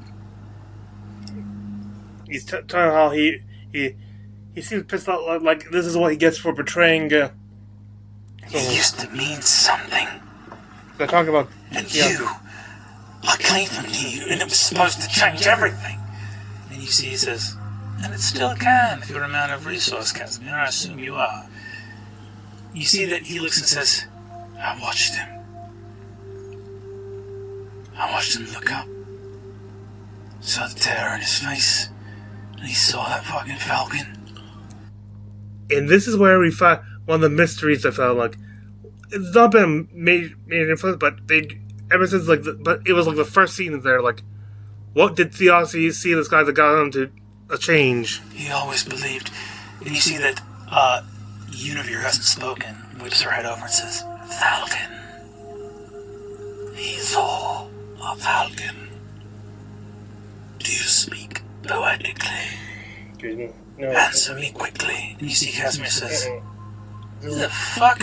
He's telling how he seems pissed off, like this is what he gets for betraying. He used to mean something. They're talking about. And you. I came from you, and it was supposed to change everything. And you see, he says, and it still can if you're a man of resource, Casimir. I assume you are. You see that he looks and says, I watched him. I watched him look up. Saw the terror in his face. And he saw that fucking falcon. And this is where we find one of the mysteries I felt like. It's not been a major influence, but they ever since but it was like the first scene there, like, what did Theosophy see in this guy that got him to a change? He always believed. And you see that Univere hasn't spoken, whips her head over and says, Falcon. He saw a falcon. Do you speak poetically? No. Answer me quickly. And you see Casimir says, the fuck?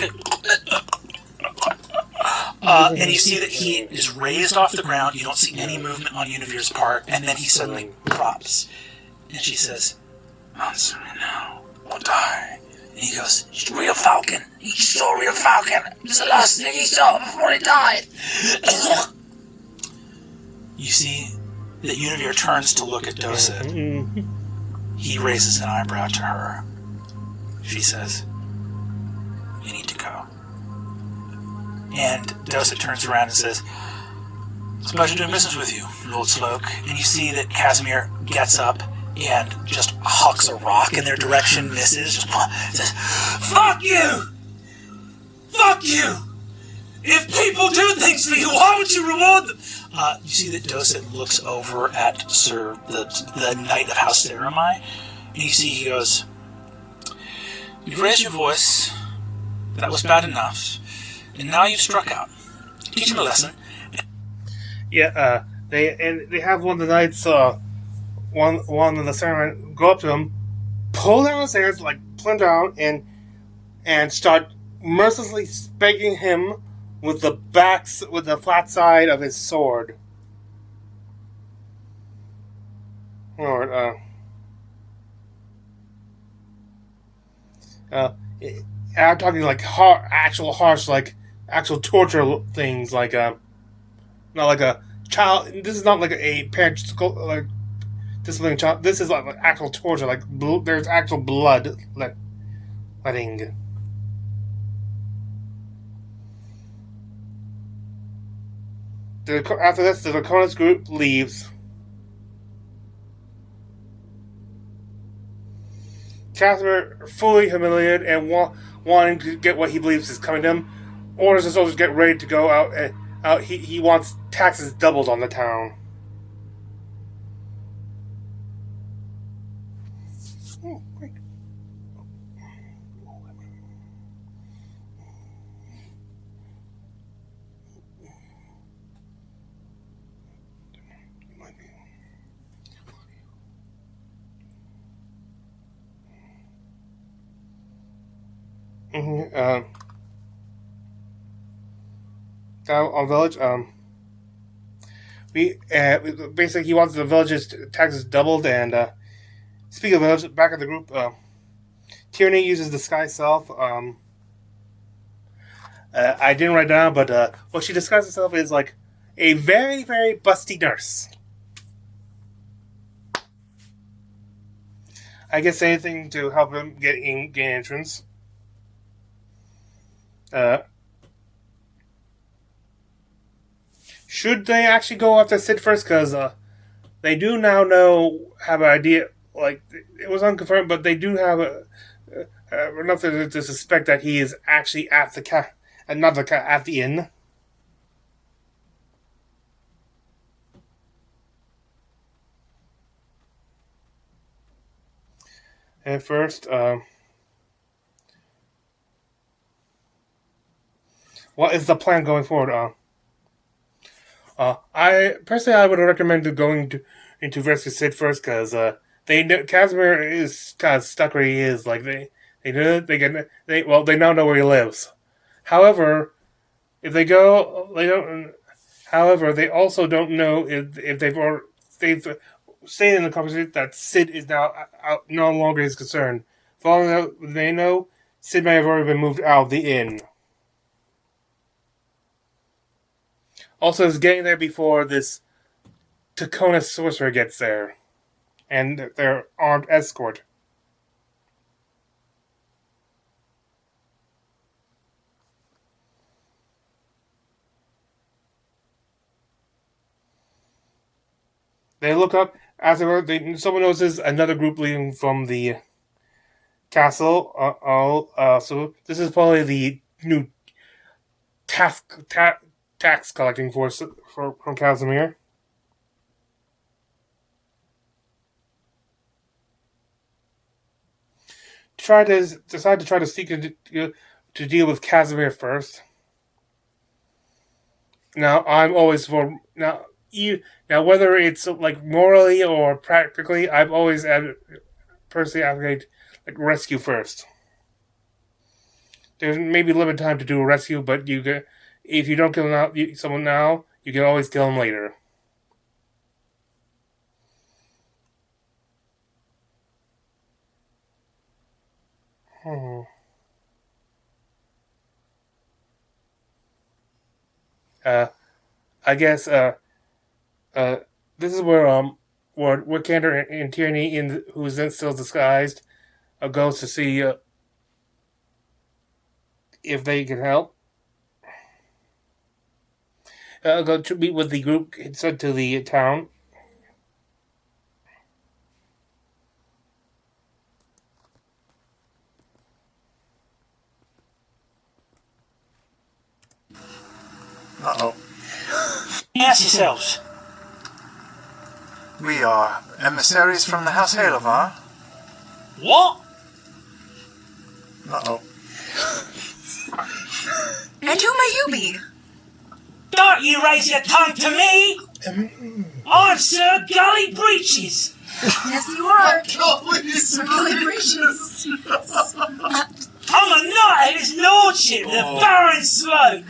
And you see that he is raised off the ground. You don't see any movement on Univire's part. And then he suddenly drops. And she says, answer me now, or die. And he goes, he's a real falcon. He saw a real falcon. It's the last thing he saw before he died. You see that Univere turns to look at Dosid. He raises an eyebrow to her. She says, you need to go. And Dosid turns around and says, it's a pleasure doing business with you, Lord Sloke. And you see that Casimir gets up and just hucks a rock in their direction, misses, just says, fuck you! Fuck you! If people do things for you, why would you reward them? You see that Dosid looks over at Sir, the Knight of House Saramai, and you see he goes, you've raised your voice, that was bad enough, and now you've struck out. Teach him a lesson. Yeah, they have one of the knights, one of the Saramai go up to him, pull down his hands, like pull him down, and start mercilessly spanking him with the flat side of his sword. Lord, I'm talking like actual harsh, like actual torture things, like not like a child. This is not like a parent like disciplining child. This is like actual torture. Like there's actual blood letting. After this, the Draconis group leaves. Casimir, fully humiliated and wanting to get what he believes is coming to him, orders the soldiers to get ready to go out. He wants taxes doubled on the town. Oh, great. Down on village, we basically he wants the village's taxes doubled. And speaking of village, back at the group, Tyranny uses disguise self. I didn't write down, but what she disguises herself is like a very, very busty nurse. I guess anything to help him gain entrance. Should they actually go after Sid first? Because they do now have an idea. Like, it was unconfirmed, but they do have enough to suspect that he is actually at at the inn. And first, what is the plan going forward? I would recommend going into rescue Sid first because Casimir is kind of stuck where he is. Like they now know where he lives. However, if they go, they don't. However, they also don't know if they've stated in the conversation that Sid is now no longer his concern. For all they know, Sid may have already been moved out of the inn. Also, it's getting there before this Tacona sorcerer gets there, and their armed escort. They look up. Someone notices another group leaving from the castle. So this is probably the new tax collecting force from Casimir. Decide to try to sneak into, to deal with Casimir first. Now I'm always for now. Whether it's like morally or practically, I've always personally advocate like rescue first. There's maybe limited time to do a rescue, but if you don't kill someone now, you can always kill them later. I guess this is where Wickander and Tierney, who's then still disguised, goes to see if they can help. Go to meet with the group sent to the town. Uh-oh. Ask yourselves. We are emissaries from the House Halovar. What? Uh-oh. And who may you be? Don't you raise your tongue to me! I'm Sir Gully Breeches! Yes, you are. Sir Gully Breeches. I'm a knight of his lordship, the Baron Slope!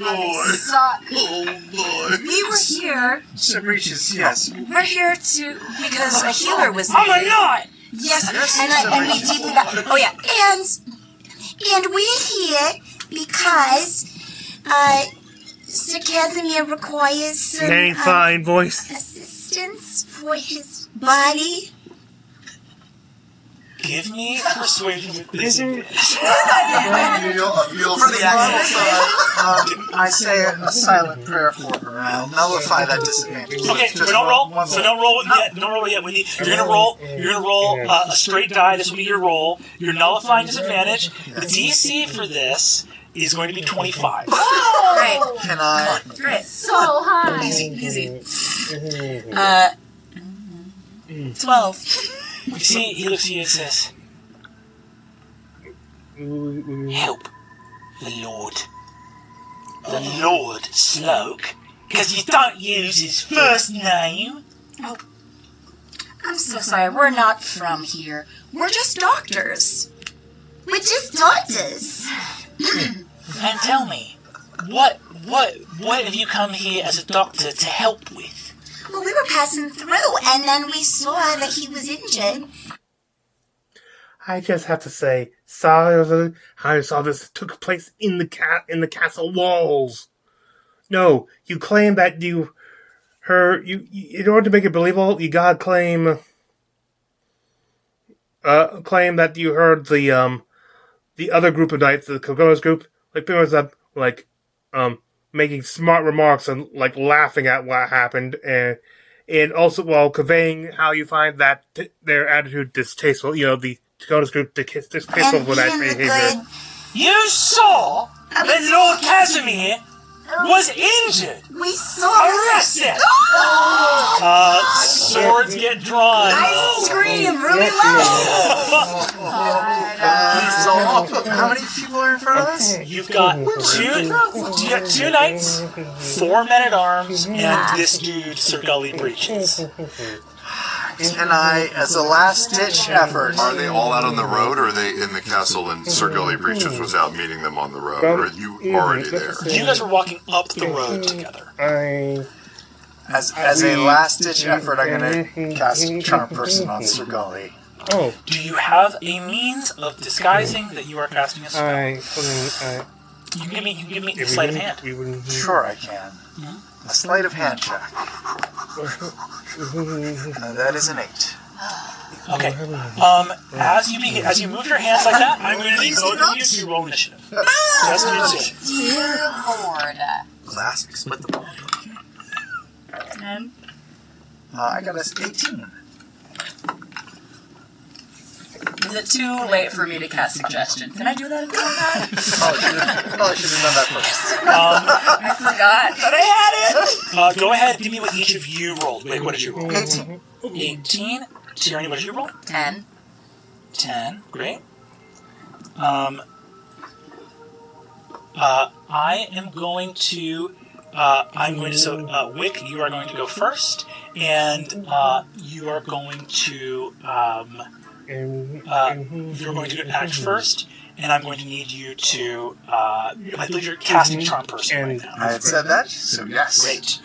We were here. Sir Breeches, yes. We're here because a healer was I'm a needed. knight! Yes, and we deeply value. Oh yeah, And we're here because Sir Casimir requires some Very fine voice. assistance for his body. Give me persuasion with this. For the accent. I say a silent prayer for her. I'll nullify that disadvantage. Okay, Just don't roll. one So more. don't roll yet. Don't roll yet. You're gonna roll. You're gonna roll a straight die. This will be your roll. Your nullifying disadvantage. The DC for this is going to be 25. great, Can I? great. So high. Easy. 12. You see, he looks at you and says, "Help the Lord. The Lord Sloke, because you don't use his first name." I'm so sorry. We're not from here. We're just doctors. We're just doctors. And tell me, what have you come here as a doctor to help with? Well, we were passing through, and then we saw that he was injured. I just have to say, how I saw this took place in the castle walls. No, you claim that you in order to make it believable, you gotta claim claim that you heard the other group of knights, the Kogonos group, like pretty much making smart remarks and like laughing at what happened, and also while conveying how you find that their attitude distasteful. You know, the Kogonos group distasteful for that behavior. You saw that Lord Casimir was injured. We saw Arrested. Swords get drawn. I scream really loud. So, how many people are in front of us? You've got two knights, 4 men-at-arms, and this dude, Sir Gully Breeches. And I, as a last-ditch effort... Are they all out on the road, or are they in the castle and Sir Gully Breeches was out meeting them on the road? Or are you already there? You guys were walking up the road together. As a last-ditch effort, I'm going to cast Charm Person on Sir Gully. Oh. Do you have a means of disguising that you are casting a spell? You can give me a sleight of hand. Sure, I can. A sleight of hand check. That is an 8. Okay. As you move your hands like that, I'm going to need both of you to roll initiative. Just initiative. Dear Lord. Classic. Split the ball. 10. I got us 18. Is it too late for me to cast suggestion? Can I do that in combat? Probably should have done that first. I forgot that I had it. Go ahead, give me what each of you rolled. Wait, what did you roll? 18. 18. Tyranny, what did you roll? 10. 10. Great. I am going to... So, Wick, you are going to go first, and you are going to... you're going to act first, and I'm going to need you to... I believe you're casting Charm Person right now. I had said that, so yes. Great.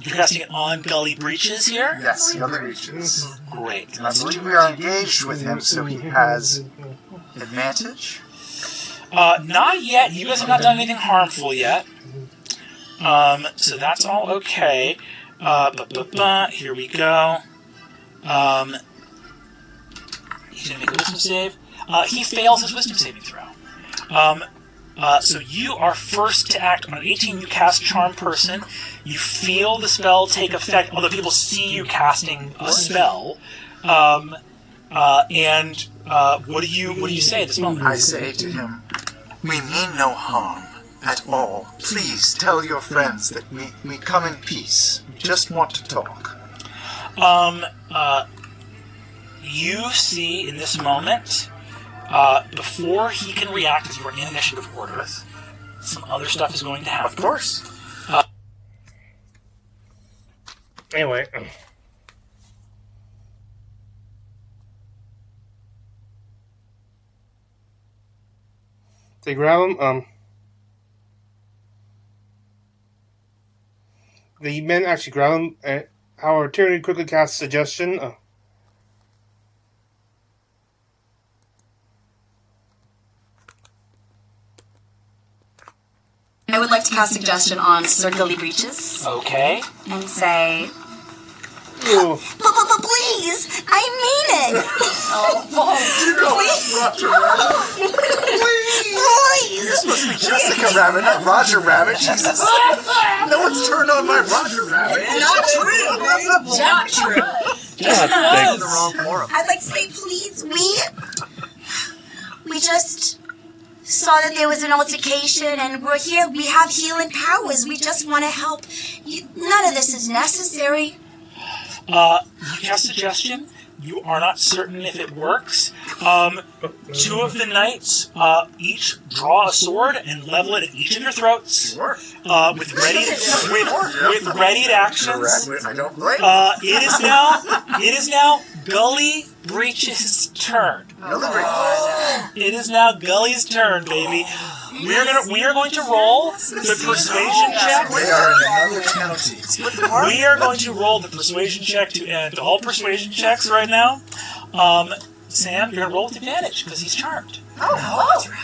You're casting it on Gully Breeches here? Yes, Gully Breeches. Great. And I believe we are engaged with him, so he has advantage. Not yet. You guys have not done anything harmful yet. So that's all okay. Here we go. He's going to make a wisdom save. He fails his wisdom saving throw. So you are first to act on an 18. You cast Charm Person. You feel the spell take effect, although people see you casting a spell. What do you say at this moment? I say to him, we mean no harm at all. Please tell your friends that we come in peace. We just want to talk. You see in this moment, before he can react, as you are in initiative order, some other stuff is going to happen. Of course. Anyway. They grab him. The men actually grab him. Our tyranny quickly casts suggestion. I would like to cast suggestion on Sir Gully Breeches. Okay. And say... Ew. Please! I mean it! Please! You're supposed to be Jessica Rabbit, not Roger Rabbit. Jesus. No one's turned on my Roger Rabbit. Not true! Not true. In the wrong forum. I'd like to say, please, we just saw that there was an altercation, and we're here. We have healing powers. We just want to help. None of this is necessary. You cast suggestion. You are not certain if it works. Two of the knights each draw a sword and level it at each of your throats. With readied actions. I don't blame It is now Gully Breeches' turn. It is now Gully's turn, baby. We are going to roll the persuasion check. We are in another county. We are going to roll the persuasion check to end all persuasion checks right now. Sam, you're going to roll with advantage because he's charmed. You're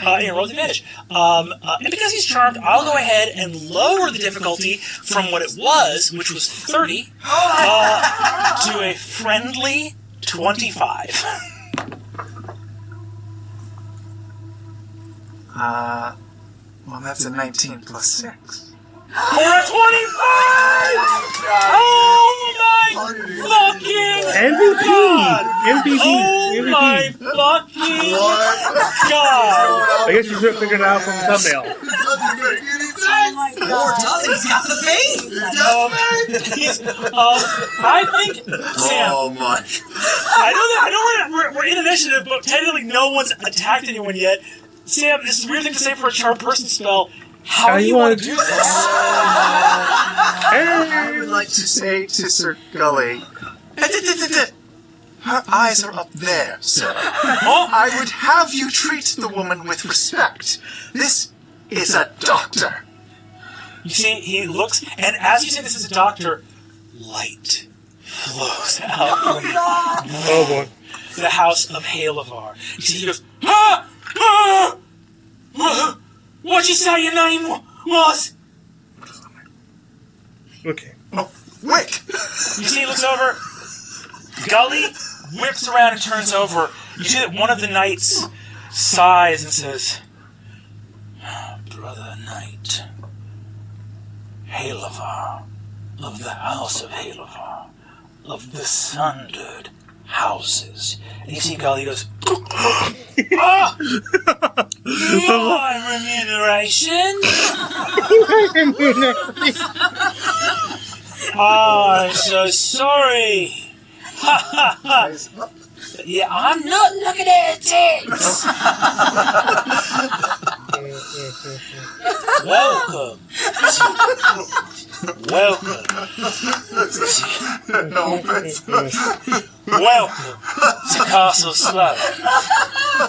going to roll with advantage. And because he's charmed, I'll go ahead and lower the difficulty from what it was, which was 30, to a friendly 25. Well, that's a 19 plus 6. For a 25! Oh my fucking MVP! God! MVP! Oh my fucking God! I guess you should have figured it out from the thumbnail. Or doesn't. He's got the vein. I think, Sam, Oh my. I know we're in initiative, but technically no one's attacked anyone yet. Sam, this is a weird thing to say for a charmed person spell. How do you want to do this? I would like to say to Sir Gully, her eyes are up there, sir. I would have you treat the woman with respect. This is a doctor. You see, he looks, and as you say this is a doctor, light flows out from the house of Halavar. You see, he goes, what'd you say your name was? Okay. Oh, Wick! You see, he looks over, Gully whips around and turns over. You see that one of the knights sighs and says, Brother Knight, Halavar, of the house of Halavar, of the sundered houses. And you see Gully goes, my remuneration? I'm so sorry. Yeah, I'm not looking at tits. Welcome. Welcome to Castle Slough.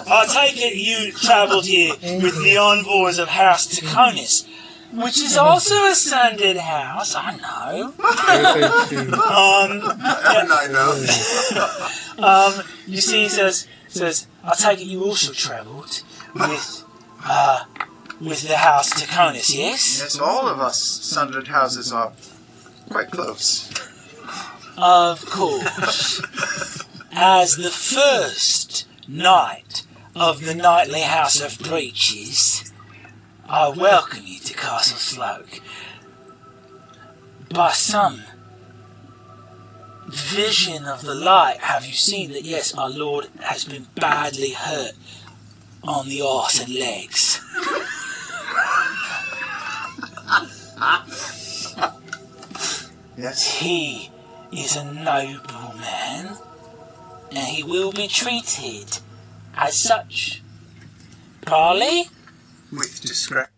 I take it you travelled here with the envoys of House Taconis, which is also a sundered house, I know. You see, he says, I take it you also travelled with the House Taconis, yes? Yes, all of us sundered houses are quite close. Of course. As the first knight of the Knightly House of Breeches, I welcome you to Castle Slough. By some vision of the light, have you seen that, yes, our Lord has been badly hurt on the arse and legs? Yes. He is a noble man, and he will be treated as such. Parley? With discretion.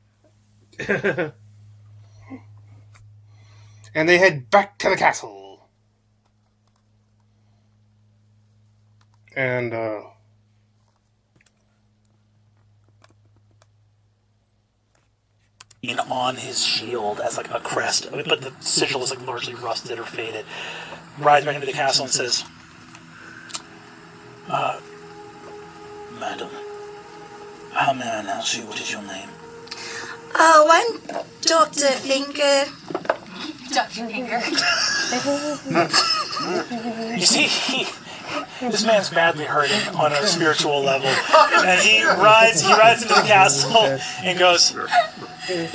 And they head back to the castle. And, on his shield as like a crest, but the sigil is like largely rusted or faded, rides back into the castle and says, Madam, how may I announce you? What is your name? I'm Dr. Finger. Dr. Finger. You see, this man's badly hurting on a spiritual level, and he rides into the castle and goes,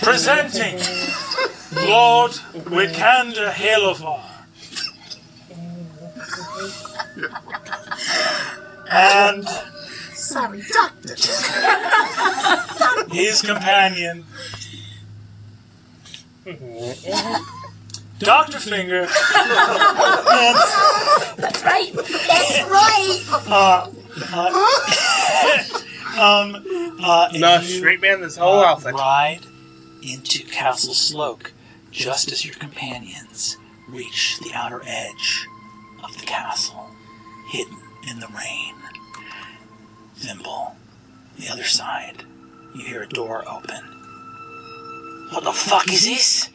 presenting Lord Wikander Halavar. And Sorry, Doctor. his companion, Dr. Finger. That's right. That's right. no, straight man, this whole outfit. Ride into Castle Slough just as your companions reach the outer edge of the castle, hidden in the rain. Thimble, the other side, you hear a door open. What the fuck is this?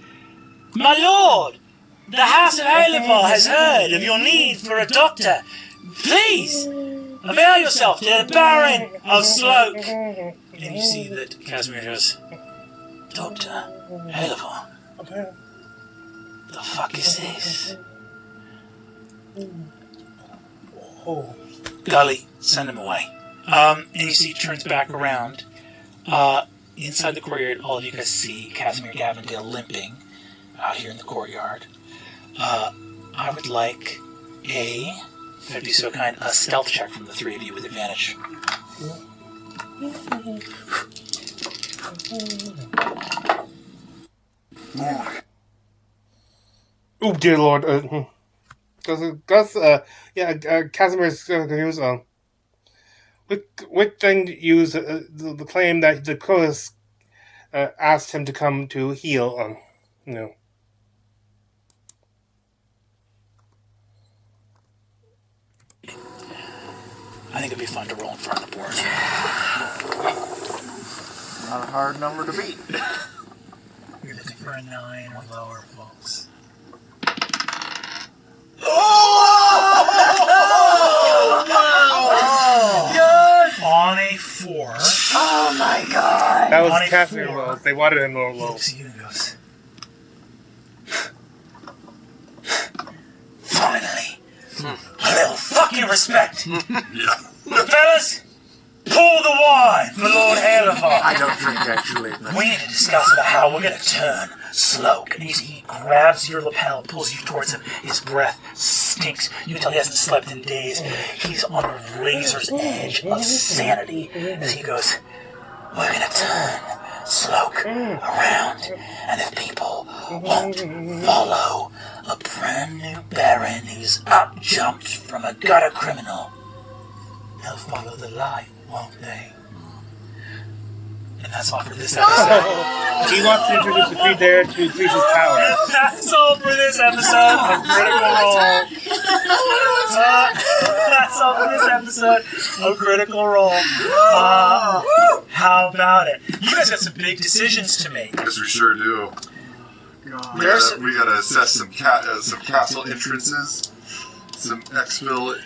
My lord! The House of Halavar has heard of your need for a doctor. Please, avail yourself to the Baron of Slough. And you see that Casimir goes, Doctor Halavar, the fuck is this? Gully, send him away. And you see he turns back around. inside the courtyard, all of you guys see Casimir Gavendale limping out here in the courtyard. I would like if I'd be so kind, a stealth check from the three of you with advantage. Oh dear Lord! Casimir's confused. Which then use the claim that the Chorus asked him to come to heal. I think it'd be fun to roll in front of the board. Not a hard number to beat. You're looking for a 9 or lower, folks. On a 4. Oh my god! That was Casimir rolls. They wanted him low. Looks at you and goes, finally, a little fucking respect. Yeah. Fellas, pour the wine for Lord Halifar. I don't drink, actually. We need to discuss about how we're going to turn Sloke. And he grabs your lapel, pulls you towards him. His breath stinks. You can tell he hasn't slept in days. He's on a razor's edge of sanity as he goes, we're going to turn Sloke around. And if people won't follow a brand new baron who's up-jumped from a gutter criminal, they'll follow the light, won't they? And that's all for this episode. He wants to introduce the Creed there to increase his power. That's all for this episode of Critical Role. That's all for this episode of Critical Role. How about it? You guys got some big decisions to make. Yes, we sure do. We gotta assess some castle entrances, some exfil.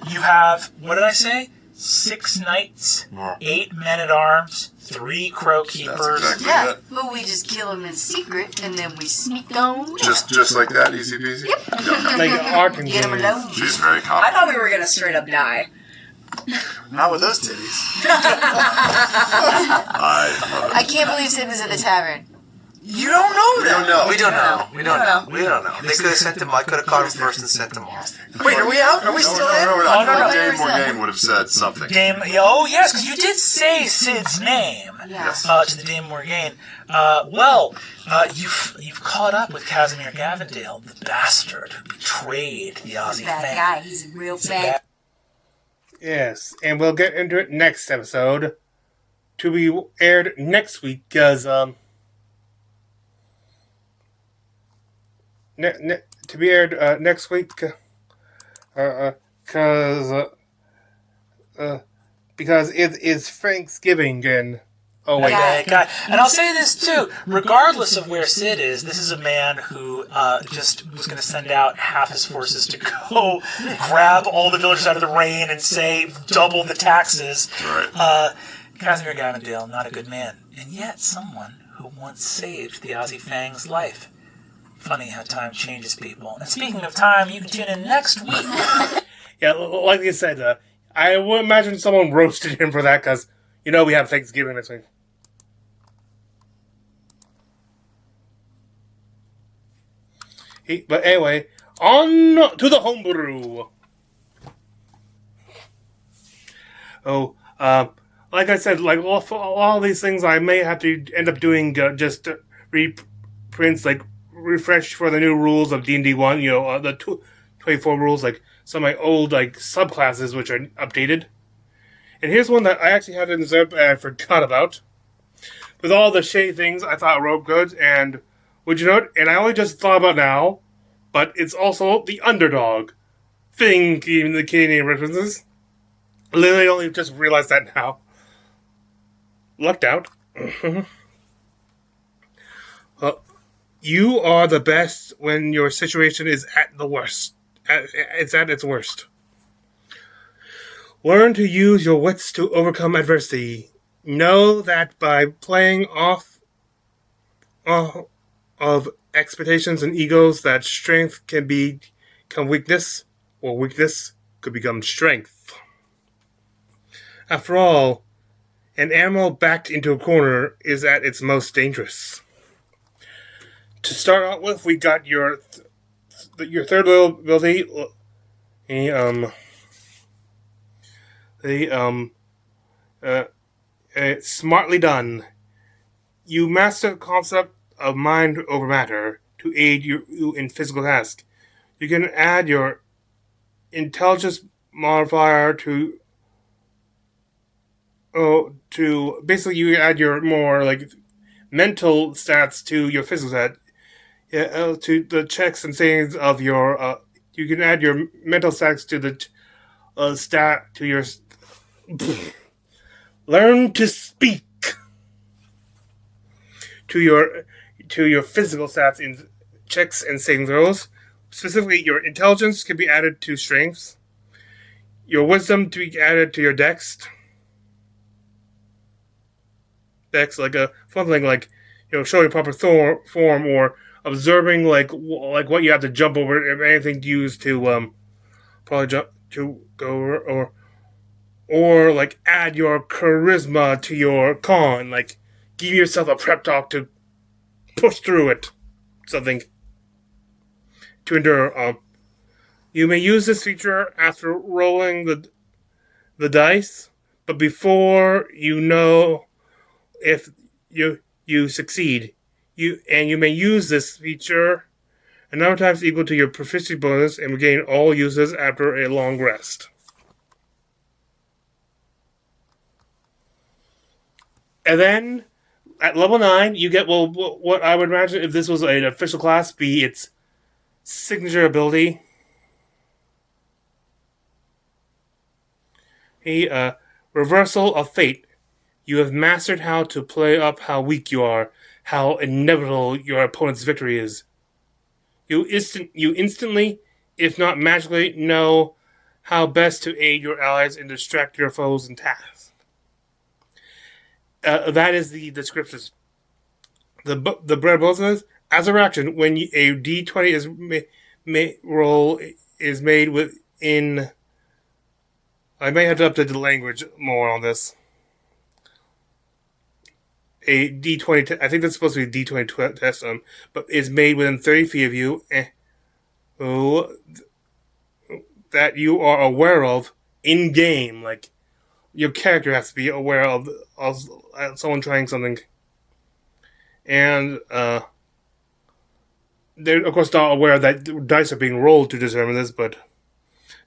You have, what did I say? 6 knights, 8 men-at-arms, 3 crow keepers. That's exactly Yeah, it. but we just kill him in secret and then we sneak on. Just like that, easy peasy. Yep. Like art and Get him games. alone. She's very I confident. thought we were gonna straight up die. Not with those titties. I love it. I can't believe Sid was at the tavern. You don't know that. We don't know. We don't know. They could have sent him. I could have caught him first and sent him off. Wait, are we out? Are we still in? No. no. Dame Morgaine would have said something. Yes, because you did say Sid's name Yes. to the Dame Morgaine. You've caught up with Casimir Gavendale, the bastard who betrayed the Aussie Bad fam. guy. He's a real bad. Yes, and we'll get into it next episode. To be aired next week, because, to be aired next week, because it is Thanksgiving and God. And I'll say this too, regardless of where Sid is, this is a man who just was going to send out half his forces to go grab all the villagers out of the rain and say double the taxes. Right. Casimir Gavendale, not a good man, and yet someone who once saved the Aussie Fang's life. Funny how time changes people. And speaking of time, you can tune in next week. Yeah, like you said, I would imagine someone roasted him for that, because, we have Thanksgiving next week. But anyway, on to the homebrew. Like I said, like all these things, I may have to end up doing just reprints, like refresh for the new rules of D&D ONE. The 24 rules, like some of my old like subclasses which are updated. And here's one that I actually had in Zip and I forgot about. With all the shady things, I thought Rogue good, and would you know it? And I only just thought about now, but it's also the underdog thing in the Canadian references. Literally only just realized that now. Lucked out. You are the best when your situation is at the worst. It's at its worst. Learn to use your wits to overcome adversity. Know that by playing off of expectations and egos, that strength can become weakness, or weakness could become strength. After all, An animal backed into a corner is at its most dangerous. To start out with, we got your third ability. Smartly done. You master the concept of mind over matter to aid you in physical tasks. You can add your intelligence modifier to basically you add your more like mental stats to your physical stat. To the checks and sayings of your you can add your mental stats to the stat to your learn to speak to your physical stats in checks and saving throws. Specifically, your intelligence can be added to strengths. Your wisdom to be added to your dex. Dex, like a fun thing, like showing proper form or observing like what you have to jump over, if anything to use to probably jump to go over, or like add your charisma to your con, like give yourself a prep talk to push through it, something to endure. You may use this feature after rolling the dice, but before you know if you succeed. You may use this feature a number of times equal to your proficiency bonus and regain all uses after a long rest. And then at level 9, you get what I would imagine if this was an official class be its signature ability. Reversal of Fate. You have mastered how to play up how weak you are, how inevitable your opponent's victory is. You instantly, if not magically, know how best to aid your allies and distract your foes in tasks. That is the descriptions. The bread bonus as a reaction when a D20 is made within. I may have to update the language more on this. A D20, I think that's supposed to be a D20 test, but is made within 30 feet of you, that you are aware of in game. Like your character has to be aware of someone trying something, and they're of course not aware that dice are being rolled to determine this, but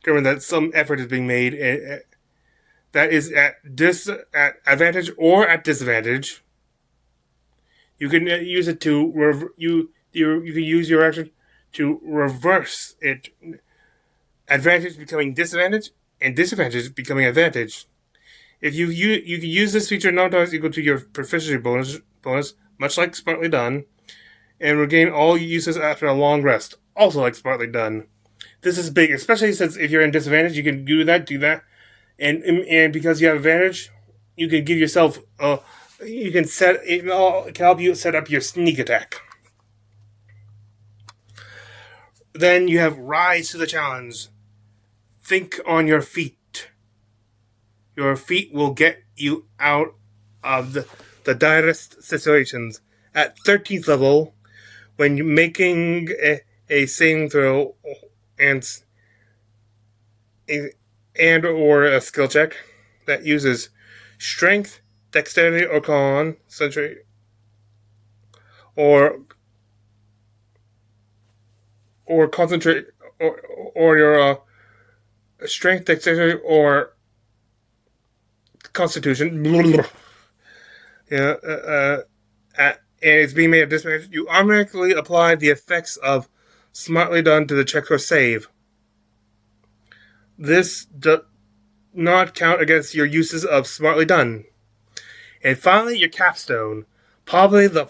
determine that some effort is being made that is at advantage or at disadvantage. You can use it to you can use your action to reverse it. Advantage becoming disadvantage, and disadvantage becoming advantage. If you can use this feature sometimes equal to your proficiency bonus, much like Smartly Done, and regain all uses after a long rest, also like Smartly Done. This is big, especially since if you're in disadvantage, you can do that, and because you have advantage, you can give yourself you can it can help you set up your sneak attack. Then you have Rise to the Challenge. Think on your feet. Your feet will get you out of the direst situations. At 13th level, when you're making a saving throw and or a skill check that uses strength, dexterity, or con, century, or concentrate, or your strength, dexterity, or constitution. And it's being made at disadvantage. You automatically apply the effects of Smartly Done to the check or save. This does not count against your uses of Smartly Done. And finally, your capstone. Probably the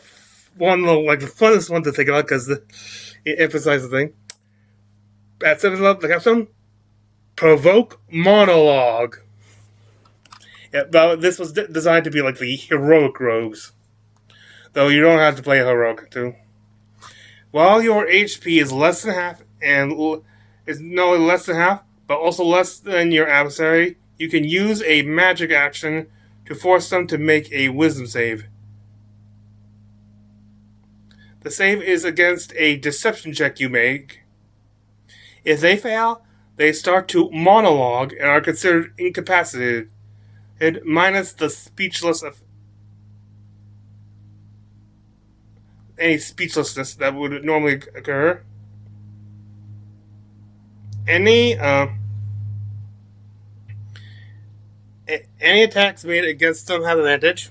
funnest one to think about because it emphasizes the thing. At 7th level, the capstone, Provoke Monologue. Yeah, but this was designed to be like the heroic rogues. Though you don't have to play heroic too. While your HP is less than half, and is not only less than half, but also less than your adversary, you can use a magic action to force them to make a wisdom save. The save is against a deception check you make. If they fail, they start to monologue and are considered incapacitated, minus the speechless of any speechlessness that would normally occur. Any attacks made against them have advantage.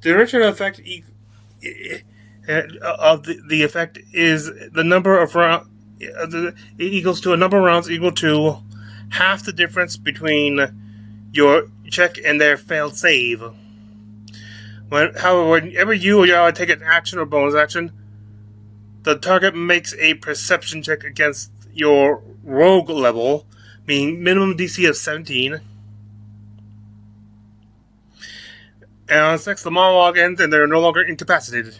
The duration of effect the effect is the number of rounds. It equals to a number of rounds equal to half the difference between your check and their failed save. However, whenever you or your ally take an action or bonus action, the target makes a perception check against your rogue level, meaning minimum DC of 17. And on 6, the monologue ends and they're no longer incapacitated.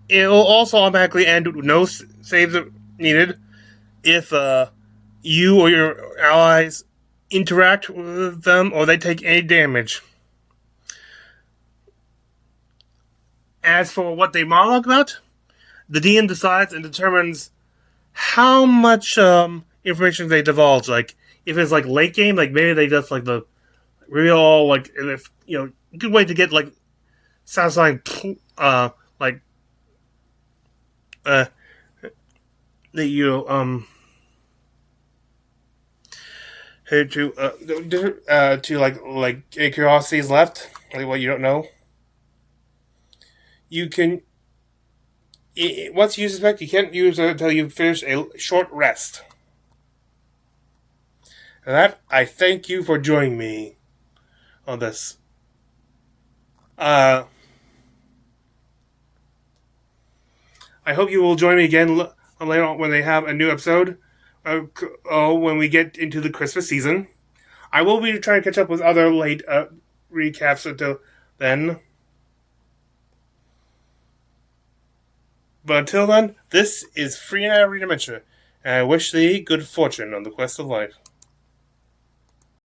It will also automatically end with no saves needed if you or your allies interact with them or they take any damage. As for what they monologue about, the DM decides and determines how much information they divulge. Like, if it's like late game, like maybe they just like the real, like, and if, you know, good way to get like satisfying, like, that you to like curiosities left, like what you don't know. You can once you suspect, you can't use it until you finish a short rest. And that, I thank you for joining me on this. I hope you will join me again later on when they have a new episode. When we get into the Christmas season, I will be trying to catch up with other late recaps until then. But until then, this is Free and Dimension, and I wish thee good fortune on the quest of life.